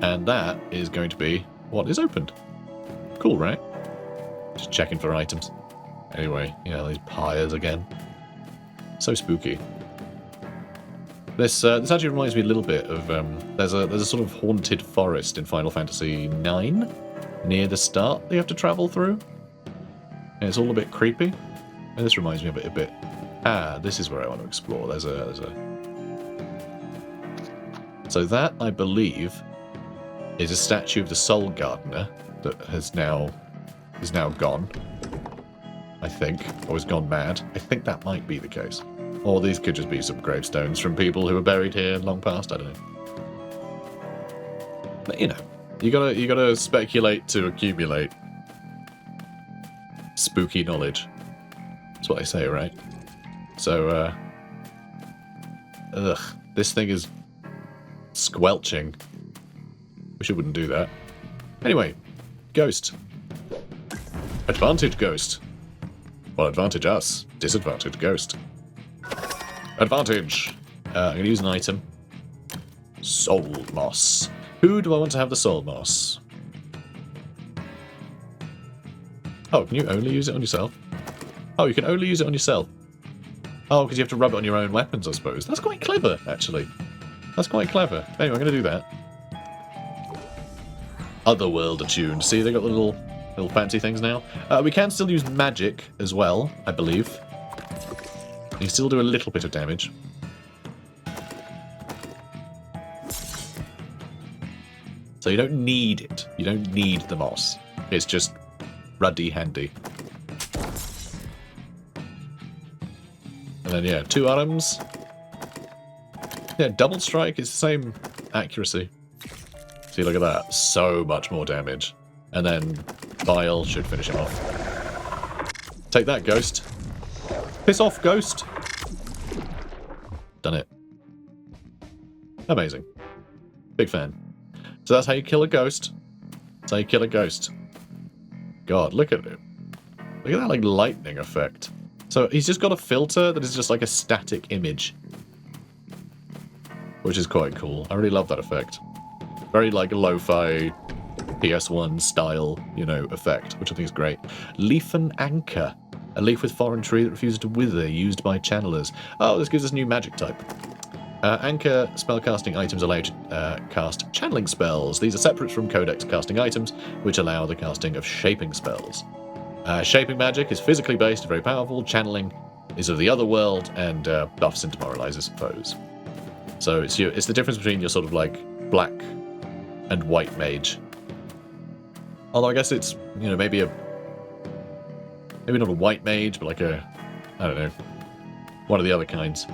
S1: And that is going to be what is opened. Cool, right? Just checking for items. Anyway, yeah, these pyres again. So spooky. This actually reminds me a little bit of there's a sort of haunted forest in Final Fantasy IX near the start that you have to travel through, and it's all a bit creepy. And this reminds me of it a bit. Ah, this is where I want to explore. There's a. So that, I believe, is a statue of the Soul Gardener that is now gone. I think. Or has gone mad. I think that might be the case. Or these could just be some gravestones from people who were buried here long past, I don't know. But you know, you gotta speculate to accumulate spooky knowledge. That's what I say, right? So, this thing is squelching. Wish it wouldn't do that. Anyway, ghost. Advantage ghost. Well, advantage us. Disadvantage ghost. Advantage. I'm going to use an item. Soul moss. Who do I want to have the soul moss? Oh, can you only use it on yourself? Oh, you can only use it on yourself. Oh, because you have to rub it on your own weapons, I suppose. That's quite clever, actually. That's quite clever. Anyway, I'm going to do that. Otherworld attuned. See, they got the little fancy things now. We can still use magic as well, I believe. You still do a little bit of damage. So you don't need it. You don't need the moss. It's just ruddy handy. And then, yeah, 2 items. Yeah, double strike is the same accuracy. See, look at that. So much more damage. And then Vile should finish him off. Take that, Ghost. Piss off, Ghost. Done it. Amazing. Big fan. So that's how you kill a ghost. That's how you kill a ghost. God, look at it. Look at that, like, lightning effect. So he's just got a filter that is just like a static image. Which is quite cool. I really love that effect. Very, like, lo-fi PS1 style, you know, effect, which I think is great. Leaf and Anchor. A leaf with foreign tree that refuses to wither, used by channelers. Oh, this gives us a new magic type. Anchor spellcasting items allow you to cast channeling spells. These are separate from codex casting items, which allow the casting of shaping spells. Shaping magic is physically based, very powerful. Channeling is of the other world, and buffs and demoralizes foes. So it's the difference between your sort of like black and white mage. Although I guess it's, you know, maybe not a white mage, but like a, I don't know, one of the other kinds.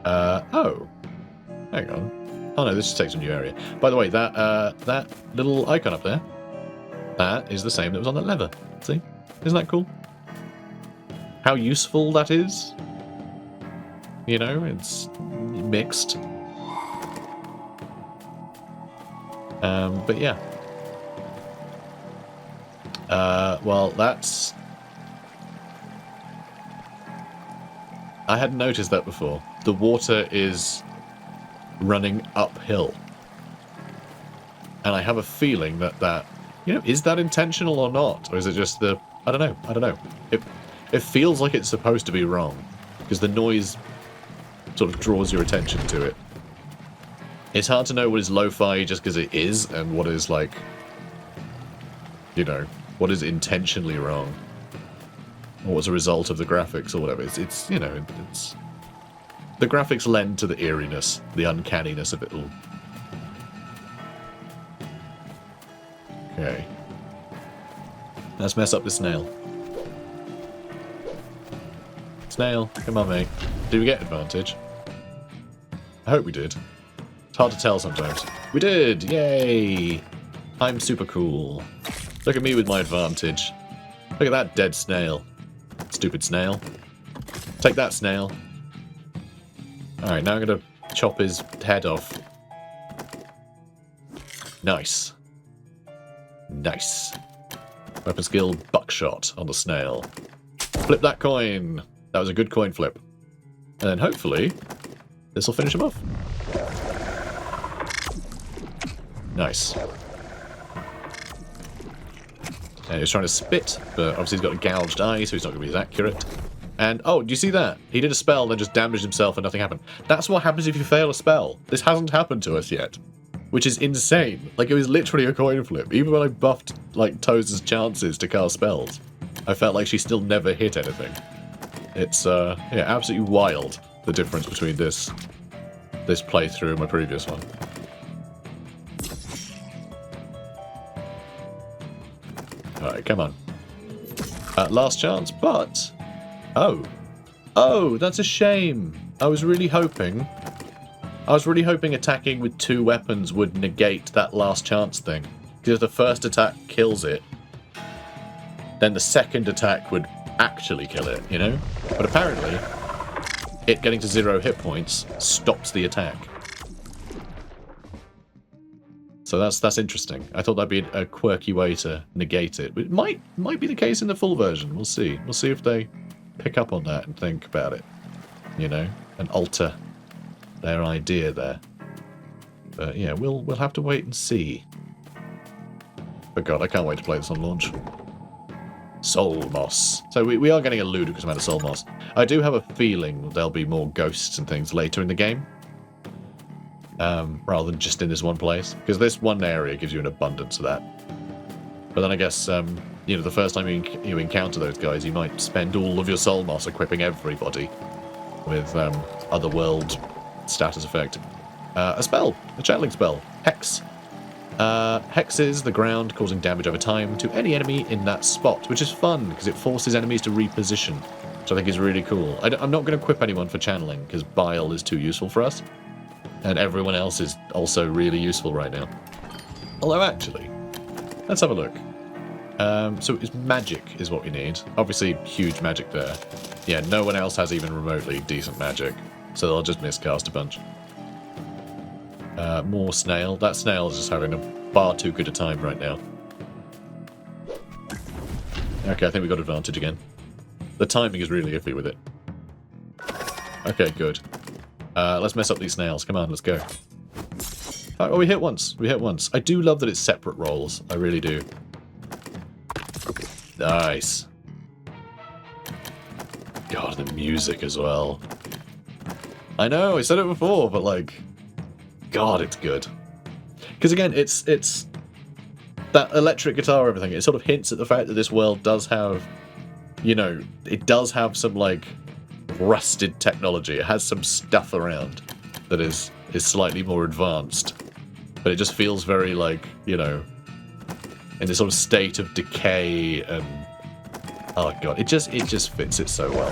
S1: Oh, hang on. Oh no, this just takes a new area. By the way, that little icon up there, that is the same that was on that lever. See? Isn't that cool? How useful that is? You know, it's mixed. But yeah. Well, that's... I hadn't noticed that before. The water is running uphill. And I have a feeling that, you know, is that intentional or not? Or is it just the... I don't know. It feels like it's supposed to be wrong. Because the noise sort of draws your attention to it. It's hard to know what is lo-fi just because it is, and what is, like, you know, what is intentionally wrong. Or what's a result of the graphics or whatever. It's you know, it's... The graphics lend to the eeriness, the uncanniness of it all. Okay. Let's mess up the snail. Snail, come on, mate. Did we get advantage? I hope we did. It's hard to tell sometimes. We did! Yay! I'm super cool. Look at me with my advantage. Look at that dead snail. Stupid snail. Take that, snail. Alright, now I'm going to chop his head off. Nice. Nice. Weapon skill, buckshot on the snail. Flip that coin. That was a good coin flip. And then hopefully, this will finish him off. Nice. And he's trying to spit, but obviously he's got a gouged eye, so he's not going to be as accurate. And, oh, do you see that? He did a spell, then just damaged himself and nothing happened. That's what happens if you fail a spell. This hasn't happened to us yet. Which is insane. Like, it was literally a coin flip. Even when I buffed, like, Toza's chances to cast spells, I felt like she still never hit anything. It's, yeah, absolutely wild, the difference between this playthrough and my previous one. Alright, come on. Last chance, but... Oh. Oh, that's a shame. I was really hoping attacking with 2 weapons would negate that last chance thing. Because if the first attack kills it, then the second attack would actually kill it, you know? But apparently, it getting to 0 hit points stops the attack. So that's interesting. I thought that'd be a quirky way to negate it. But it might be the case in the full version. We'll see. We'll see if they pick up on that and think about it, you know, and alter their idea there. But yeah, we'll have to wait and see. But God, I can't wait to play this on launch. Soul moss. So we are getting a ludicrous amount of soul moss. I do have a feeling there'll be more ghosts and things later in the game. Rather than just in this one place. Because this one area gives you an abundance of that. But then I guess, you know, the first time you encounter those guys, you might spend all of your soul moss equipping everybody with otherworld status effect. A spell. A channeling spell. Hex. Hexes the ground, causing damage over time to any enemy in that spot, which is fun because it forces enemies to reposition, which I think is really cool. I'm not going to equip anyone for channeling because bile is too useful for us, and everyone else is also really useful right now. Although actually, let's have a look. So it's magic is what we need. Obviously, huge magic there. Yeah, no one else has even remotely decent magic, so they'll just miscast a bunch. More snail. That snail is just having a far too good a time right now. Okay, I think we got advantage again. The timing is really iffy with it. Okay, good. Let's mess up these snails. Come on, let's go. Oh, we hit once. We hit once. I do love that it's separate rolls. I really do. Nice. God, the music as well. I know, I said it before, but like... God, it's good. Because again, it's that electric guitar, everything. It sort of hints at the fact that this world does have, you know, it does have some like rusted technology. It has some stuff around that is slightly more advanced, but it just feels very like, you know, in this sort of state of decay and oh god, it just fits it so well.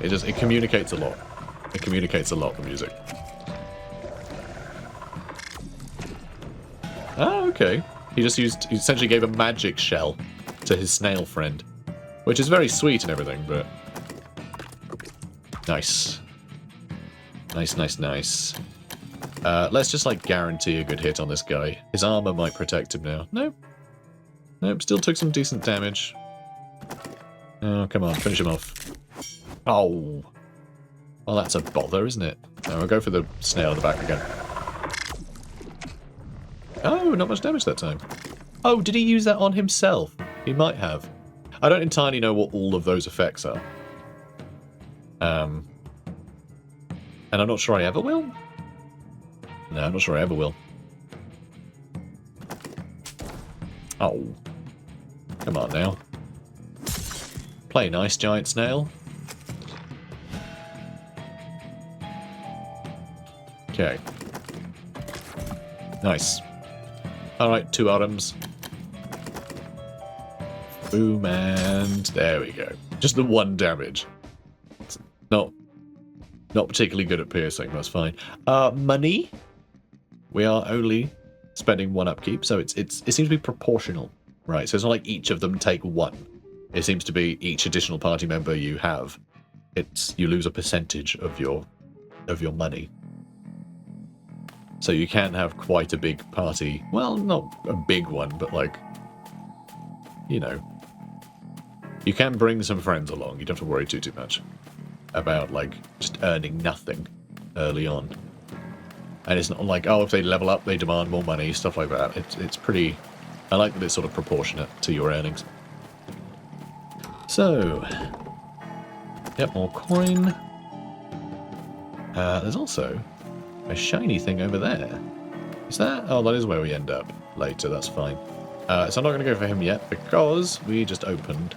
S1: It communicates a lot. It communicates a lot, the music. Oh, okay. He essentially gave a magic shell to his snail friend. Which is very sweet and everything, but... Nice. Nice, nice, nice. Let's just, like, guarantee a good hit on this guy. His armor might protect him now. Nope. Nope, still took some decent damage. Oh, come on, finish him off. Oh. Well, that's a bother, isn't it? No, we'll go for the snail in the back again. Oh, not much damage that time. Oh, did he use that on himself? He might have. I don't entirely know what all of those effects are. And I'm not sure I ever will. No, I'm not sure I ever will. Oh. Come on now. Play nice, giant snail. Okay. Nice. Alright, 2 items. Boom, and there we go. Just the 1 damage. It's not particularly good at piercing, that's fine. Money. We are only spending 1 upkeep, so it seems to be proportional. Right, so it's not like each of them take 1. It seems to be each additional party member you have, you lose a percentage of your money. So you can have quite a big party. Well, not a big one, but like, you know, you can bring some friends along. You don't have to worry too much about like just earning nothing early on. And it's not like, oh, if they level up, they demand more money, stuff like that. It's pretty. I like that it's sort of proportionate to your earnings. So, yep, more coin. There's also a shiny thing over there. Is that? Oh, that is where we end up later. That's fine. So I'm not going to go for him yet because we just opened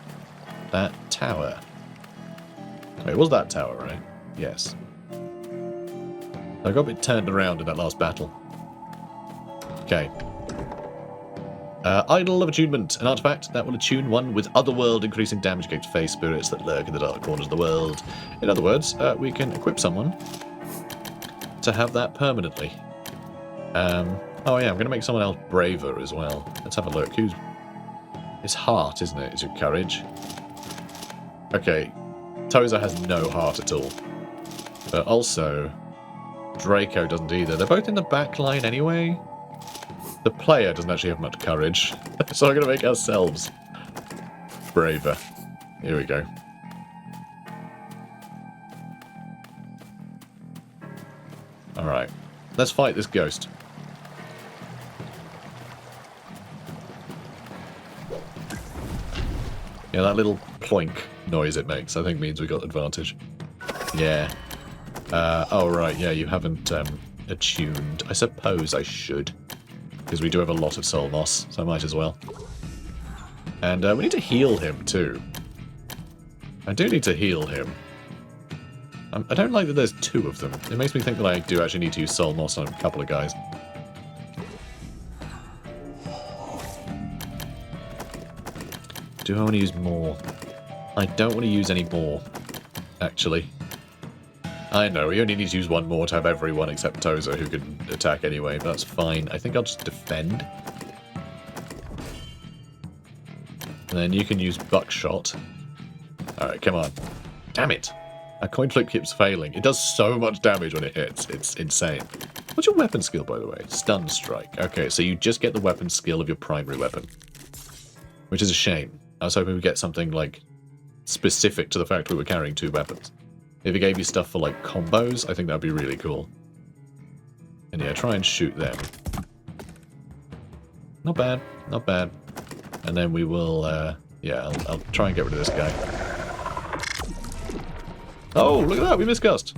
S1: that tower. Wait, it was that tower, right? Yes. I got a bit turned around in that last battle. Okay. Idol of Attunement, an artifact that will attune one with Otherworld, increasing damage against face spirits that lurk in the dark corners of the world. In other words, we can equip someone to have that permanently. Oh yeah, I'm going to make someone else braver as well. Let's have a look. Who's... It's heart, isn't it? Is your courage? Okay, Tozer has no heart at all. But also, Draco doesn't either. They're both in the back line anyway. The player doesn't actually have much courage. So I'm going to make ourselves braver. Here we go. Alright. Let's fight this ghost. Yeah, that little ploink noise it makes, I think means we got advantage. Yeah. Oh, right, yeah, you haven't attuned. I suppose I should. Because we do have a lot of soul moss, so I might as well. And we need to heal him, too. I do need to heal him. I don't like that there's two of them. It makes me think that I do actually need to use soul moss on a couple of guys. Do I want to use more? I don't want to use any more, actually. I know, we only need to use one more to have everyone except Tozer who can attack anyway, but that's fine. I think I'll just defend. And then you can use buckshot. Alright, come on. Damn it! Our coin flip keeps failing. It does so much damage when it hits. It's insane. What's your weapon skill, by the way? Stun strike. Okay, so you just get the weapon skill of your primary weapon. Which is a shame. I was hoping we'd get something, like, specific to the fact we were carrying two weapons. If it gave you stuff for, like, combos, I think that'd be really cool. And yeah, try and shoot them. Not bad. Not bad. And then we will, yeah, I'll try and get rid of this guy. Oh, look at that! We miscast!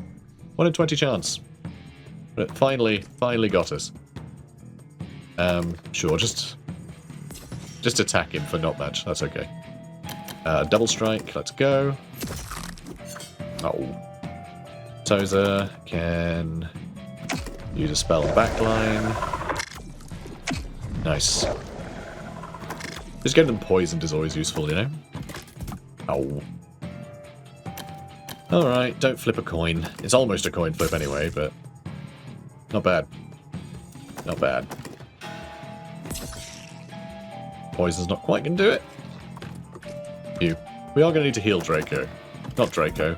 S1: 1 in 20 chance. But it finally got us. Sure, just attack him for not match. That's okay. Double strike, let's go. Oh. Tozer can use a spell on the back line. Nice. Just getting them poisoned is always useful, you know? Oh. Alright, don't flip a coin. It's almost a coin flip anyway, but... Not bad. Not bad. Poison's not quite gonna do it. You. We are gonna need to heal Draco. Not Draco.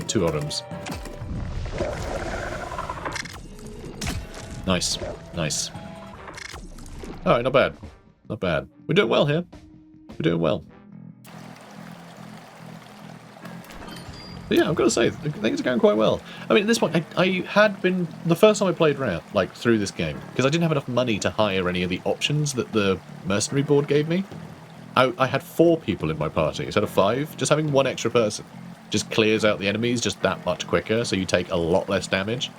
S1: 2 items. Nice. Nice. Alright, not bad. Not bad. We're doing well here. We're doing well. But yeah, I've got to say, things are going quite well. I mean, at this point, I had been... The first time I played around, like, through this game, because I didn't have enough money to hire any of the options that the mercenary board gave me. I had 4 people in my party instead of 5. Just having 1 extra person just clears out the enemies just that much quicker, so you take a lot less damage.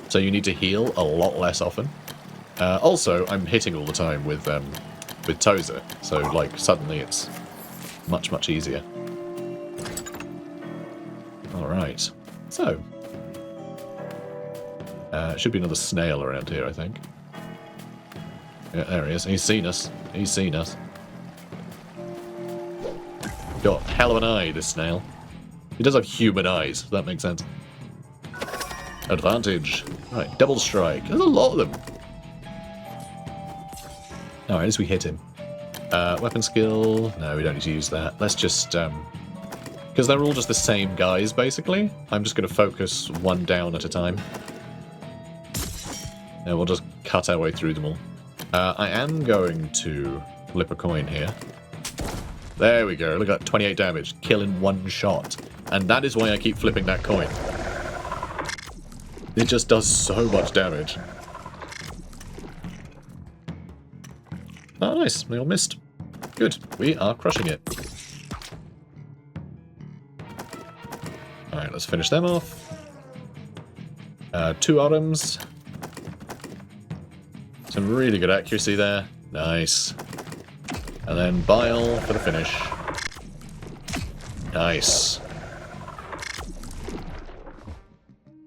S1: So you need to heal a lot less often. Also, I'm hitting all the time with Tozer, so, like, suddenly it's much, much easier. Alright, so, should be another snail around here, I think. Yeah, there he is. He's seen us. He's seen us. Got hell of an eye, this snail. He does have human eyes, so that makes sense. Advantage. Right, double strike. There's a lot of them. Alright, as we hit him. Weapon skill. No, we don't need to use that. Let's just, because they're all just the same guys, basically. I'm just going to focus one down at a time. And we'll just cut our way through them all. I am going to flip a coin here. There we go. Look at that, 28 damage. Kill in 1 shot. And that is why I keep flipping that coin. It just does so much damage. Oh, nice. We all missed. Good. We are crushing it. Alright, let's finish them off. 2 items. Some really good accuracy there. Nice. And then Bile for the finish. Nice.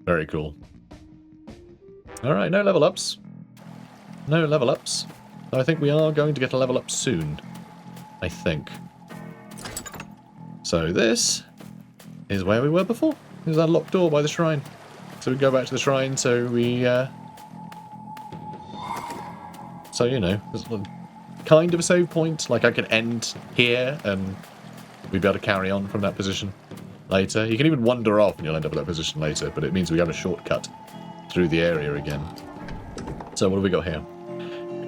S1: Very cool. Alright, no level ups. No level ups. I think we are going to get a level up soon. I think. So this is where we were before. There's that locked door by the shrine. So we go back to the shrine, so we, so, you know, there's kind of a save point. Like, I could end here, and we'd be able to carry on from that position later. You can even wander off, and you'll end up at that position later, but it means we have a shortcut through the area again. So what have we got here?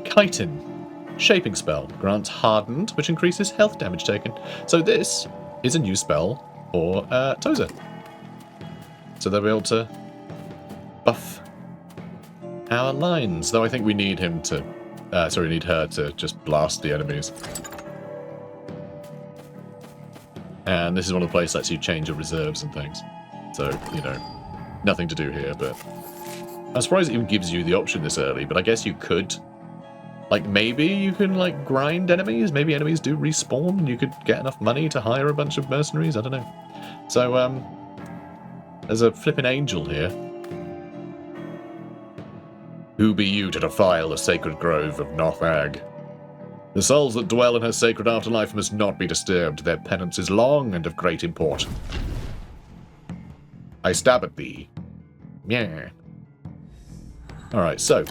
S1: Chitin. Shaping spell. Grants hardened, which increases health damage taken. So this is a new spell for Tozer. So they'll be able to buff our lines. Though I think we need him to... need her to just blast the enemies. And this is one of the places that lets you change your reserves and things. So, you know, nothing to do here, but... I'm surprised it even gives you the option this early, but I guess you could... Like, maybe you can, like, grind enemies? Maybe enemies do respawn and you could get enough money to hire a bunch of mercenaries? I don't know. So, there's a flippin' angel here. Who be you to defile the sacred grove of Nothag? The souls that dwell in her sacred afterlife must not be disturbed. Their penance is long and of great import. I stab at thee. Yeah. Alright, so...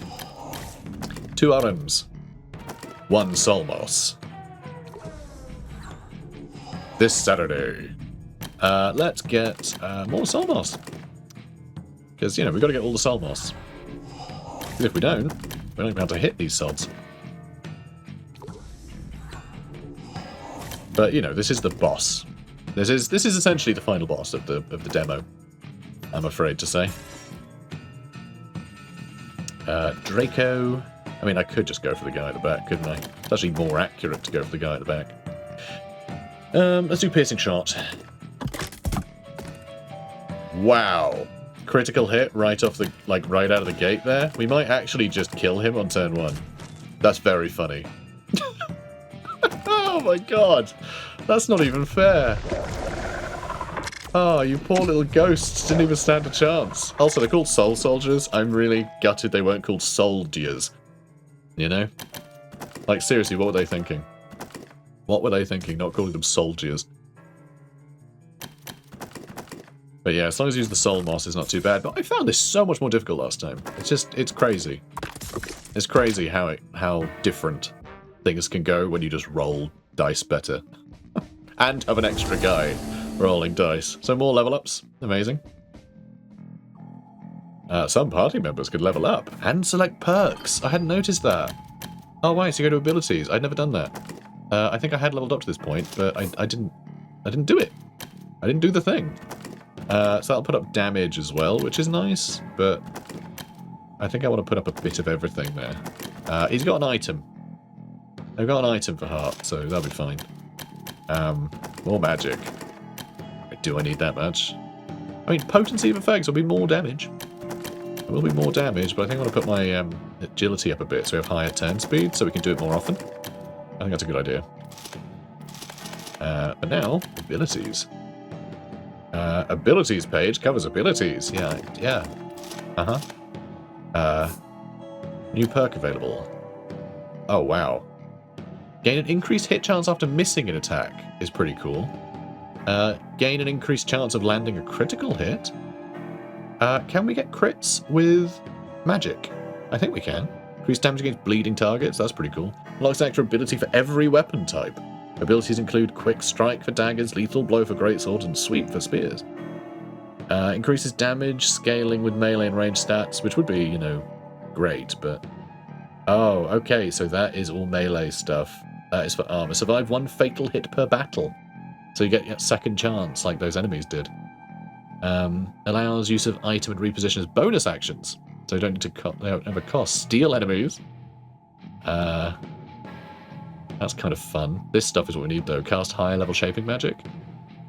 S1: 2 Arms. 1 Solmos. This Saturday. Let's get more Solmos. Because, you know, we've got to get all the Solmos. If we don't, we won't be able to hit these sods. But, you know, this is the boss. This is essentially the final boss of the demo, I'm afraid to say. Draco. I mean, I could just go for the guy at the back, couldn't I? It's actually more accurate to go for the guy at the back. Let's do piercing shot. Wow. Critical hit right off the, like, right out of the gate there. We might actually just kill him on turn 1. That's very funny. Oh my god. That's not even fair. Oh, you poor little ghosts didn't even stand a chance. Also, they're called soul soldiers. I'm really gutted they weren't called soldiers. You know? Like, seriously, what were they thinking? What were they thinking, not calling them soldiers? But yeah, as long as you use the soul moss, it's not too bad. But I found this so much more difficult last time. It's just, it's crazy. It's crazy how different things can go when you just roll dice better. And have an extra guy rolling dice. So more level ups. Amazing. Some party members could level up and select perks. I hadn't noticed that. Oh, right, so you go to abilities. I'd never done that. I think I had leveled up to this point, but I didn't do it. I didn't do the thing. So that'll put up damage as well, which is nice, but I think I want to put up a bit of everything there. He's got an item. I've got an item for heart, so that'll be fine. More magic. Do I need that much? I mean, potency of effects will be more damage. It will be more damage, but I think I want to put my agility up a bit so we have higher turn speed, so we can do it more often. I think that's a good idea. But now, abilities. Abilities page covers abilities. Yeah. New perk available. Oh, wow. Gain an increased hit chance after missing an attack is pretty cool. Gain an increased chance of landing a critical hit. Can we get crits with magic? I think we can. Increased damage against bleeding targets, that's pretty cool. Unlocks extra ability for every weapon type. Abilities include quick strike for daggers, lethal blow for greatswords, and sweep for spears. Increases damage, scaling with melee and range stats, which would be, you know, great, but... Oh, okay, so that is all melee stuff. That is for armor. Survive 1 fatal hit per battle. So you get a second chance, like those enemies did. Allows use of item and reposition as bonus actions. So you don't need to they don't have a cost. Steal enemies. That's kind of fun. This stuff is what we need, though. Cast higher level shaping magic.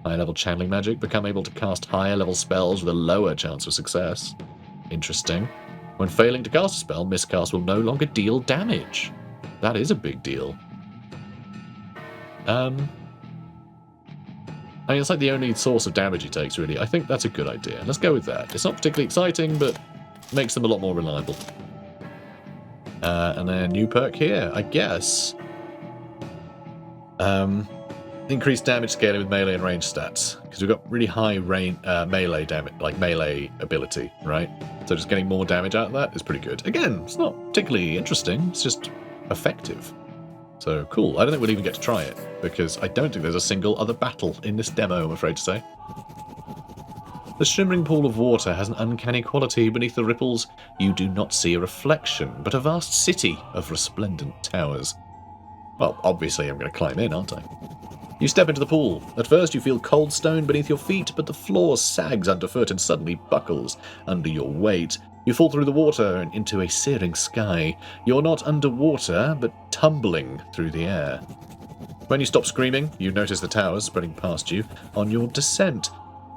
S1: Higher level channeling magic. Become able to cast higher level spells with a lower chance of success. Interesting. When failing to cast a spell, miscast will no longer deal damage. That is a big deal. I mean, it's like the only source of damage he takes, really. I think that's a good idea. Let's go with that. It's not particularly exciting, but makes them a lot more reliable. And then new perk here, I guess. Increased damage scaling with melee and range stats. Because we've got really high melee damage, like melee ability, right? So just getting more damage out of that is pretty good. Again, it's not particularly interesting, it's just effective. So cool. I don't think we'll even get to try it, because I don't think there's a single other battle in this demo, I'm afraid to say. The shimmering pool of water has an uncanny quality. Beneath the ripples, you do not see a reflection, but a vast city of resplendent towers. Well, obviously I'm going to climb in, aren't I? You step into the pool. At first you feel cold stone beneath your feet, but the floor sags underfoot and suddenly buckles under your weight. You fall through the water and into a searing sky. You're not underwater, but tumbling through the air. When you stop screaming, you notice the towers spreading past you on your descent.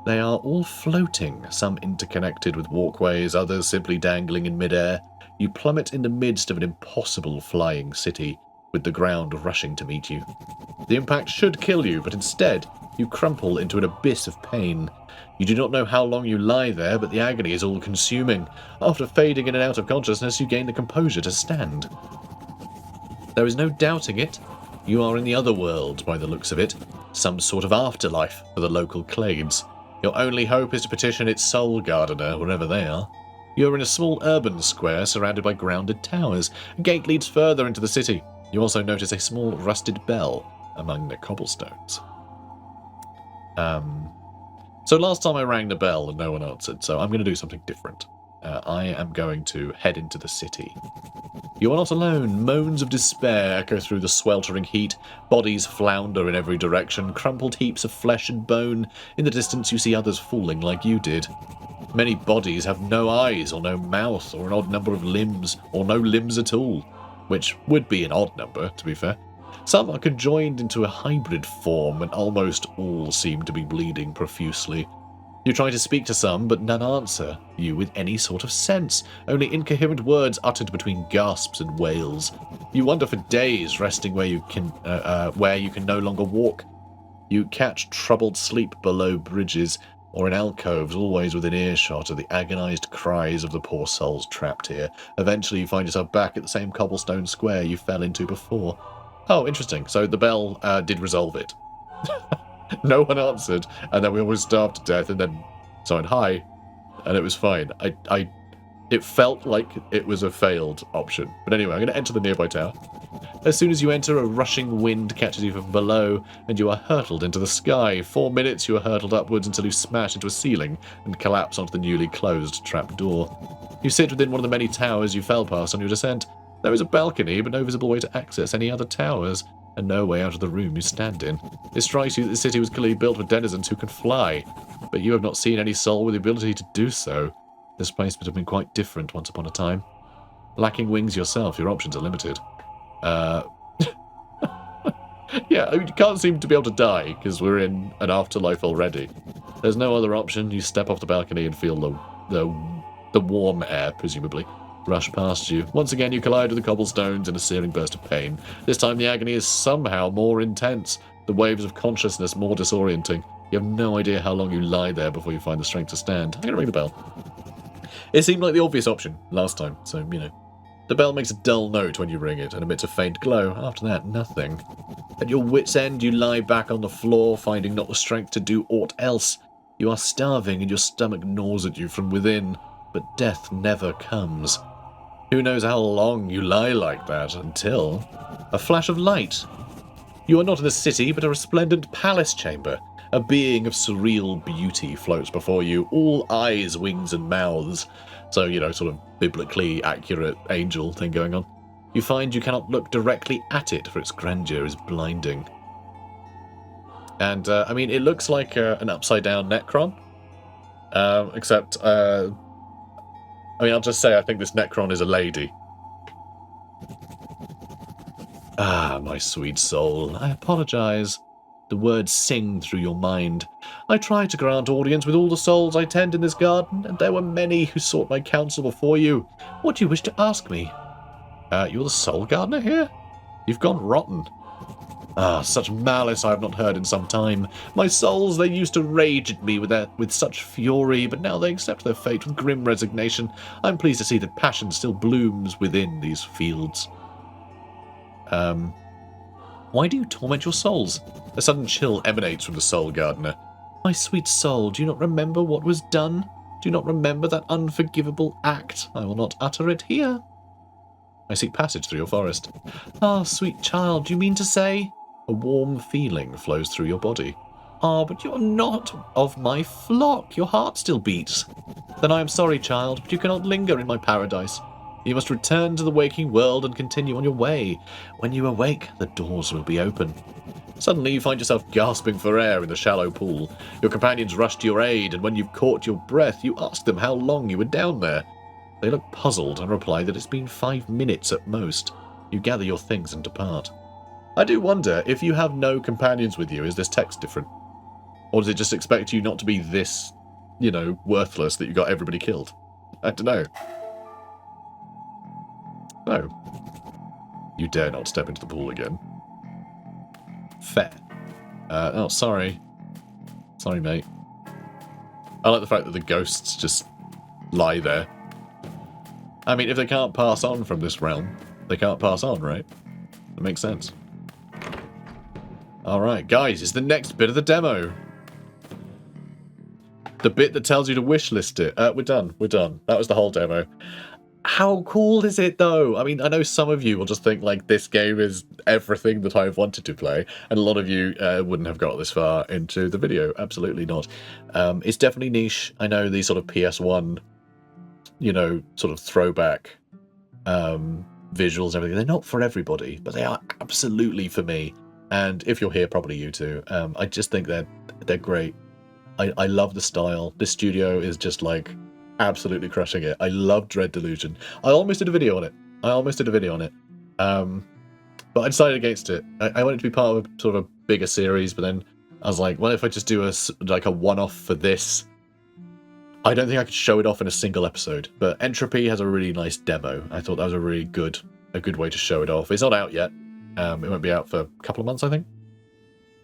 S1: They are all floating, some interconnected with walkways, others simply dangling in midair. You plummet in the midst of an impossible flying city, with the ground rushing to meet you. The impact should kill you, but instead, you crumple into an abyss of pain. You do not know how long you lie there, but the agony is all-consuming. After fading in and out of consciousness, you gain the composure to stand. There is no doubting it. You are in the other world, by the looks of it. Some sort of afterlife for the local clades. Your only hope is to petition its soul gardener, wherever they are. You are in a small urban square surrounded by grounded towers. A gate leads further into the city. You also notice a small rusted bell among the cobblestones. So last time I rang the bell and no one answered, so I'm going to do something different. I am going to head into the city. You are not alone. Moans of despair echo through the sweltering heat. Bodies flounder in every direction, crumpled heaps of flesh and bone. In the distance you see others falling like you did. Many bodies have no eyes or no mouth or an odd number of limbs or no limbs at all, which would be an odd number, to be fair. Some are conjoined into a hybrid form, and almost all seem to be bleeding profusely. You try to speak to some, but none answer you with any sort of sense, only incoherent words uttered between gasps and wails. You wander for days, resting where you can no longer walk. You catch troubled sleep below bridges, or in alcoves, always within earshot of the agonized cries of the poor souls trapped here. Eventually you find yourself back at the same cobblestone square you fell into before. Oh, interesting. So the bell did resolve it. No one answered, and then we almost starved to death, and then someone hi, and it was fine. It felt like it was a failed option. But anyway, I'm going to enter the nearby tower. As soon as you enter, a rushing wind catches you from below, and you are hurtled into the sky. 4 minutes you are hurtled upwards until you smash into a ceiling and collapse onto the newly closed trapdoor. You sit within one of the many towers you fell past on your descent. There is a balcony, but no visible way to access any other towers, and no way out of the room you stand in. It strikes you that the city was clearly built for denizens who can fly, but you have not seen any soul with the ability to do so. This place would have been quite different once upon a time. Lacking wings yourself, your options are limited. Yeah, I mean, you can't seem to be able to die, because we're in an afterlife already. There's no other option. You step off the balcony and feel the warm air, presumably, rush past you. Once again, you collide with the cobblestones in a searing burst of pain. This time the agony is somehow more intense, the waves of consciousness more disorienting. You have no idea how long you lie there before you find the strength to stand. I'm going to ring the bell. It seemed like the obvious option last time, so, you know. The bell makes a dull note when you ring it and emits a faint glow. After that, nothing. At your wit's end, you lie back on the floor, finding not the strength to do aught else. You are starving and your stomach gnaws at you from within, but death never comes. Who knows how long you lie like that until a flash of light. You are not in a city, but a resplendent palace chamber. A being of surreal beauty floats before you, all eyes, wings, and mouths. So, you know, sort of biblically accurate angel thing going on. You find you cannot look directly at it, for its grandeur is blinding. And, I mean, it looks like an upside-down Necron. Except, I mean, I'll just say I think this Necron is a lady. Ah, my sweet soul, I apologize. The words sing through your mind. I tried to grant audience with all the souls I tend in this garden, and there were many who sought my counsel before you. What do you wish to ask me? You're the soul gardener here? You've gone rotten. Ah, such malice I have not heard in some time. My souls, they used to rage at me with such fury, but now they accept their fate with grim resignation. I'm pleased to see that passion still blooms within these fields. Why do you torment your souls? A sudden chill emanates from the soul gardener. My sweet soul, do you not remember what was done? Do you not remember that unforgivable act? I will not utter it here. I seek passage through your forest. Ah, sweet child, do you mean to say? A warm feeling flows through your body. Ah, but you're not of my flock. Your heart still beats. Then I am sorry, child, but you cannot linger in my paradise. You must return to the waking world and continue on your way. When you awake, the doors will be open. Suddenly you find yourself gasping for air in the shallow pool. Your companions rush to your aid, and when you've caught your breath, you ask them how long you were down there. They look puzzled and reply that it's been 5 minutes at most. You gather your things and depart. I do wonder, if you have no companions with you, is this text different? Or does it just expect you not to be this, worthless that you got everybody killed? I don't know. No. You dare not step into the pool again. Fair. Oh, sorry. Sorry, mate. I like the fact that the ghosts just lie there. I mean, if they can't pass on from this realm, they can't pass on, right? That makes sense. Alright, guys, it's the next bit of the demo. The bit that tells you to wishlist it. We're done. We're done. That was the whole demo. How cool is it, though? I mean, I know some of you will just think, like, this game is everything that I've wanted to play, and a lot of you wouldn't have got this far into the video. Absolutely not. It's definitely niche. I know these sort of PS1, sort of throwback visuals and everything, they're not for everybody, but they are absolutely for me. And if you're here, probably you too. I just think they're great. I love the style. This studio is just like absolutely crushing it. I love Dread Delusion. I almost did a video on it. But I decided against it. I wanted to be part of a sort of a bigger series, but then I was like, well, if I just do a one-off for this, I don't think I could show it off in a single episode. But Entropy has a really nice demo. I thought that was a good way to show it off. It's not out yet. It won't be out for a couple of months, I think.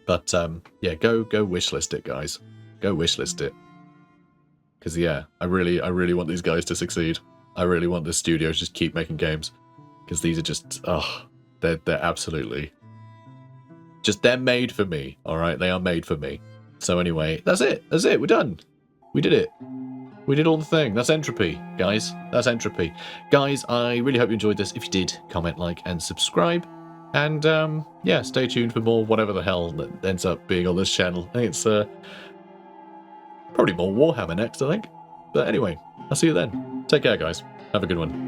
S1: But yeah, go wishlist it, guys. Go wishlist it. Because yeah, I really want these guys to succeed. I really want this studio to just keep making games. Because these are just, they're absolutely, they're made for me. All right, they are made for me. So anyway, that's it. We're done. We did it. We did all the thing. That's Entropy, guys. That's Entropy. Guys, I really hope you enjoyed this. If you did, comment, like, and subscribe. And, yeah, stay tuned for more whatever the hell that ends up being on this channel. I think it's, probably more Warhammer next, I think. But anyway, I'll see you then. Take care, guys. Have a good one.